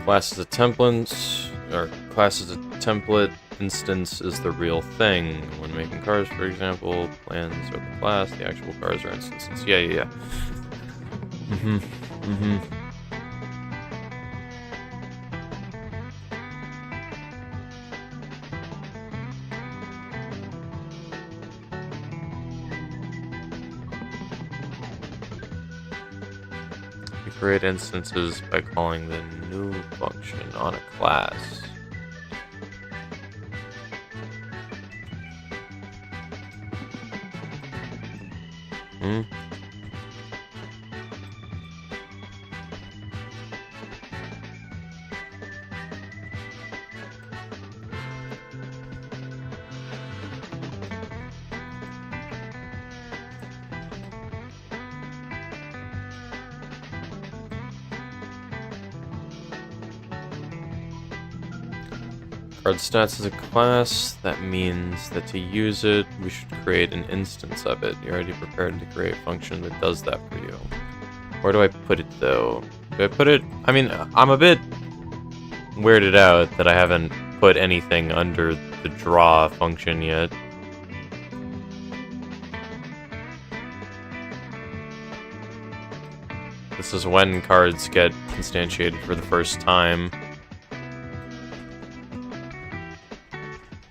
S1: Class is a template, or class is a template, instance is the real thing. When making cards, for example, plans are the class, the actual cards are instances. Yeah. We create instances by calling the new function on a class. Card stats is a class. That means that to use it, we should create an instance of it. You're already prepared to create a function that does that for you. Where do I put it, though? Do I put it... I mean, I'm a bit weirded out that I haven't put anything under the draw function yet. This is when cards get instantiated for the first time.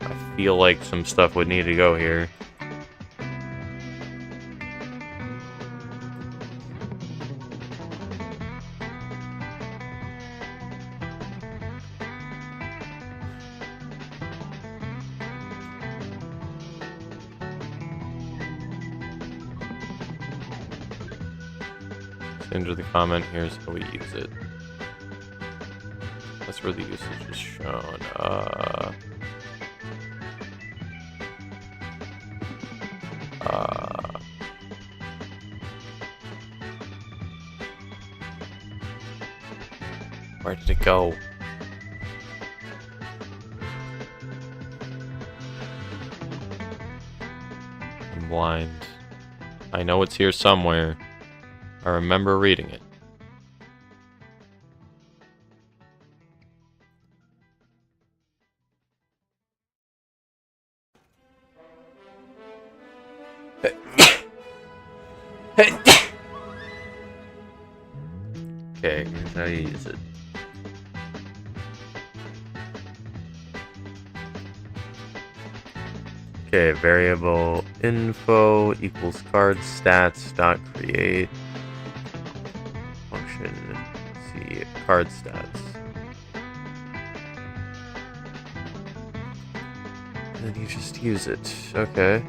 S1: I feel like some stuff would need to go here. Enter the comment, here's how we use it. That's where the usage is shown. Where did it go? I'm blind. I know it's here somewhere. I remember reading it. Okay, here's how you use it. Okay, variable info equals card stats dot create function see card stats. And then you just use it. Okay.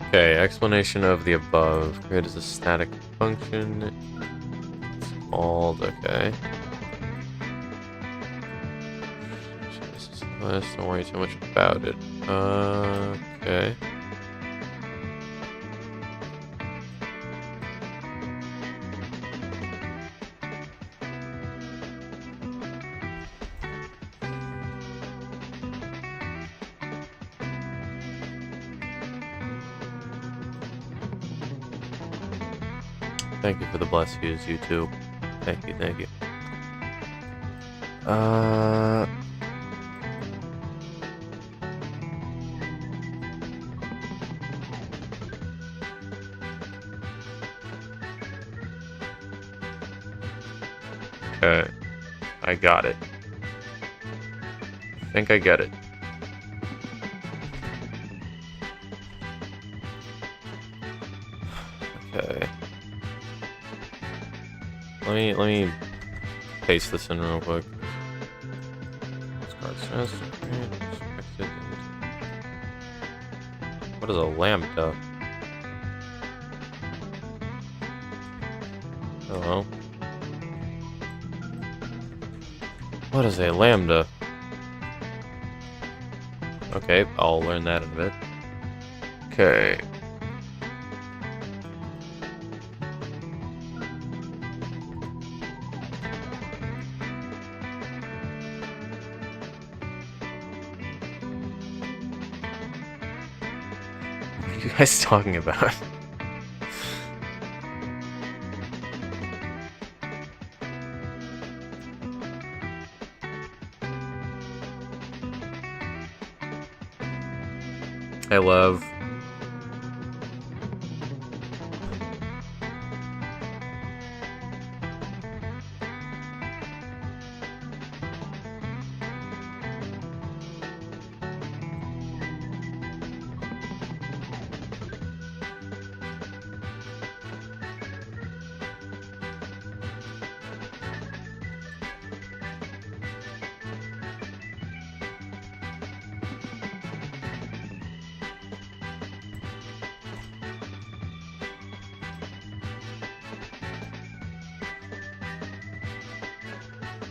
S1: Okay, explanation of the above. Create as a static function. It's called, okay. This is less, don't worry too much about it. Okay. Thank you for the bless yous, YouTube. Thank you, thank you. Okay. I got it. I think I get it. Okay. Let me paste this in real quick. What is a lambda? Hello? What is a lambda? Okay, I'll learn that in a bit. Okay. What are you guys talking about? I love.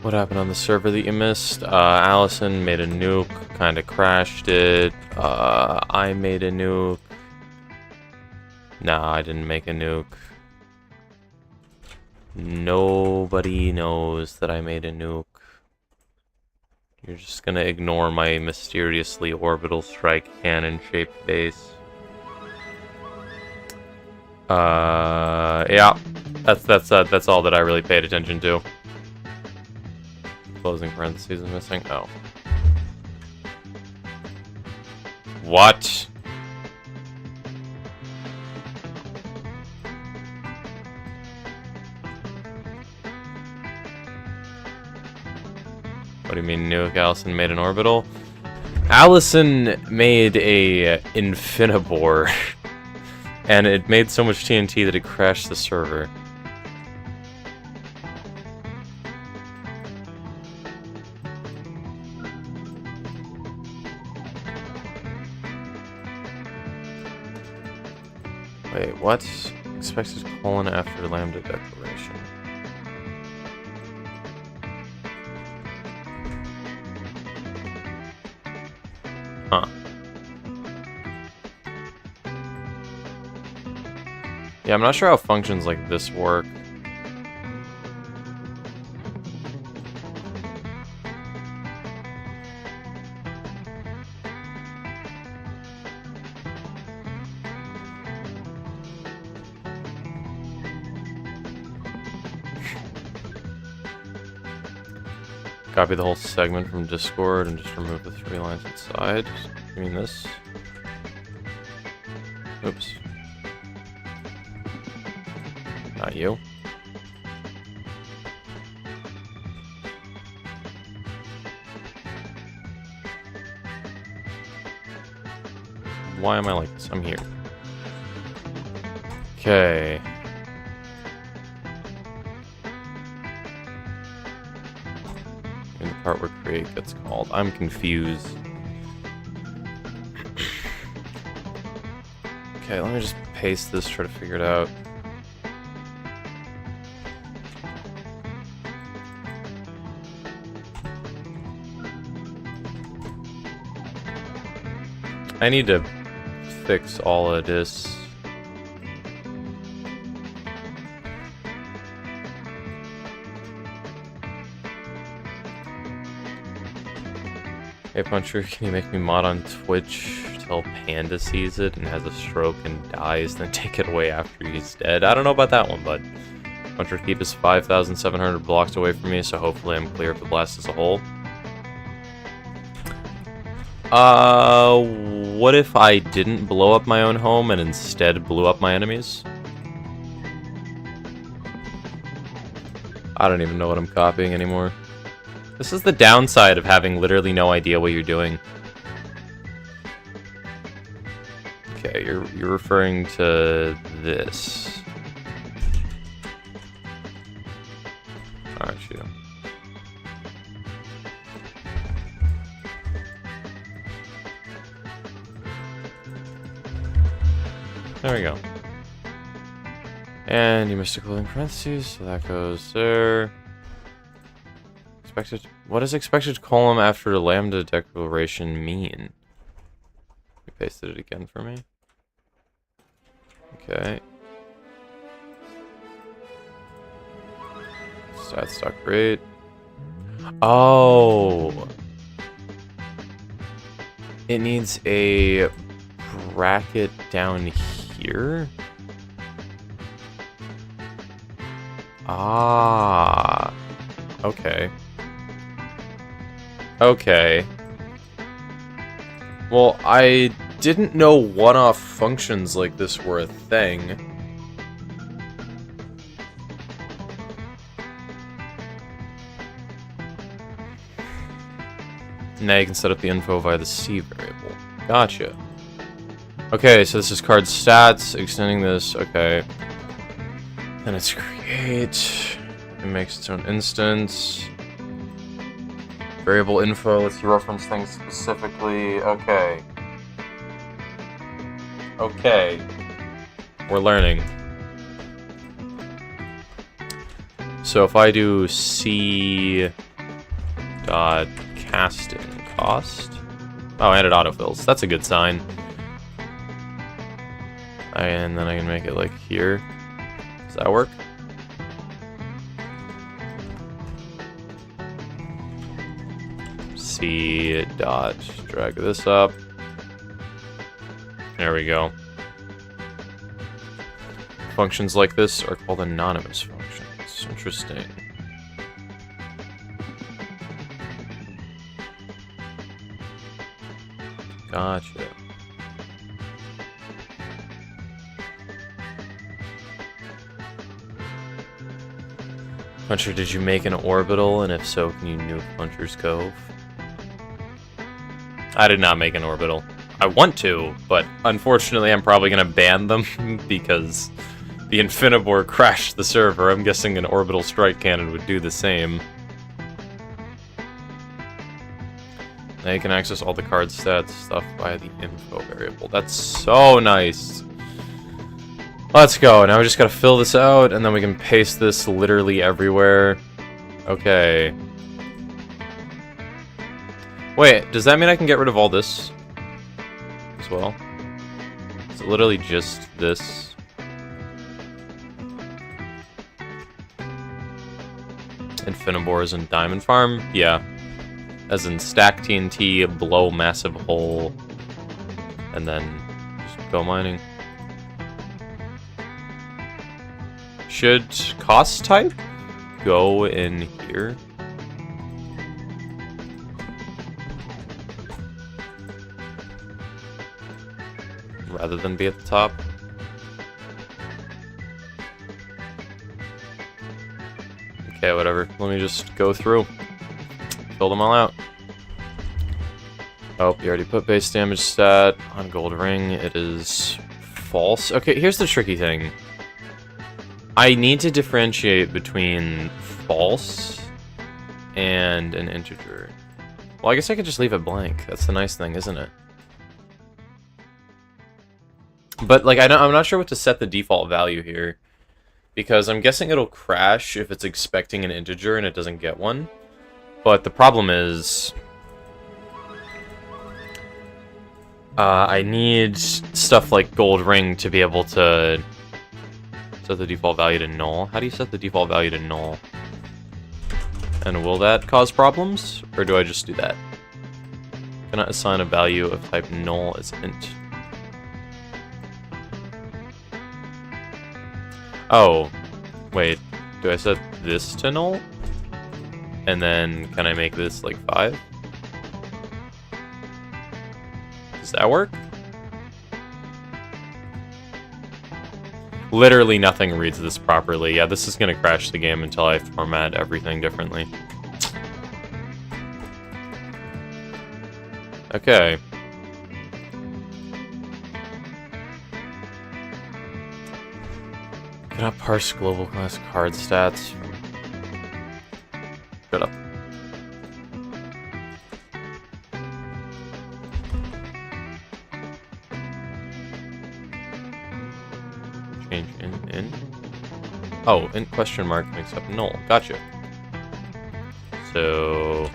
S1: What happened on the server that you missed? Allison made a nuke, kinda crashed it. I made a nuke. Nah, I didn't make a nuke. Nobody knows that I made a nuke. You're just gonna ignore my mysteriously orbital strike cannon-shaped base. Yeah. That's all that I really paid attention to. Closing parentheses is missing. Oh. What? What do you mean, nuke? Allison made an orbital? Allison made a Infinibor. And it made so much TNT that it crashed the server. Wait, what? Expected colon after lambda declaration. Huh. Yeah, I'm not sure how functions like this work. Copy the whole segment from Discord and just remove the 3 lines inside. You mean this? Oops. Not you. Why am I like this? I'm here. Okay. In the part where create gets called. I'm confused. Okay, let me just paste this, try to figure it out. I need to fix all of this. Hey Puncher, can you make me mod on Twitch till Panda sees it and has a stroke and dies, then take it away after he's dead? I don't know about that one, but Puncher Keep is 5,700 blocks away from me, so hopefully I'm clear of the blast as a whole. What if I didn't blow up my own home and instead blew up my enemies? I don't even know what I'm copying anymore. This is the downside of having literally no idea what you're doing. Okay, you're referring to this. Aren't you? There we go. And you missed a clothing parentheses, so that goes there. What does expected column after lambda declaration mean? You pasted it again for me. Okay. Stats.grade. Oh. It needs a bracket down here. Ah. Okay. Okay. Well, I didn't know one-off functions like this were a thing. Now you can set up the info via the C variable. Gotcha. Okay, so this is card stats, extending this, okay. Then it's create. It makes its own instance. Variable info lets you reference things specifically. Okay. Okay. We're learning. So if I do C dot casting cost. Oh, and it autofills. That's a good sign. And then I can make it like here. Does that work? C dot drag this up. There we go. Functions like this are called anonymous functions. Interesting. Gotcha. Puncher, did you make an orbital? And if so, can you nuke Puncher's Cove? I did not make an orbital. I want to, but unfortunately I'm probably going to ban them because the Infinibor crashed the server. I'm guessing an orbital strike cannon would do the same. Now you can access all the card stats stuff via the info variable. That's so nice. Let's go. Now we just gotta fill this out, and then we can paste this literally everywhere. Okay. Wait, does that mean I can get rid of all this as well? Is it literally just this? Infinibors and Diamond Farm? Yeah. As in stack TNT, blow massive hole, and then just go mining. Should cost type go in here? Rather than be at the top? Okay, whatever. Let me just go through. Fill them all out. Oh, you already put base damage stat on gold ring. It is false. Okay, here's the tricky thing. I need to differentiate between false and an integer. Well, I guess I could just leave it blank. That's the nice thing, isn't it? But, like, I'm not sure what to set the default value here. Because I'm guessing it'll crash if it's expecting an integer and it doesn't get one. But the problem is... I need stuff like gold ring to be able to set the default value to null. How do you set the default value to null? And will that cause problems? Or do I just do that? Cannot assign a value of type null as int. Oh, wait. Do I set this to null? And then can I make this like 5? Does that work? Literally nothing reads this properly. Yeah, this is gonna crash the game until I format everything differently. Okay. Cannot parse global class card stats. Shut up. Change in. Oh, in question mark makes up null. Gotcha. So,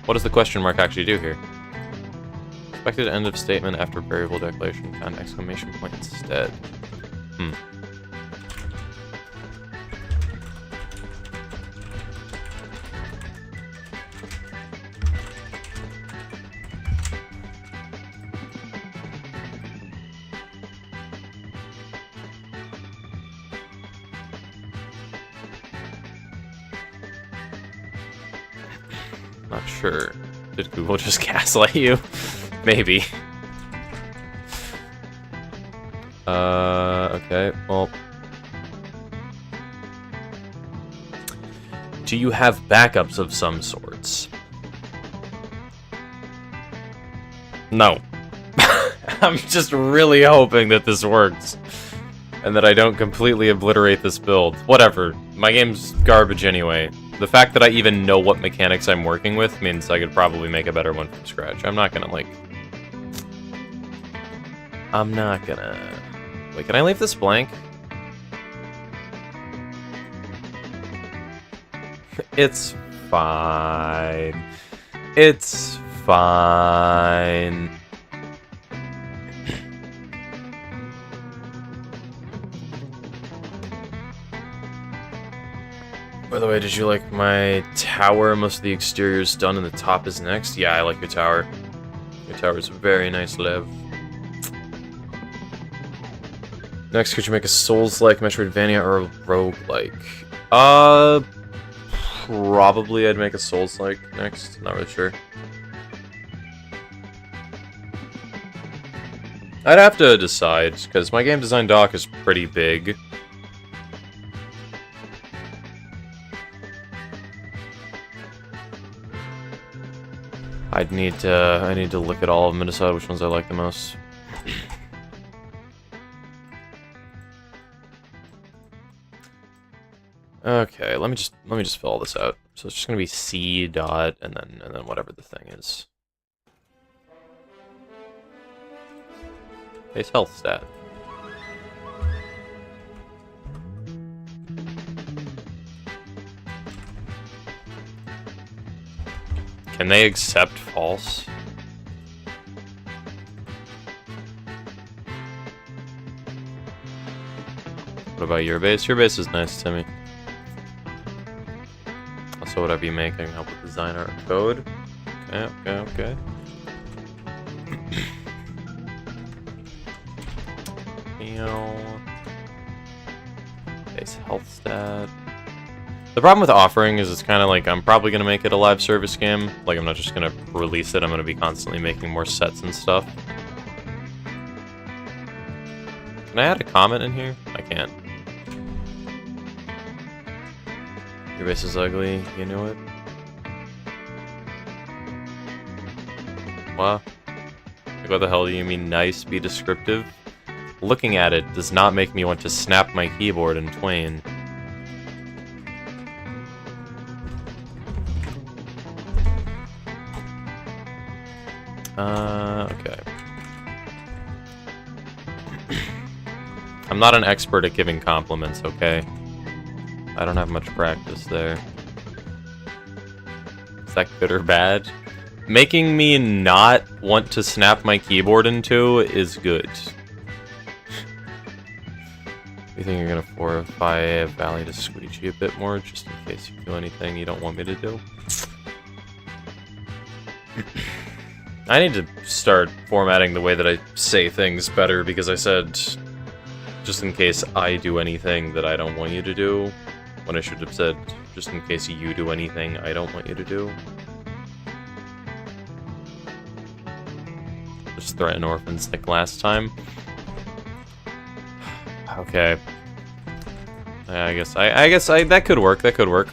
S1: what does the question mark actually do here? Expected end of statement after variable declaration. Found exclamation point instead. Not sure. Did Google just gaslight you? Maybe. Okay, well. Do you have backups of some sorts? No. I'm just really hoping that this works. And that I don't completely obliterate this build. Whatever. My game's garbage anyway. The fact that I even know what mechanics I'm working with means I could probably make a better one from scratch. I'm not gonna, like... I'm not gonna... Wait, can I leave this blank? It's fine. It's fine. By the way, did you like my tower? Most of the exterior is done and the top is next. Yeah, I like your tower. Your tower is very nice, Lev. Next, could you make a Souls-like Metroidvania or a roguelike? Probably I'd make a Souls-like next. Not really sure. I'd have to decide, because my game design doc is pretty big. I need to look at all of them and decide which ones I like the most. Okay, let me just fill all this out. So it's just gonna be C dot and then whatever the thing is. Base health stat. Can they accept false? What about your base? Your base is nice, Timmy. Also, whatever you make, I can help with design art code. Okay. Base health stat. The problem with offering is it's kind of like I'm probably going to make it a live service game. Like, I'm not just going to release it. I'm going to be constantly making more sets and stuff. Can I add a comment in here? I can't. Your base is ugly. You know it? Wow. Like, what the hell do you mean nice? Be descriptive? Looking at it does not make me want to snap my keyboard in twain. Okay. I'm not an expert at giving compliments, okay? I don't have much practice there. Is that good or bad? Making me not want to snap my keyboard in two is good. You think you're gonna fortify Valley to squeegee a bit more, just in case you do anything you don't want me to do? I need to start formatting the way that I say things better, because I said, just in case I do anything that I don't want you to do, when I should have said, just in case you do anything I don't want you to do. Just threaten orphans like last time. Okay. I guess that could work. That could work.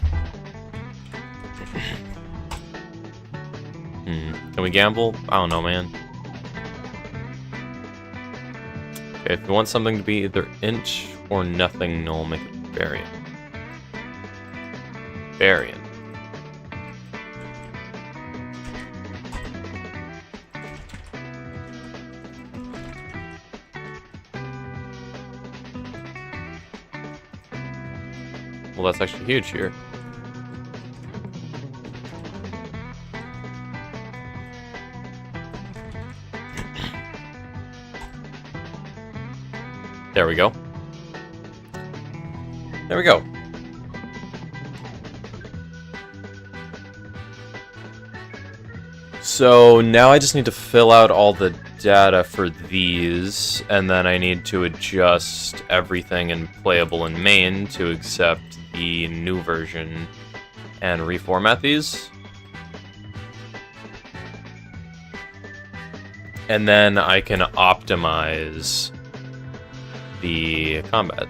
S1: Can we gamble? I don't know, man. Okay, if you want something to be either inch or nothing, no, make it variant. Variant. Well, that's actually huge here. There we go. There we go. So now I just need to fill out all the data for these, and then I need to adjust everything in playable in main to accept the new version and reformat these. And then I can optimize the combat.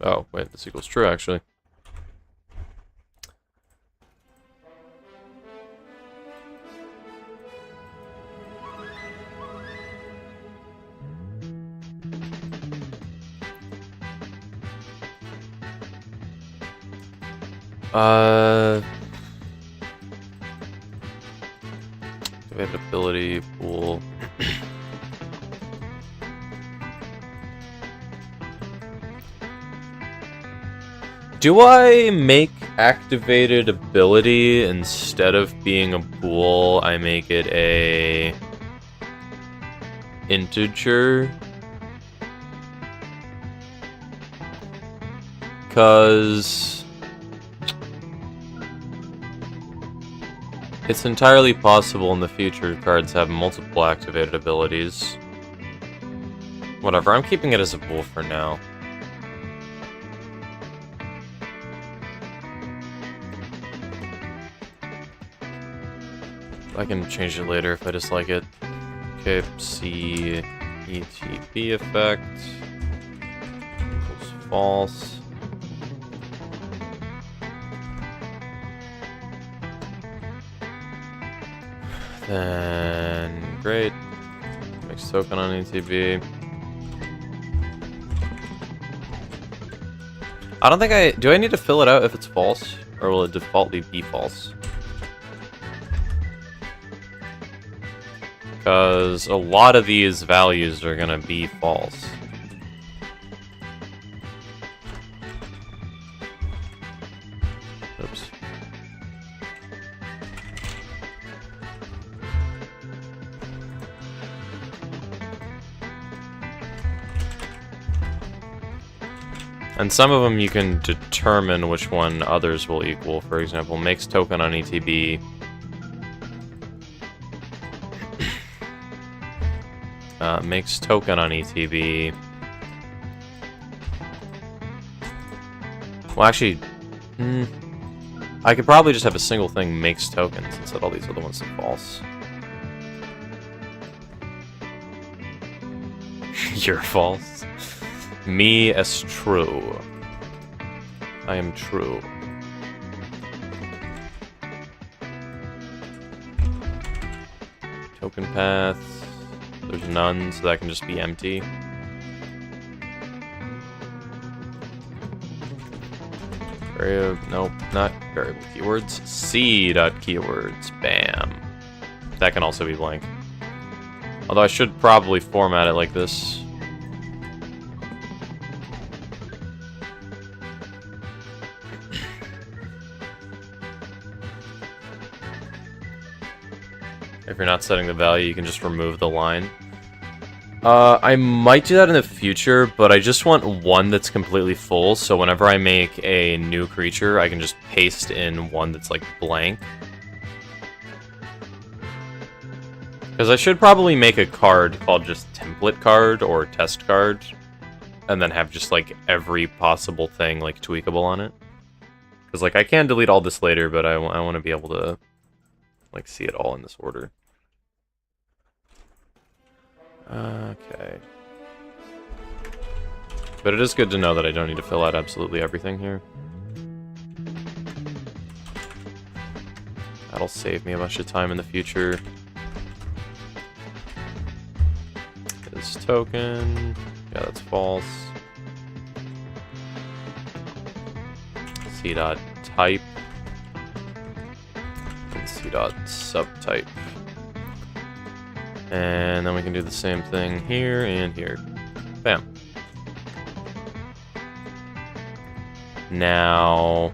S1: Oh, wait, this equals true, actually. Availability pool. Do I make activated ability instead of being a bool? I make it a integer. 'Cause it's entirely possible in the future cards have multiple activated abilities. Whatever, I'm keeping it as a bool for now. I can change it later if I dislike it. Okay, C ETB effect equals false. Then great. Mixed token on ETB. I don't think do I need to fill it out if it's false? Or will it defaultly be false? Because a lot of these values are gonna be false. Oops. And some of them you can determine which one others will equal. For example, makes token on ETB. Makes token on ETB. Well, actually, I could probably just have a single thing makes tokens instead all these other ones are false. You're false. Me as true. I am true. Token paths. There's none, so that can just be empty. Nope, not variable keywords. C.keywords. Bam. That can also be blank. Although I should probably format it like this. If you're not setting the value, you can just remove the line. I might do that in the future, but I just want one that's completely full, so whenever I make a new creature, I can just paste in one that's, like, blank. Because I should probably make a card called just template card or test card, and then have just, like, every possible thing, like, tweakable on it. Because, like, I can delete all this later, but I want to be able to, like, see it all in this order. Okay. But it is good to know that I don't need to fill out absolutely everything here. That'll save me a bunch of time in the future. This token. Yeah, that's false. C.type. And C.subtype. And then we can do the same thing here and here. Bam. Now,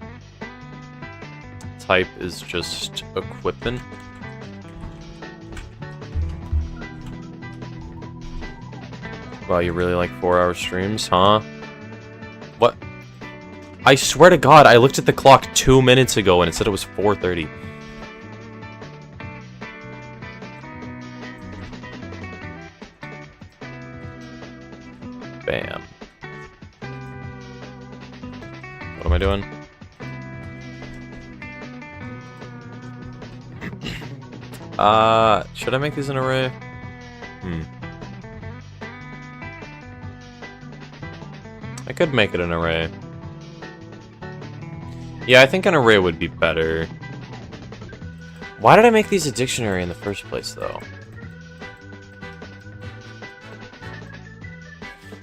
S1: type is just equipment. Wow, you really like 4-hour streams, huh? What? I swear to God, I looked at the clock 2 minutes ago and it said it was 4:30. Bam. What am I doing? Should I make these an array? I could make it an array. Yeah, I think an array would be better. Why did I make these a dictionary in the first place, though?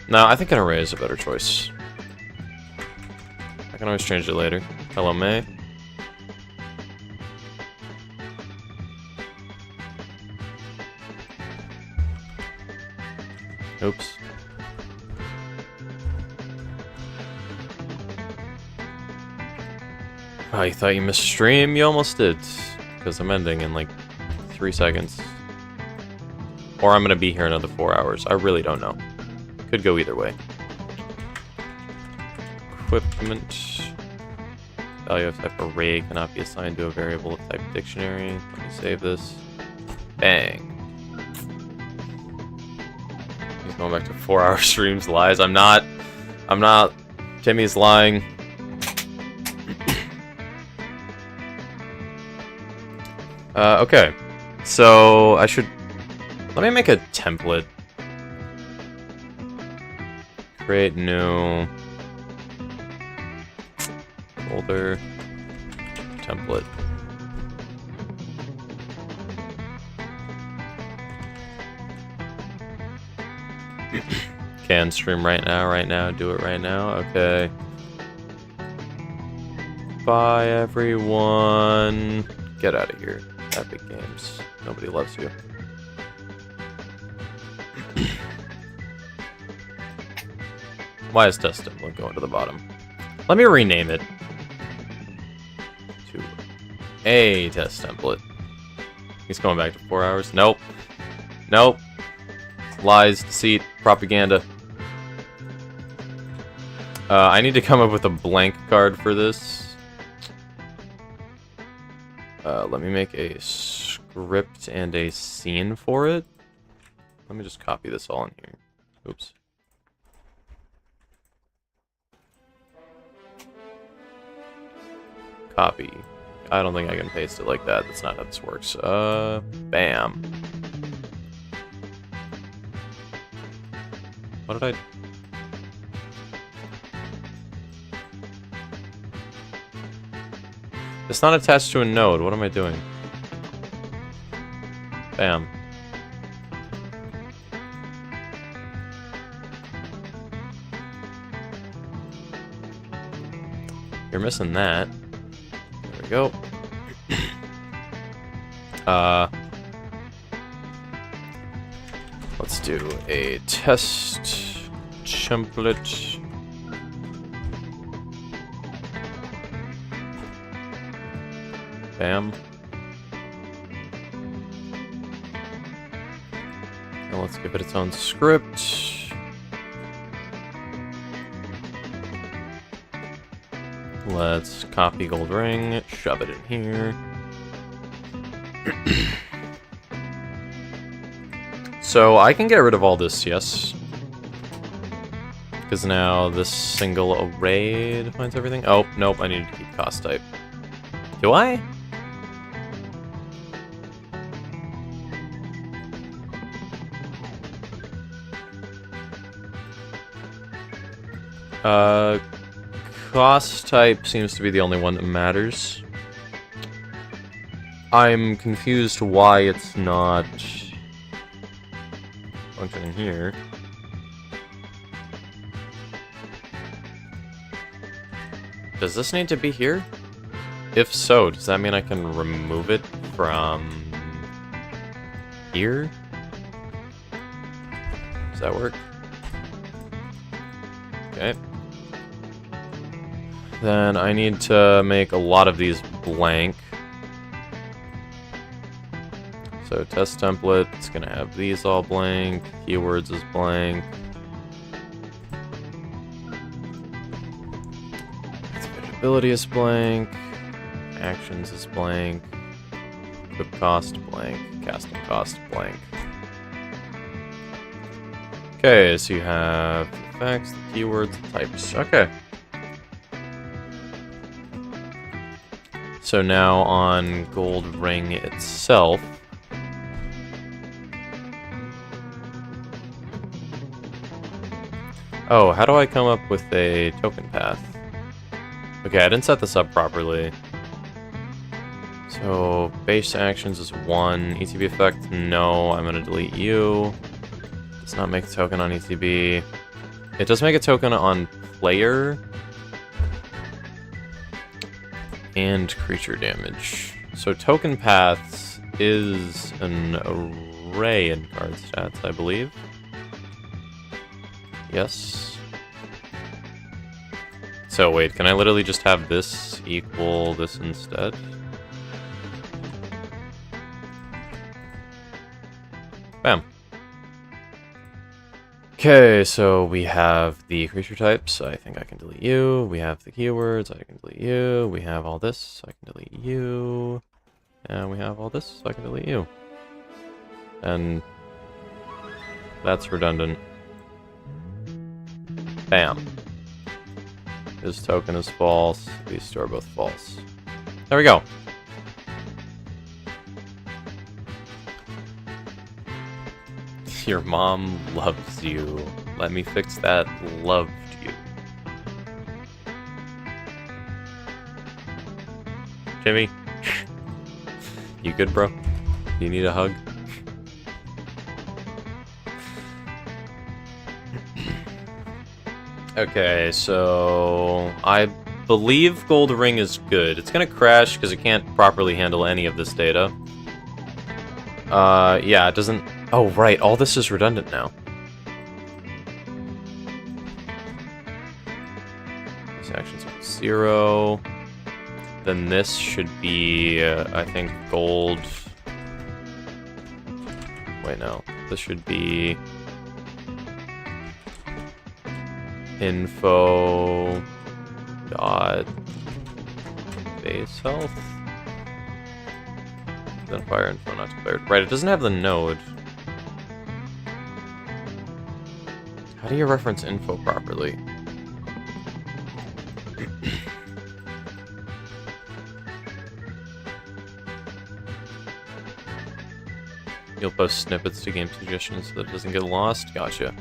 S1: No, I think an array is a better choice. I can always change it later. Hello, May. Oops. Oh, you thought you missed stream? You almost did. Because I'm ending in like 3 seconds. Or I'm gonna be here another 4 hours. I really don't know. Could go either way. Equipment. Value of type array cannot be assigned to a variable of type dictionary. Let me save this. Bang. He's going back to 4-hour streams. Lies. I'm not. Timmy's lying. Okay. So, I should... Let me make a template. Create new... folder. Template. Can stream right now, do it right now, okay. Bye, everyone. Get out of here. Epic Games. Nobody loves you. Why is test template going to the bottom? Let me rename it to a test template. He's going back to 4 hours. Nope. Nope. Lies, deceit, propaganda. I need to come up with a blank card for this. Let me make a script and a scene for it. Let me just copy this all in here. Oops. Copy. I don't think I can paste it like that. That's not how this works. Bam. What did I... It's not attached to a node. What am I doing? Bam. You're missing that. There we go. Let's do a test template. Bam. And let's give it its own script. Let's copy gold ring, shove it in here. So I can get rid of all this, yes. Because now this single array defines everything. Oh, nope, I need to keep cost type. Do I? Cost type seems to be the only one that matters. I'm confused why it's not functioning here. Does this need to be here? If so, does that mean I can remove it from here? Does that work? Okay. Then I need to make a lot of these blank. So test template, it's gonna have these all blank, keywords is blank. Ability is blank, actions is blank, equip cost blank, casting cost blank. Okay, so you have the effects, the keywords, the types. Okay. So now on Gold Ring itself, oh, how do I come up with a token path? Okay, I didn't set this up properly. So, base actions is 1. ETB effect, no. I'm going to delete you. Does not make a token on ETB. It does make a token on player. And creature damage. So, token paths is an array in card stats, I believe. Yes. So wait, can I literally just have this equal this instead? Bam. Okay, so we have the creature types, I think I can delete you. We have the keywords, I can delete you. We have all this, I can delete you. And we have all this, so I can delete you. And that's redundant. Bam. This token is false. These two are both false. There we go. Your mom loves you. Let me fix that. Loved you. Jimmy? You good, bro? You need a hug? Okay, so I believe Gold Ring is good. It's gonna crash because it can't properly handle any of this data. Yeah, it doesn't... Oh, right, all this is redundant now. These actions are 0. Then this should be, I think, gold... Wait, no. This should be... info dot base health, then fire info not declared. Right, it doesn't have the node. How do you reference info properly? You'll post snippets to game suggestions so that it doesn't get lost? Gotcha.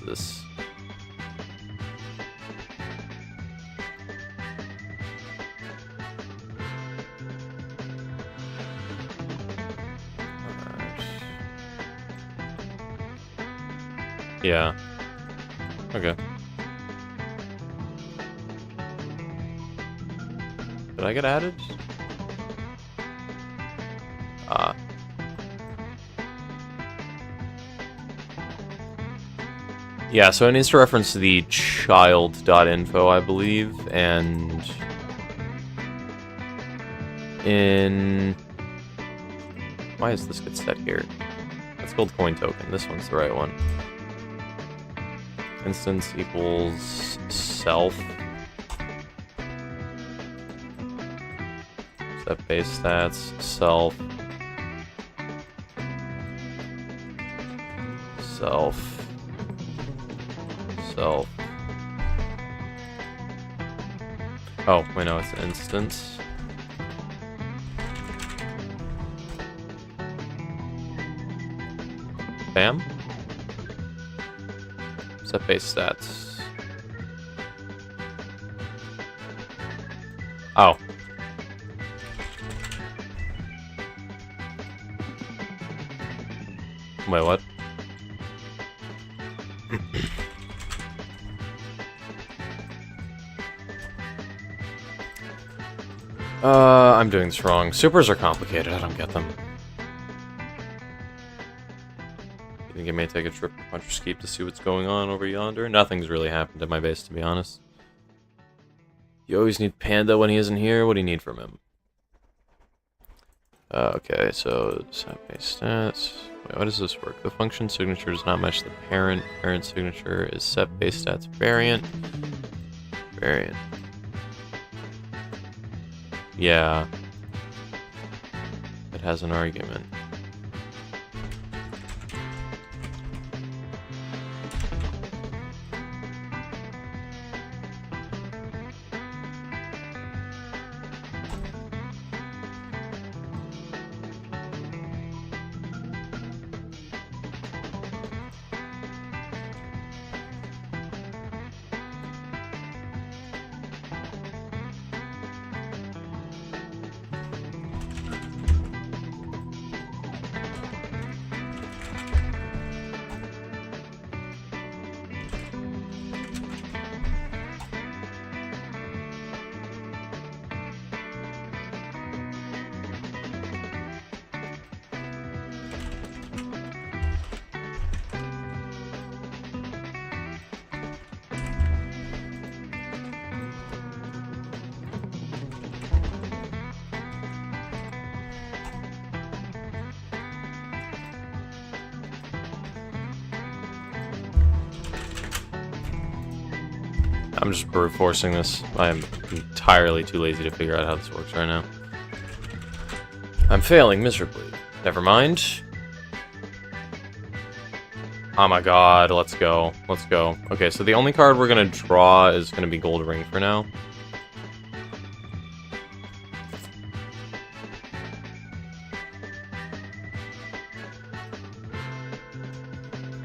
S1: This. Yeah. Okay. Did I get added? Ah. Yeah, so it needs to reference the child.info, I believe, and in... Why does this get set here? That's called coin token. This one's the right one. Instance equals self. Set base stats, self. self. Self. Oh, wait, no, it's an instance. Bam. Set base stats. Oh. Wait, what? I'm doing this wrong. Supers are complicated, I don't get them. You think it may take a trip to Puncher's Keep to see what's going on over yonder? Nothing's really happened at my base, to be honest. You always need Panda when he isn't here. What do you need from him? Okay, so set base stats. Wait, how does this work? The function signature does not match the parent. Parent signature is set base stats variant. Variant. Yeah. It has an argument. I'm just brute forcing this. I am entirely too lazy to figure out how this works right now. I'm failing miserably. Never mind. Oh my god, let's go. Let's go. Okay, so the only card we're gonna draw is gonna be Gold Ring for now.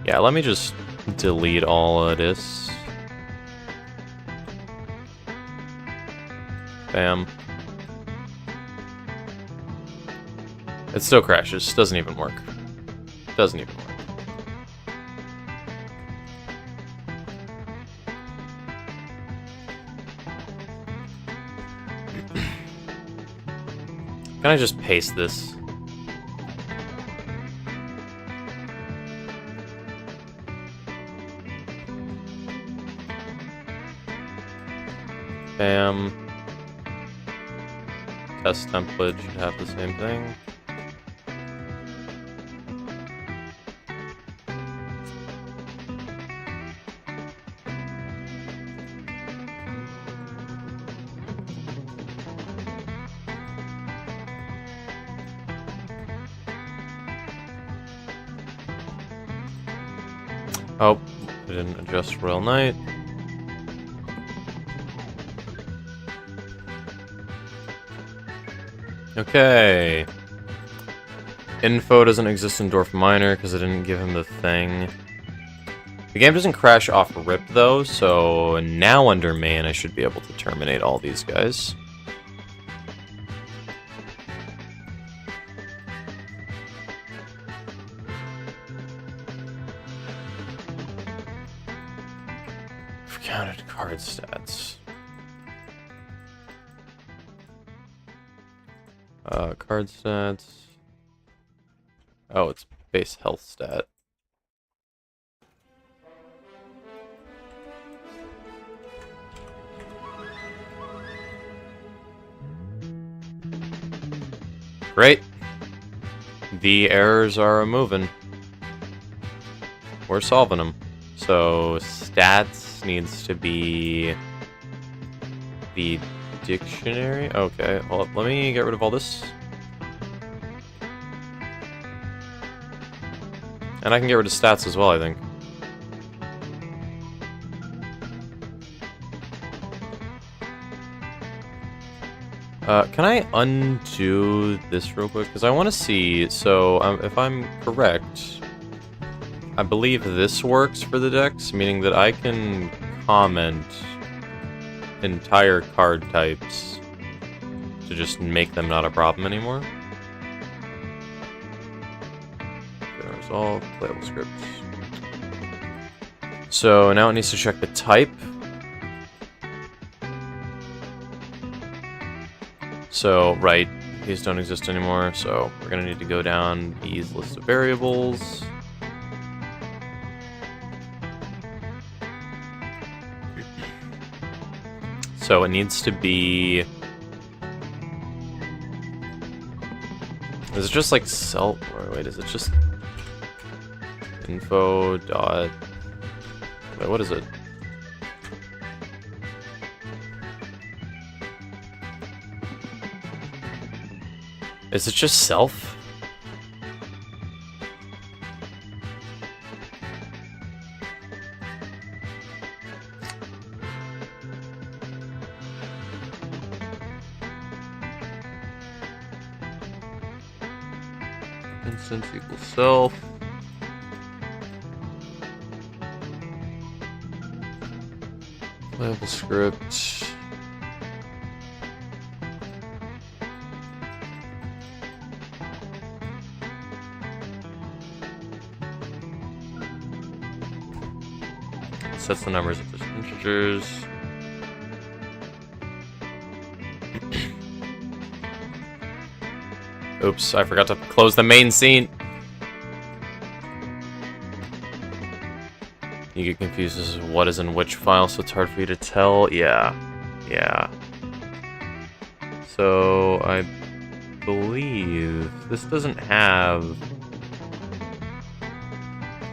S1: Yeah, let me just delete all of this. Bam. It still crashes. Doesn't even work. Doesn't even work. Can I just paste this? Bam. Test template should have the same thing. Oh, I didn't adjust Royal Knight. Okay. Info doesn't exist in Dwarf Miner because I didn't give him the thing. The game doesn't crash off rip though, so now under main I should be able to terminate all these guys. Counted card stats. Card stats. Oh, it's base health stat. Great. The errors are moving. We're solving them. So stats needs to be the dictionary. Okay, hold up. Let me get rid of all this. And And I can get rid of stats as well, I think. Can I undo this real quick? Because I want to see, so if I'm correct, I believe this works for the decks, meaning that I can comment entire card types to just make them not a problem anymore. Resolve, playable scripts. So now it needs to check the type. So, right, these don't exist anymore, so we're gonna need to go down these list of variables. So it needs to be... Is it just like self... Or wait, is it just... info dot... Wait, what is it? Is it just self? Instance equals self. Playable script. Sets the numbers of integers. Oops, I forgot to close the main scene. You get confused as to what is in which file, so it's hard for you to tell. Yeah. So, I believe this doesn't have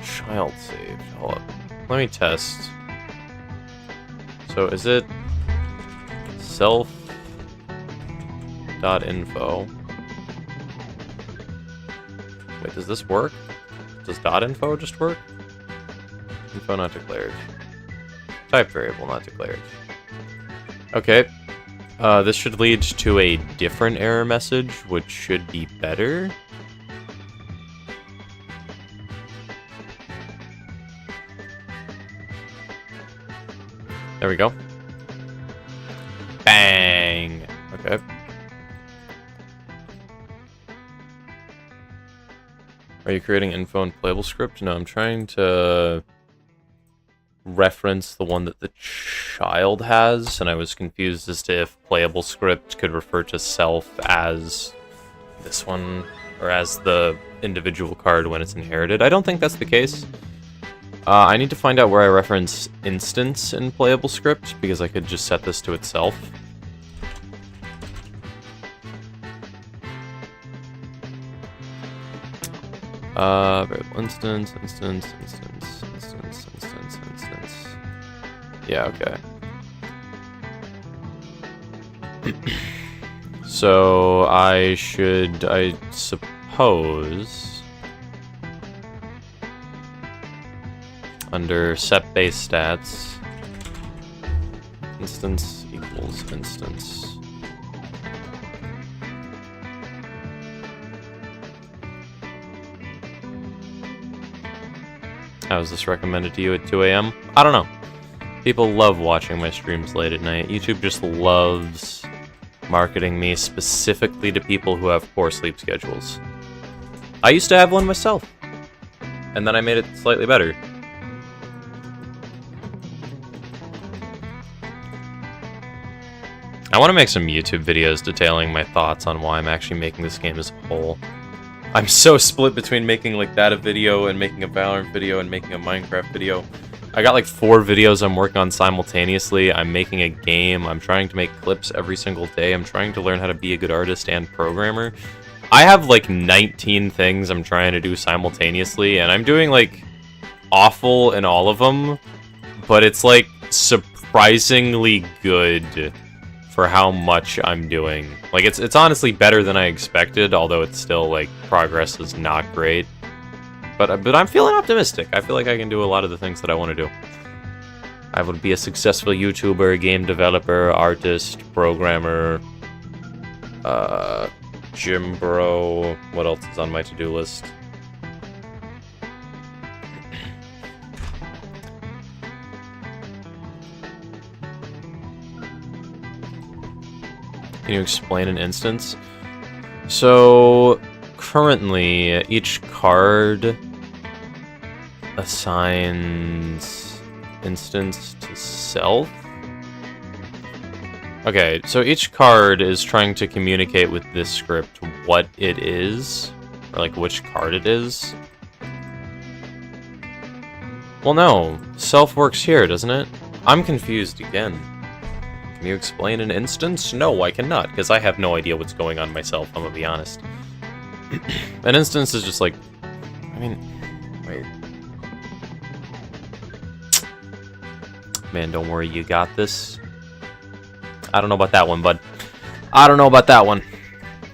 S1: child saved. Hold up. Let me test. So, is it self.info? Wait, does this work? Does .info just work? Info not declared. Type variable not declared. Okay. This should lead to a different error message, which should be better. There we go. Bang! Okay. Are you creating info and playable script? No, I'm trying to reference the one that the child has, and I was confused as to if playable script could refer to self as this one, or as the individual card when it's inherited. I don't think that's the case. I need to find out where I reference instance in playable script, because I could just set this to itself. Variable instance. Yeah, okay. So I suppose, under set base stats, instance equals instance. How is this recommended to you at 2 AM? I don't know. People love watching my streams late at night. YouTube just loves marketing me specifically to people who have poor sleep schedules. I used to have one myself, and then I made it slightly better. I want to make some YouTube videos detailing my thoughts on why I'm actually making this game as a whole. I'm so split between making like that a video and making a Valorant video and making a Minecraft video. I got like 4 videos I'm working on simultaneously. I'm making a game. I'm trying to make clips every single day. I'm trying to learn how to be a good artist and programmer. I have like 19 things I'm trying to do simultaneously, and I'm doing like awful in all of them, but it's like surprisingly good for how much I'm doing. Like, it's honestly better than I expected, although it's still, like, progress is not great. But I'm feeling optimistic. I feel like I can do a lot of the things that I want to do. I would be a successful YouTuber, game developer, artist, programmer, gym bro. What else is on my to-do list? Can you explain an instance? So, currently, each card assigns instance to self. Okay, so each card is trying to communicate with this script what it is, or like which card it is. Well, no, self works here, doesn't it? I'm confused again. Can you explain an instance? No, I cannot, because I have no idea what's going on myself, I'm gonna be honest. An instance is just like... I mean... Wait. Man, don't worry, you got this. I don't know about that one, bud. I don't know about that one.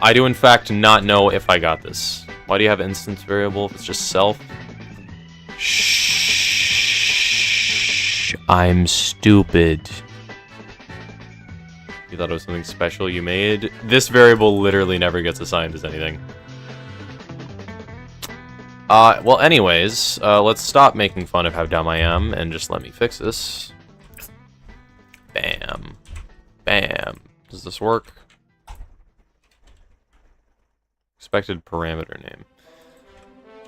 S1: I do, in fact, not know if I got this. Why do you have instance variable if it's just self? Shh. I'm stupid. You thought it was something special you made? This variable literally never gets assigned as anything. Well, anyways, let's stop making fun of how dumb I am and just let me fix this. Bam. Bam. Does this work? Expected parameter name.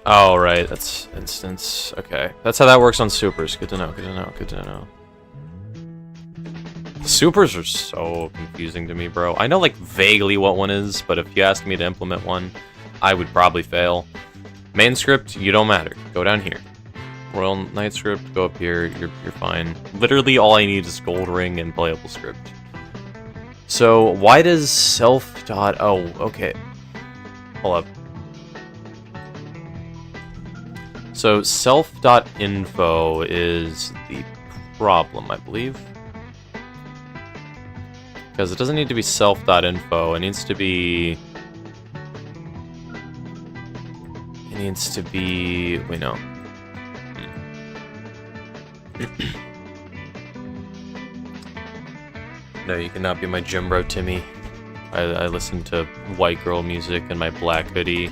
S1: Oh, right, that's instance. Okay, that's how that works on supers. Good to know, good to know, good to know. Supers are so confusing to me, bro. I know, like, vaguely what one is, but if you ask me to implement one, I would probably fail. Main script, you don't matter. Go down here. Royal Knight script, go up here. You're fine. Literally, all I need is gold ring and playable script. So, why does self dot... Oh, okay. Hold up. So, self.info is the problem, I believe. Because it doesn't need to be self.info, it needs to be... It needs to be... Wait, no. No, you cannot be my gym bro, Timmy. I listen to white girl music in my black hoodie.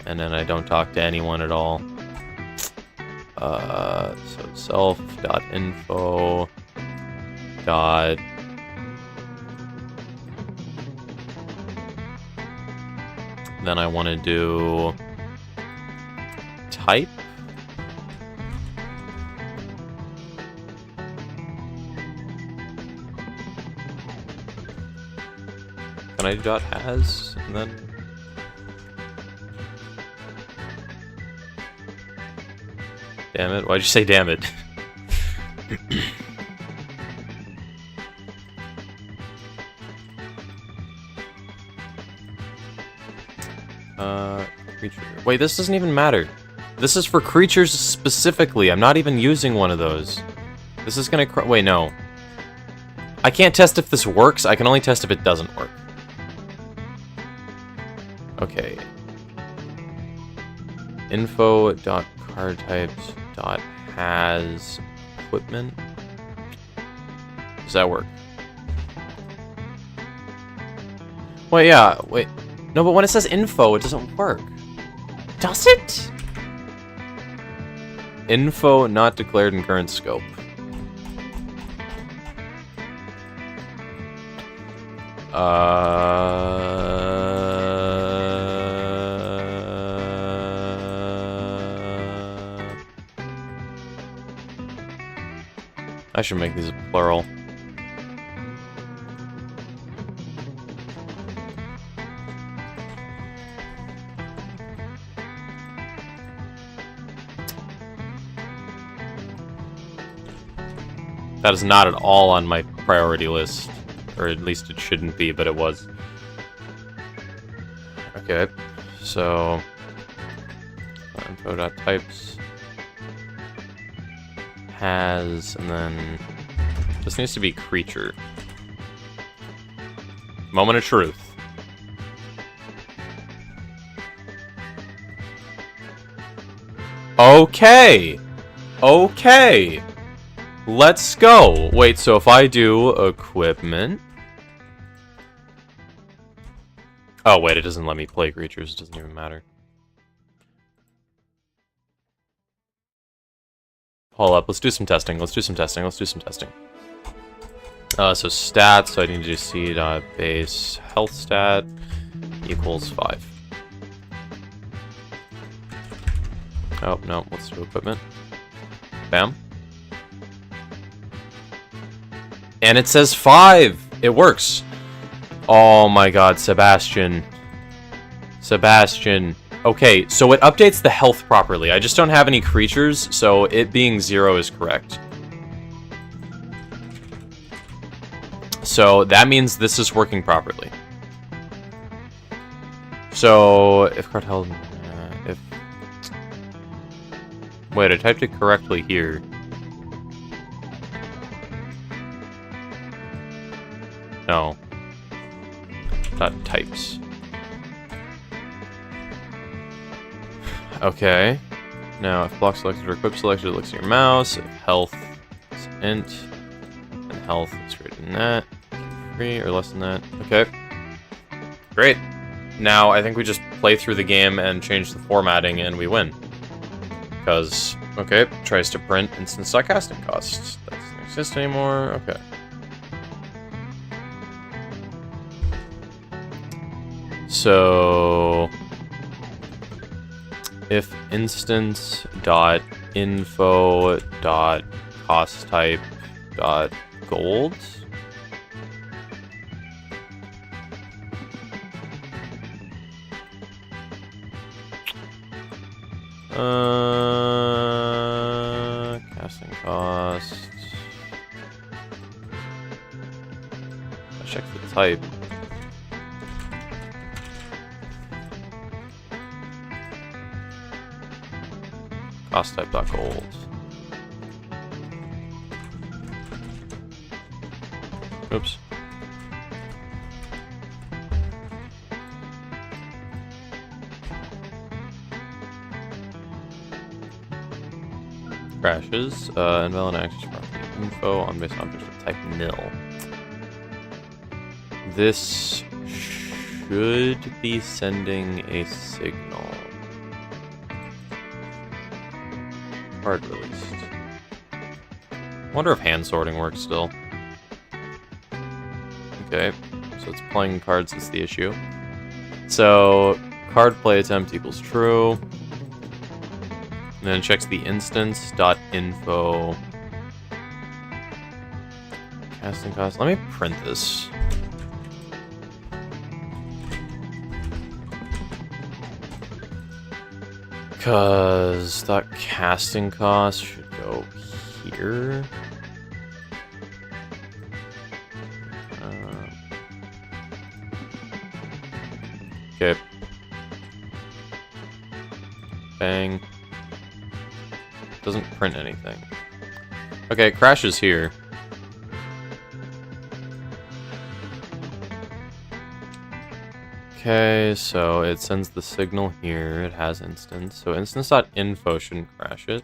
S1: And then I don't talk to anyone at all. So self.info dot... Then I want to do type. Can I do dot has and then? Damn it! Why'd you say damn it? Creature. Wait, this doesn't even matter. This is for creatures specifically. I'm not even using one of those. This is gonna wait, no. I can't test if this works. I can only test if it doesn't work. Okay. Info.cardtypes.has equipment. Does that work? Wait, yeah, wait. No, but when it says info, it doesn't work. Does it? Info not declared in current scope. I should make these plural. That is not at all on my priority list. Or at least it shouldn't be, but it was. Okay, so... info.types has, and then... This needs to be creature. Moment of truth. Okay. Okay. Let's go. Wait, so if I do equipment... Oh, wait, it doesn't let me play creatures. It doesn't even matter. Hold up, let's do some testing. So stats, so I need to do c.base health stat equals 5. Oh, no, let's do equipment. Bam. And it says 5! It works! Oh my god, Sebastian. Sebastian. Okay, so it updates the health properly. I just don't have any creatures, so it being 0 is correct. So that means this is working properly. So, if card held... if... Wait, I typed it correctly here. No. Not types. Okay. Now, if block selected or equip selected, it looks at your mouse. If health is int, and health is greater than that. 3 or less than that. Okay. Great. Now, I think we just play through the game and change the formatting and we win. Because, okay, tries to print instant.casting costs. That doesn't exist anymore. Okay. So... if instance.info.costType.gold. Casting costs. Let's check the type. CostType.gold. Oops. Crashes. Invalid access property info on base object of type nil. This should be sending a signal. Card released. Wonder if hand sorting works still. Okay, so it's playing cards is the issue. So card play attempt equals true. And then it checks the instance.info. Casting cost. Let me print this. Because that casting cost should go here. Okay. Bang. Doesn't print anything. Okay, it crashes here. Okay, so it sends the signal here. It has instance. So instance.info shouldn't crash it.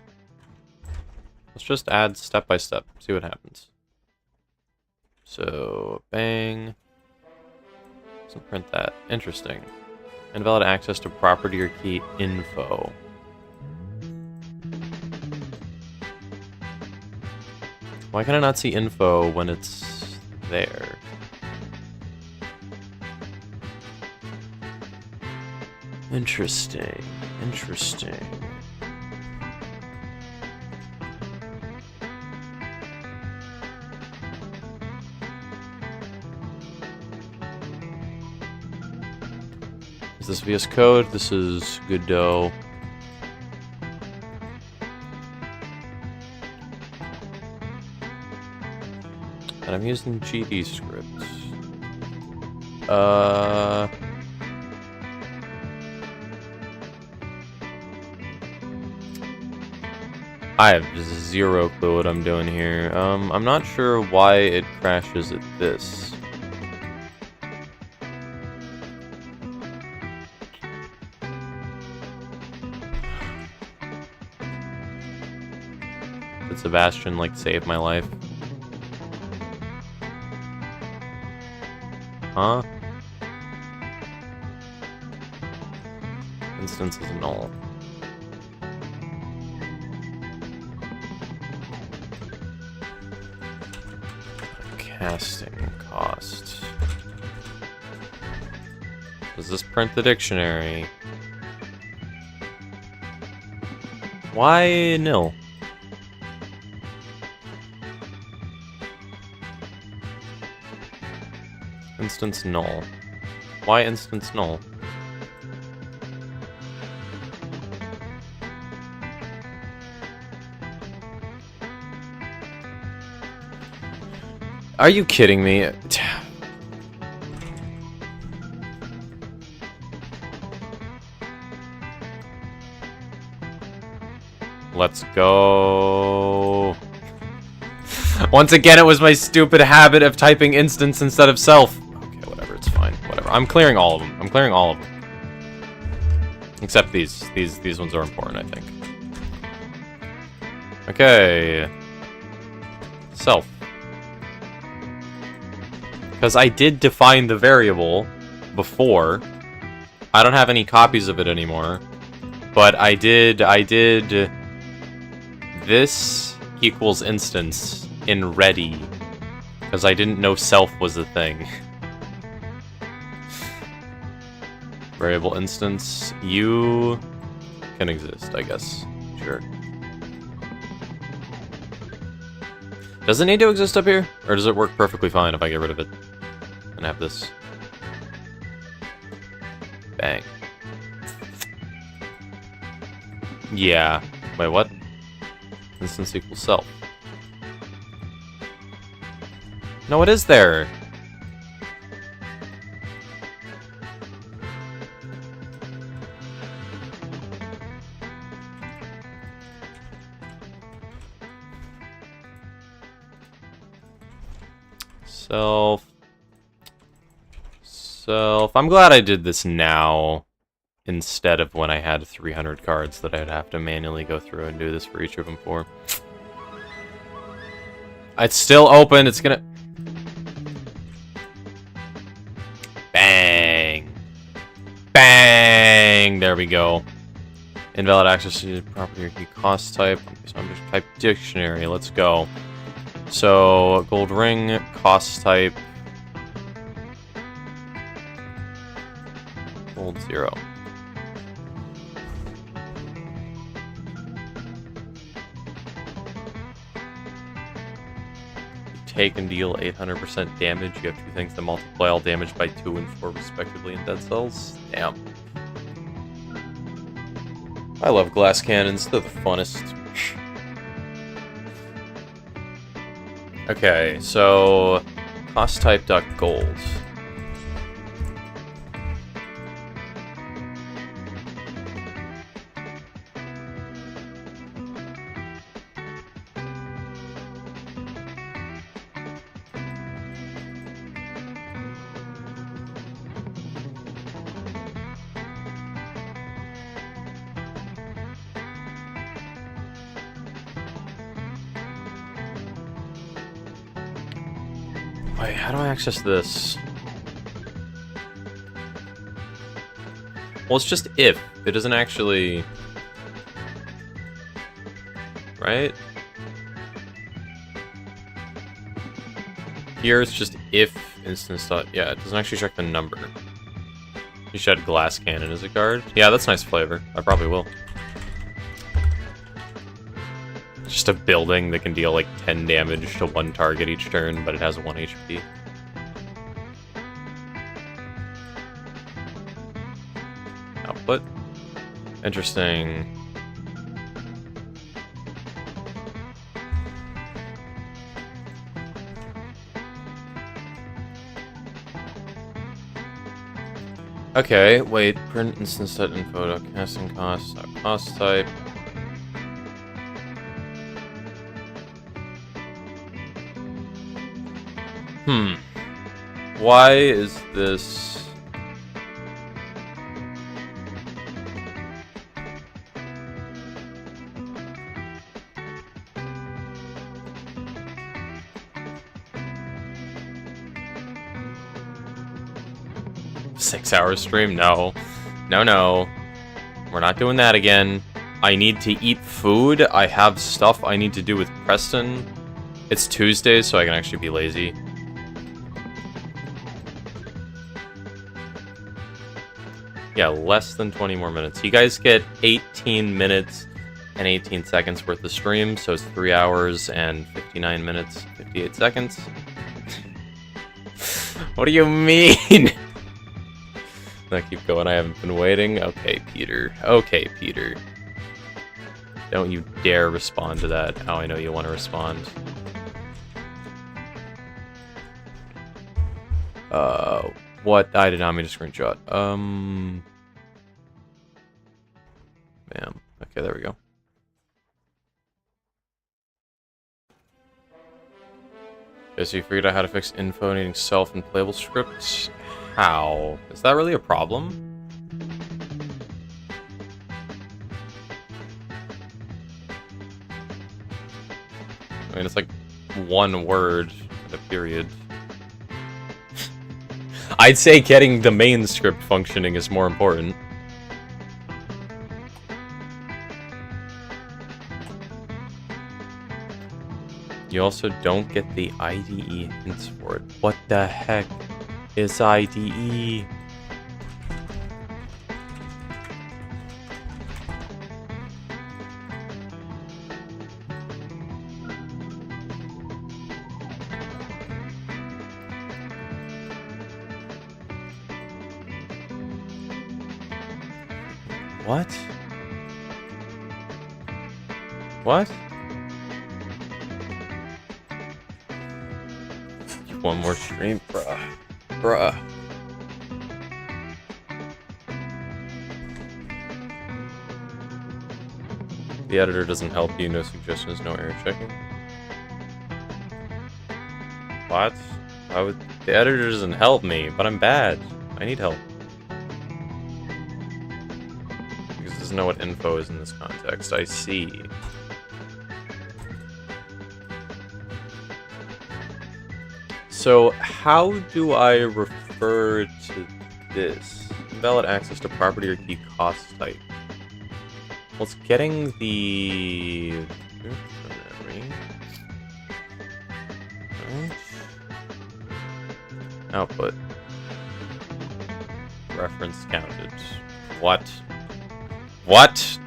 S1: Let's just add step by step. See what happens. So, bang. Doesn't print that. Interesting. Invalid access to property or key info. Why can I not see info when it's there? Interesting. Interesting. Is this VS Code? This is Godot. And I'm using GD scripts. I have zero clue what I'm doing here. I'm not sure why it crashes at this. Did Sebastian, like, save my life? Huh? Instance is null. Casting cost. Does this print the dictionary? Why nil? Instance null. Why instance null? Are you kidding me? Let's go. Once again, it was my stupid habit of typing instance instead of self. Okay, whatever, it's fine. Whatever. I'm clearing all of them. I'm clearing all of them. Except these. These ones are important, I think. Okay. Self. Because I did define the variable before. I don't have any copies of it anymore. But I did this equals instance in ready. Because I didn't know self was a thing. Variable instance, you can exist, I guess. Sure. Does it need to exist up here? Or does it work perfectly fine if I get rid of it? And have this. Bang. Yeah. Wait, what? Instance equals self. No, it is there. Self. I'm glad I did this now instead of when I had 300 cards that I'd have to manually go through and do this for each of them for. It's still open. It's gonna... Bang. Bang. There we go. Invalid access to property or key cost type. So I'm just type dictionary. Let's go. So, gold ring, cost type. Gold 0. Take and deal 800% damage. You have two things that multiply all damage by 2 and 4 respectively in dead cells. Damn. I love glass cannons. They're the funnest. Okay, so cost type gold. Wait, how do I access this? Well, it's just if. It doesn't actually... Right? Here it's just if instance dot... Yeah, it doesn't actually check the number. You should add glass cannon as a card. Yeah, that's nice flavor. I probably will. Just a building that can deal like 10 damage to one target each turn, but it has 1 HP. Output. Interesting. Okay, wait. Print instance set info. Casting cost. Cost type. Why is this... 6-hour stream? No. No, no. We're not doing that again. I need to eat food. I have stuff I need to do with Preston. It's Tuesday, so I can actually be lazy. Yeah, less than 20 more minutes. You guys get 18 minutes and 18 seconds worth of stream, so it's 3 hours and 59 minutes, 58 seconds. What do you mean? I keep going, I haven't been waiting. Okay, Peter. Okay, Peter. Don't you dare respond to that. How I know you want to respond. What? I did not mean to screenshot. Bam. Okay, there we go. Okay, so you figured out how to fix info needing self and playable scripts? How? Is that really a problem? I mean, it's like one word and a period. I'd say getting the main script functioning is more important. You also don't get the IDE hints for it. What the heck is IDE? What? What? One more stream, bruh. Bruh. The editor doesn't help you, no suggestions, no error checking. What? Why would... The editor doesn't help me, but I'm bad. I need help. Because it doesn't know what info is in this context. I see. So, how do I refer to this? Invalid access to property or key cost type. Well, it's getting the... Output. Reference counted. What? What?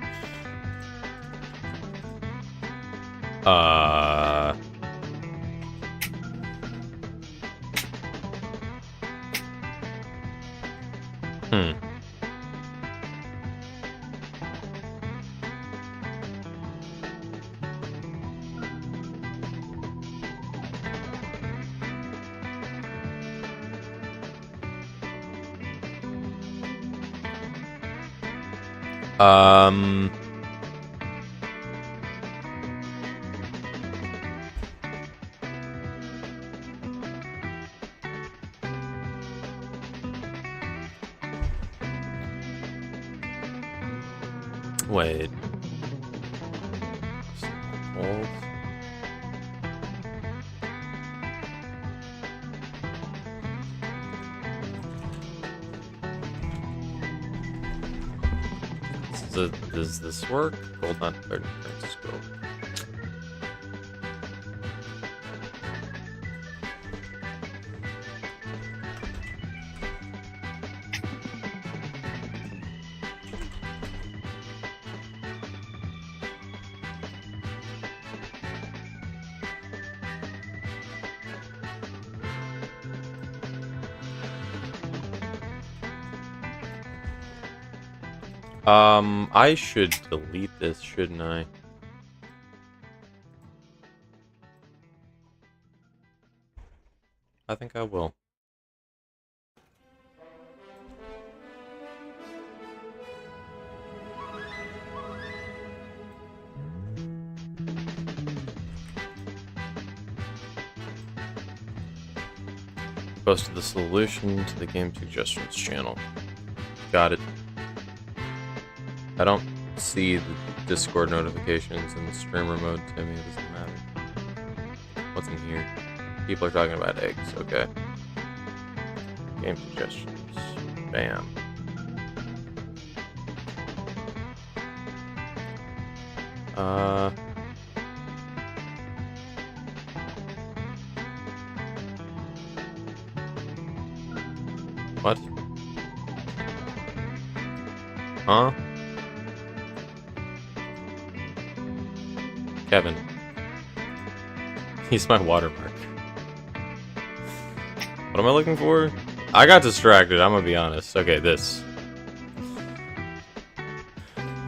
S1: Wait. Hold. Does this work? Hold on. Francisco. I should delete this, shouldn't I? I think I will. Posted the solution to the game suggestions channel. Got it. I don't see the Discord notifications in the streamer mode, Timmy. It doesn't matter. What's in here? People are talking about eggs. Okay. Game suggestions. Bam. What? Huh? Kevin. He's my watermark. What am I looking for? I got distracted, I'm gonna be honest. Okay, this.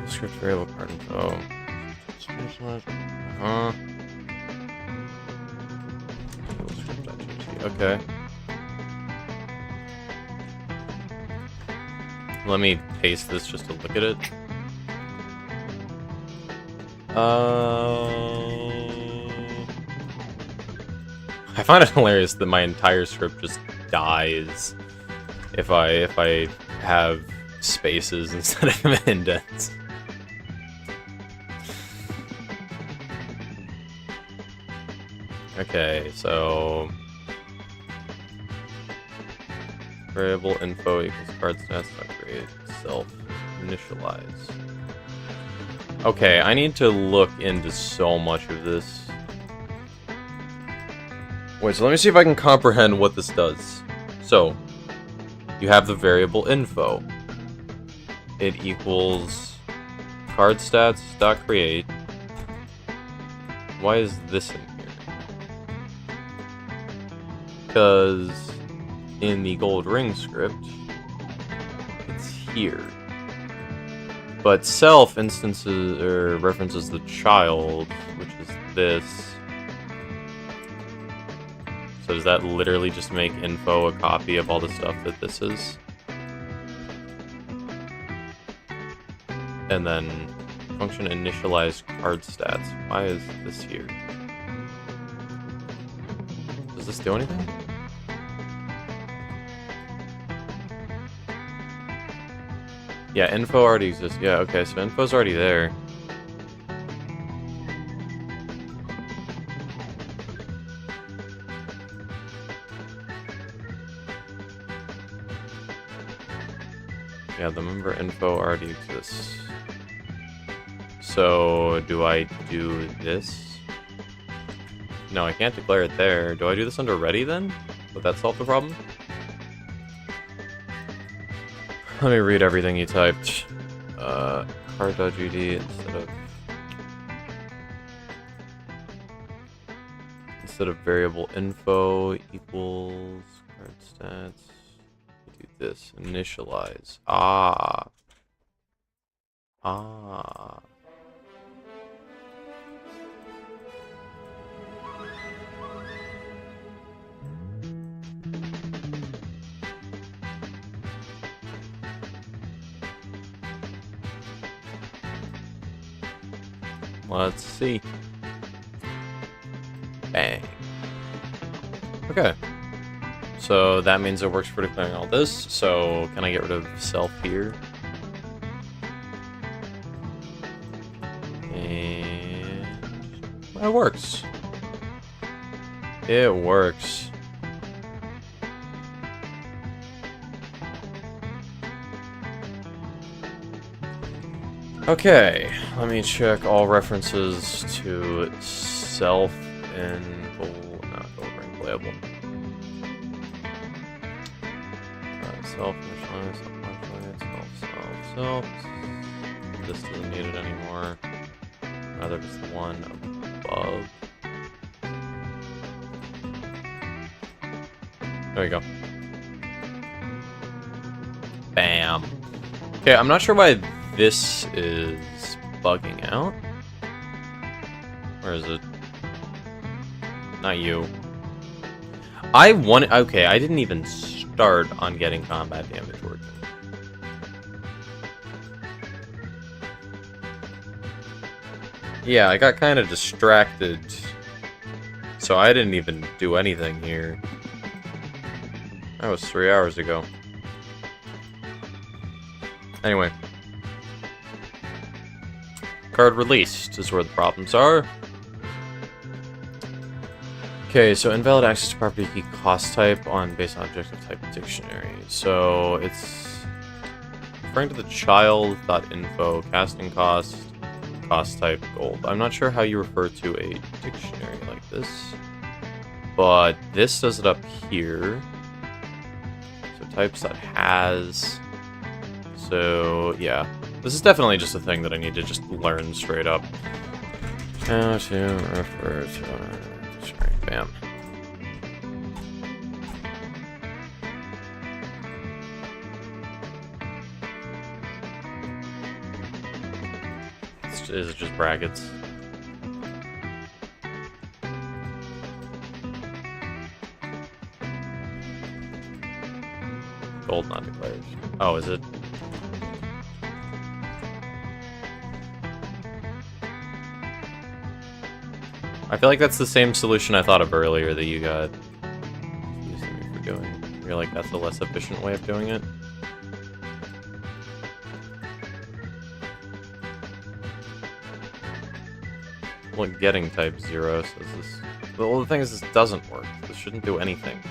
S1: Script variable part info. Huh? Okay. Let me paste this just to look at it. I find it hilarious that my entire script just dies if I have spaces instead of indents. Okay, so variable info equals card stats upgrade self initialize. Okay, I need to look into so much of this. Wait, so let me see if I can comprehend what this does. So, you have the variable info. It equals card stats dot create. Why is this in here? Because in the gold ring script, it's here. But self instances or references the child, which is this. So does that literally just make info a copy of all the stuff that this is? And then function initialize card stats. Why is this here? Does this do anything? Yeah, info already exists. Yeah, okay, so info's already there. Yeah, the member info already exists. So, do I do this? No, I can't declare it there. Do I do this under ready then? Would that solve the problem? Let me read everything you typed. Card.gd instead of variable info equals card stats. Do this. Initialize. Ah. Let's see. Bang. Okay. So that means it works for declaring all this. So can I get rid of self here? And it works. It works. Okay, let me check all references to self and gold ring playable. Self, self. This doesn't need it anymore. Rather, just the one above. There we go. Bam. Okay, I'm not sure why this is bugging out. Or is it? Not you. Okay, I didn't even start on getting combat damage working. Yeah, I got kind of distracted. So I didn't even do anything here. That was 3 hours ago. Anyway. Card released is where the problems are. Okay, so invalid access to property key cost type on base object of type dictionary. So it's referring to the child.info casting cost type gold. I'm not sure how you refer to a dictionary like this, but this does it up here. So types.has. So yeah, this is definitely just a thing that I need to just learn straight up. How to refer to dictionary. Bam. Is it just brackets? Gold not declared. Oh, is it? I feel like that's the same solution I thought of earlier that you got using me for doing. You're like, that's a less efficient way of doing it? Well, getting type 0 says this. Well, the thing is, this doesn't work. This shouldn't do anything.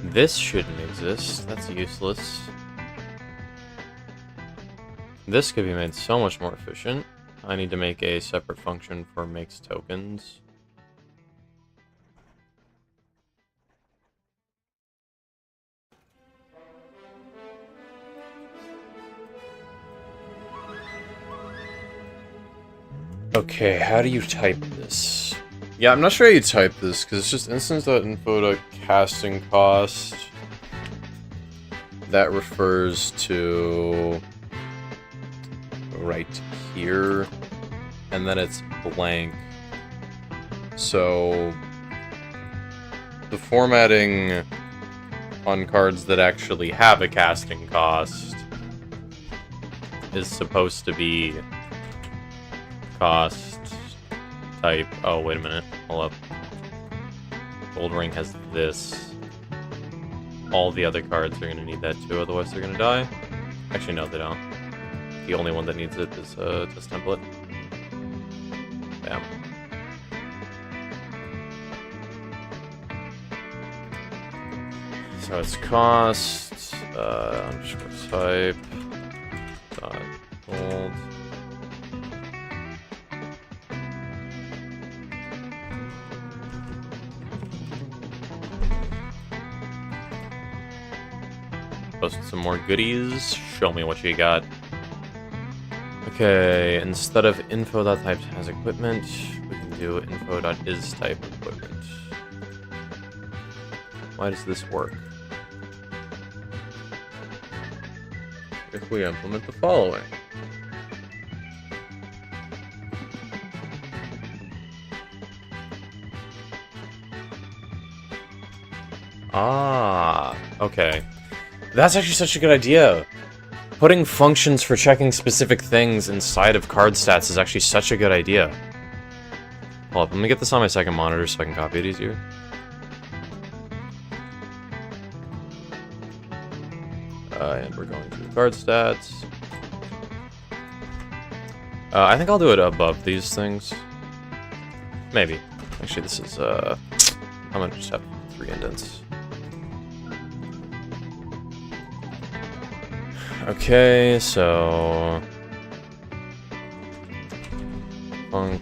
S1: This shouldn't exist. That's useless. This could be made so much more efficient. I need to make a separate function for makes tokens. Okay, how do you type this? Yeah, I'm not sure how you type this, because it's just instance.info.casting cost. That refers to right here, and then it's blank. So the formatting on cards that actually have a casting cost is supposed to be cost type. Oh, wait a minute. Hold up. Gold ring has this. All the other cards are going to need that too, otherwise they're going to die. Actually, no, they don't. The only one that needs it is this template. Bam. So it's cost, underscore type, dot gold. Post some more goodies. Show me what you got. Okay, instead of info.type has equipment, we can do info.isType equipment. Why does this work? If we implement the following. Ah, okay. That's actually such a good idea. Putting functions for checking specific things inside of card stats is actually such a good idea. Hold up, let me get this on my second monitor so I can copy it easier. And we're going to card stats. I think I'll do it above these things. Maybe. Actually, this is, I'm gonna just have 3 indents. Okay, so func,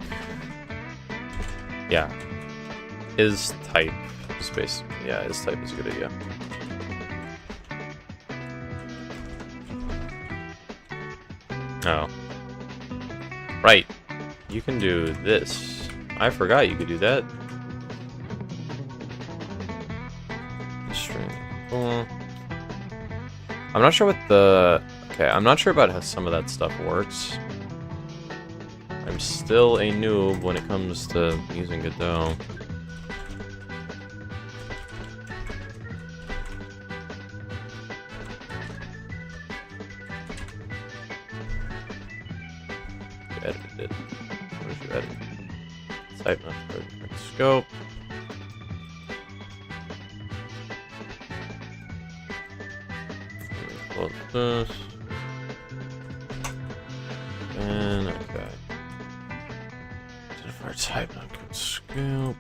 S1: yeah, is type space. Yeah, is type is a good idea. Oh, right. You can do this. I forgot you could do that. String. I'm not sure what the... Okay, I'm not sure about how some of that stuff works. I'm still a noob when it comes to using Godot. You edited it. Where's your edit? Type method. Scope. close this. And okay. Identifier type, not good scope.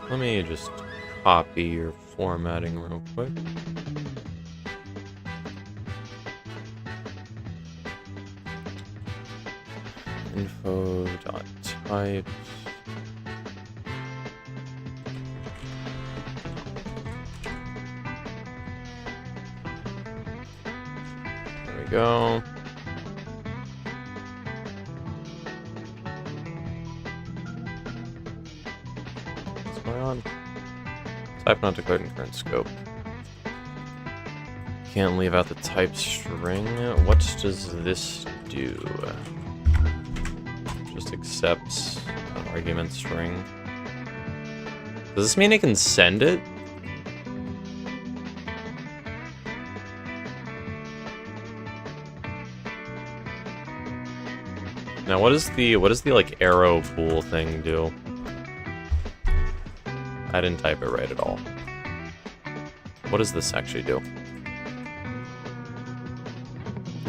S1: Let me just copy your formatting real quick. Info.types. There we go. What's going on? Type not declared in current scope. Can't leave out the type string. What does this do? Just accepts an argument string. Does this mean it can send it? Now what does the like arrow bool thing do? I didn't type it right at all. What does this actually do?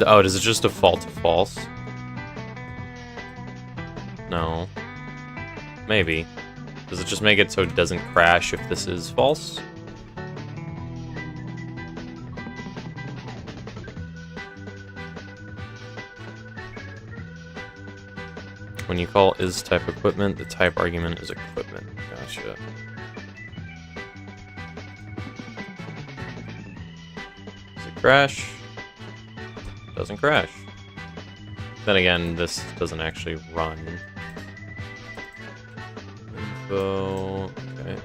S1: Oh, does it just default to false? No. Maybe. Does it just make it so it doesn't crash if this is false? When you call isType equipment, the type argument is equipment. Gotcha. Does it crash? Doesn't crash. Then again, this doesn't actually run. Info. Okay.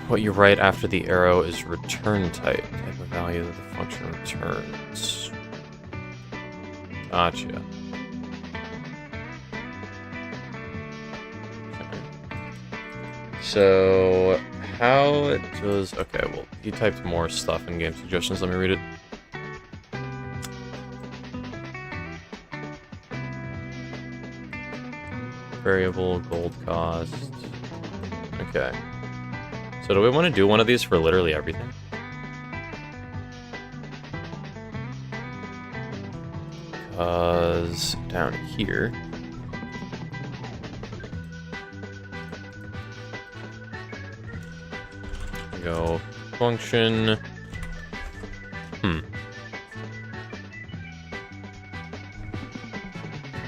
S1: What you write after the arrow is return type of value that the function returns. Gotcha. Okay. So, how does... Okay, well, you typed more stuff in game suggestions. Let me read it. Variable, gold cost. Okay. So do we want to do one of these for literally everything? Because down here... go function...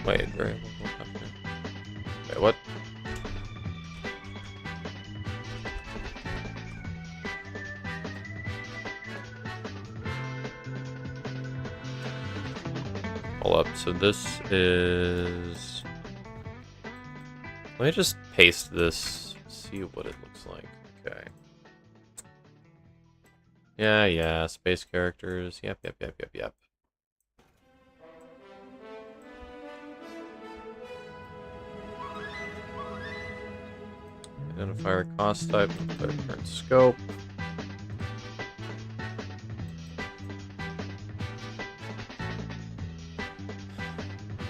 S1: Wait, variable... Wait, what? Hold up, so this is... Let me just paste this, see what it looks like. Okay. Yeah, space characters. Yep. Identifier cost type, declare current scope.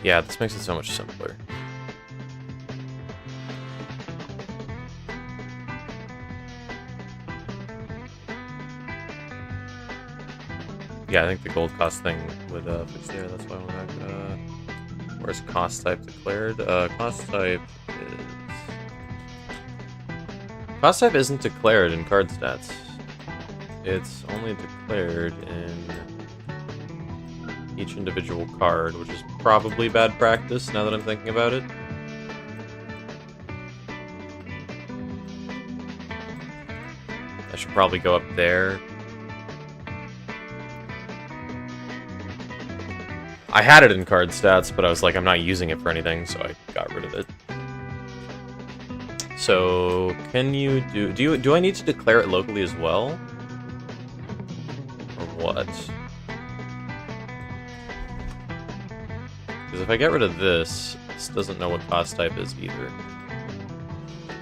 S1: Yeah, this makes it so much simpler. Yeah, I think the gold cost thing would fix there. That's why I went back. Where's cost type declared? Cost type is... Cost type isn't declared in card stats. It's only declared in each individual card, which is probably bad practice now that I'm thinking about it. I should probably go up there. I had it in card stats, but I was like, I'm not using it for anything, so I got rid of it. So, can you do I need to declare it locally as well? Or what? Because if I get rid of this doesn't know what cost type is either.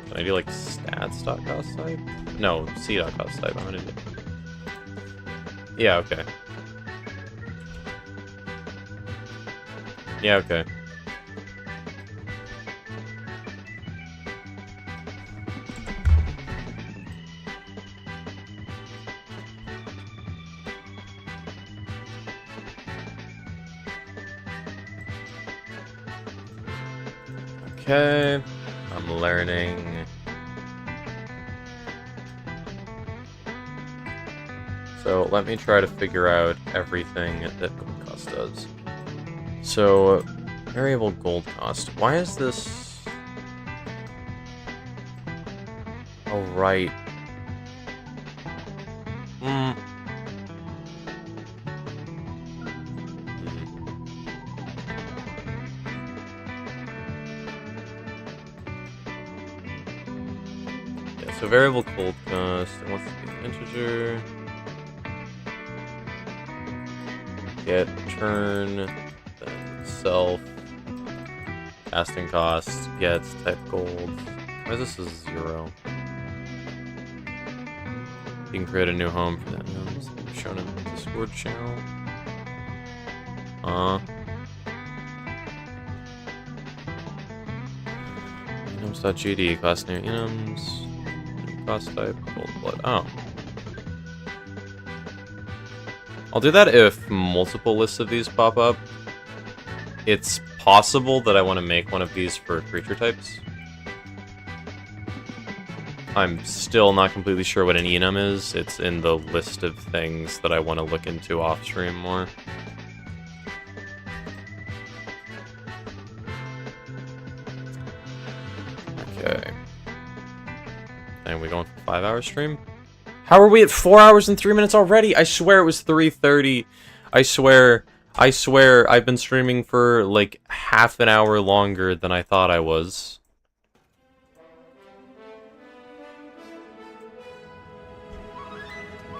S1: Can I do like stats.cost type? No, c.cost type. I'm gonna do. Yeah, okay. Yeah, okay. Okay, I'm learning. So let me try to figure out everything that gold cost does. So, variable gold cost. Why is this? Oh, right. So variable gold cost, and what's the integer? Get, turn, then self, casting cost, get, type gold. Why is this a 0? You can create a new home for that. Shown in the Discord channel. Enums.gd, class new enums. Cost type, gold blood. Oh. I'll do that if multiple lists of these pop up. It's possible that I want to make one of these for creature types. I'm still not completely sure what an enum is. It's in the list of things that I want to look into off stream more. Okay. And we going for 5-hour stream? How are we at 4 hours and 3 minutes already? I swear it was 3:30. I swear I've been streaming for like half an hour longer than I thought I was.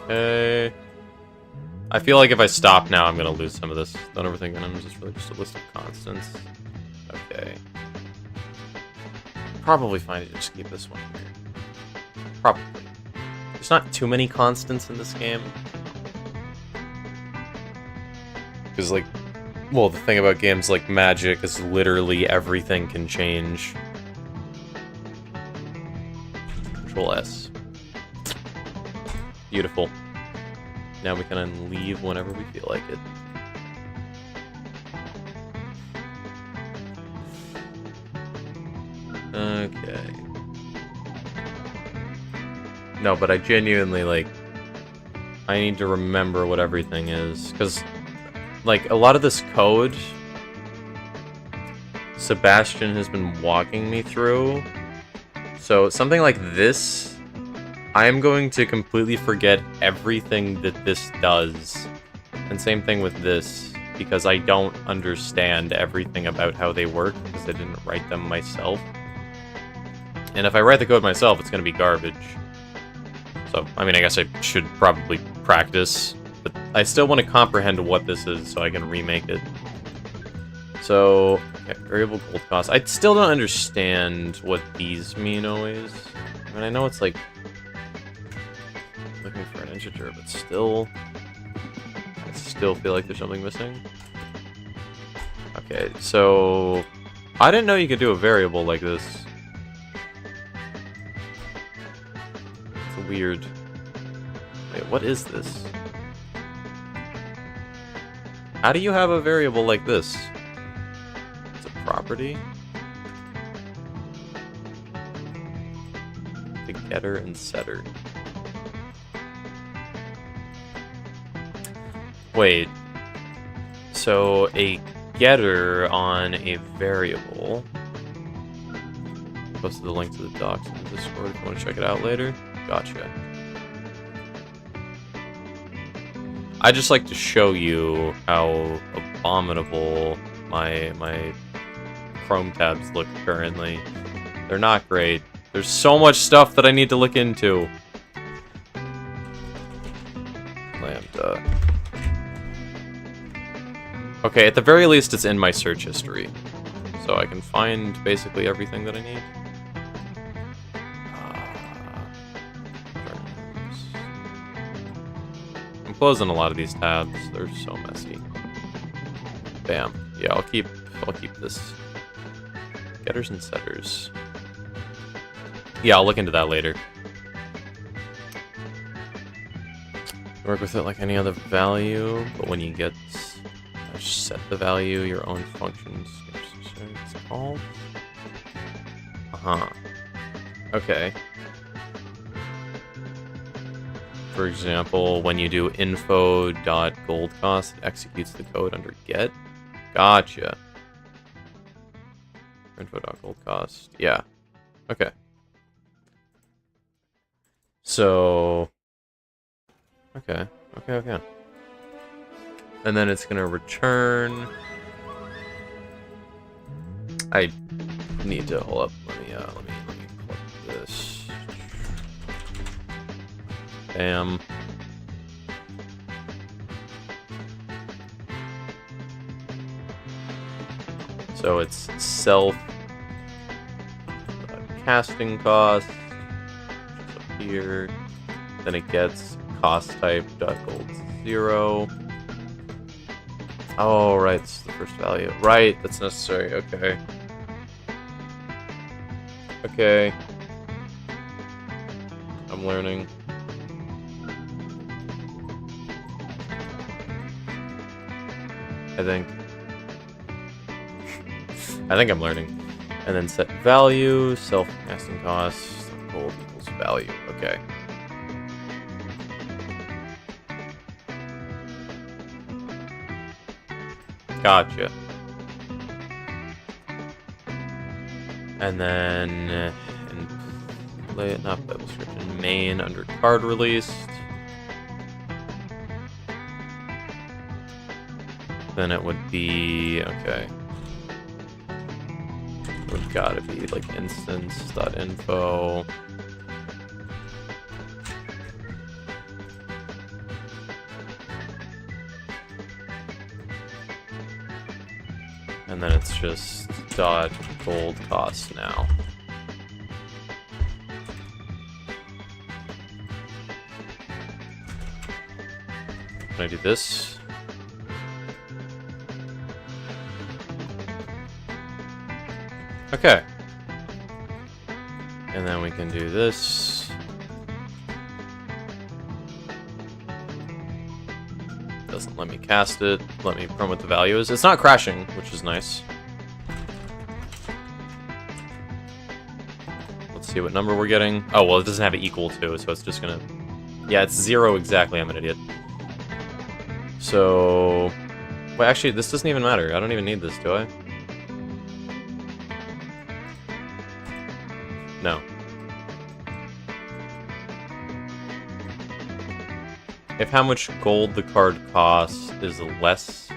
S1: Okay. I feel like if I stop now, I'm gonna lose some of this. Don't overthink it. It's really just a list of constants. Okay. Probably fine to just keep this one here. Probably. There's not too many constants in this game. Because, like, well, the thing about games like Magic is literally everything can change. Control S. Beautiful. Now we can leave whenever we feel like it. Okay. No, but I genuinely, like, I need to remember what everything is. Because, like, a lot of this code, Sebastian has been walking me through. So, something like this, I am going to completely forget everything that this does. And same thing with this, because I don't understand everything about how they work, because I didn't write them myself. And if I write the code myself, it's going to be garbage. So, I mean, I guess I should probably practice, but I still want to comprehend what this is so I can remake it. So, okay, variable gold cost. I still don't understand what these mean always. I mean, I know it's like looking for an integer, but still, I still feel like there's something missing. Okay, so I didn't know you could do a variable like this. Weird. Wait, what is this? How do you have a variable like this? It's a property? The getter and setter. Wait. So a getter on a variable. Posted the link to the docs in the Discord if you want to check it out later. Gotcha. I just like to show you how abominable my Chrome tabs look currently. They're not great. There's so much stuff that I need to look into. Lambda. Okay, at the very least, it's in my search history. So I can find basically everything that I need. I'm closing a lot of these tabs. They're so messy. Bam. Yeah, I'll keep this. Getters and setters. Yeah, I'll look into that later. Work with it like any other value, but when you get set the value, your own functions. It's called. Okay. For example, when you do info.goldcost, it executes the code under get. Gotcha. Info.goldcost. Yeah. Okay. So. Okay. And then it's gonna return. I need to hold up. Let me click this. Bam. So it's self casting cost, which is up here. Then it gets cost type .gold 0. Oh, right, it's the first value. Right, that's necessary. Okay. Okay. I'm learning. I think I'm learning. And then set value, self-casting cost, gold equals value. Okay. Gotcha. And then not Bible description, main under card released. Then it would be okay. It would gotta be like instance.info. And then it's just .gold cost now. Can I do this? Okay. And then we can do this. Doesn't let me cast it. Let me prompt what the value is. It's not crashing, which is nice. Let's see what number we're getting. Oh, well, it doesn't have it equal to, so it's just gonna... Yeah, it's 0 exactly. I'm an idiot. So... Wait, actually, this doesn't even matter. I don't even need this, do I? No. If how much gold the card costs is less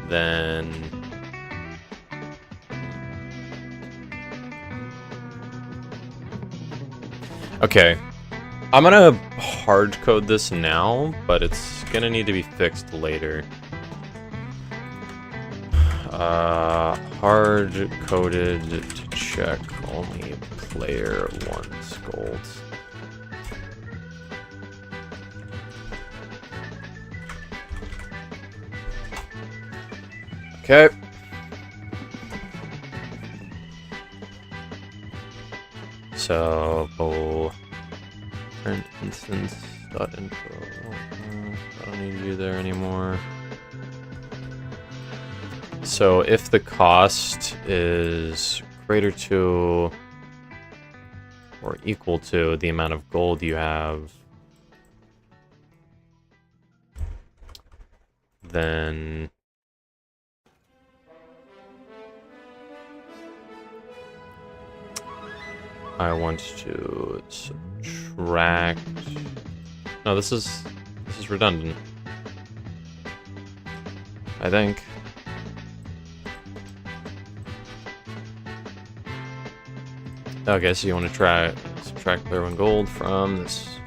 S1: than... Okay. I'm gonna hard code this now, but it's gonna need to be fixed later. Hard coded to check only player wants gold. Okay. So current instance.info. I don't need you there anymore. So if the cost is greater to or equal to the amount of gold you have, then I want to subtract. No, this is redundant, I think. Okay, so you want to try subtract player 1 gold from this.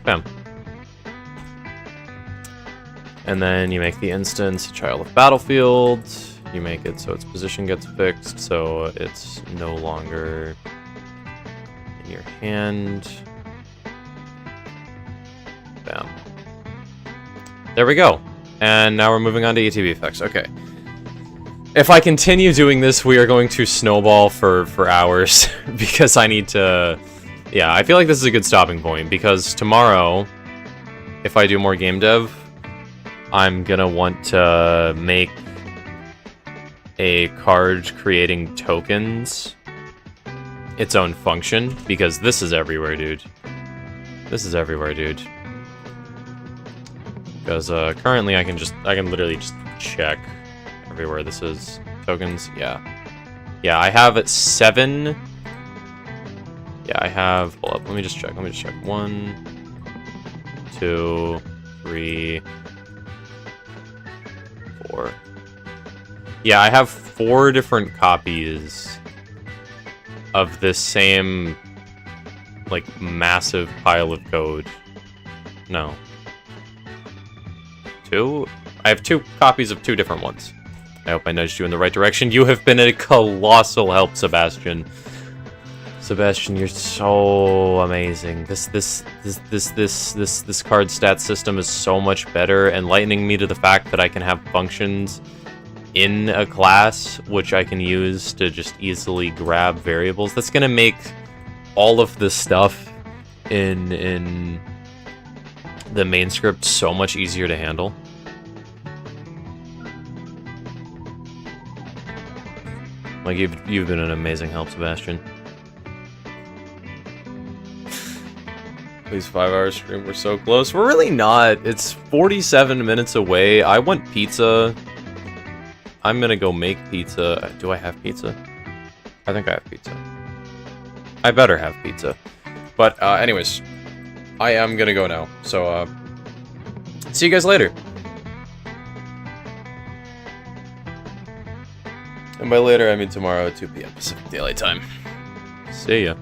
S1: Bam. And then you make the instance a child of battlefield. You make it so its position gets fixed, so it's no longer in your hand. Bam. There we go. And now we're moving on to ETB effects. Okay. If I continue doing this, we are going to snowball for hours because I need to... Yeah, I feel like this is a good stopping point because tomorrow, if I do more game dev, I'm gonna want to make a card creating tokens its own function because this is everywhere, dude. This is everywhere, dude. Because currently I can literally just check everywhere this is. Tokens, yeah. Yeah, I have 7. Yeah, I have, hold up, let me just check. 1, 2, 3, 4. Yeah, I have 4 different copies of this same, like, massive pile of code. No. 2? I have 2 copies of 2 different ones. I hope I nudged you in the right direction. You have been a colossal help, Sebastian. Sebastian, you're so amazing. This card stat system is so much better, enlightening me to the fact that I can have functions in a class which I can use to just easily grab variables. That's gonna make all of this stuff in the main script so much easier to handle. Like, you've been an amazing help, Sebastian. Please, 5-hour stream, we're so close. We're really not. It's 47 minutes away. I want pizza. I'm gonna go make pizza. Do I have pizza? I think I have pizza. I better have pizza. But, anyways, I am gonna go now. So, see you guys later. And by later, I mean tomorrow at 2 p.m. Pacific Daylight Time. See ya.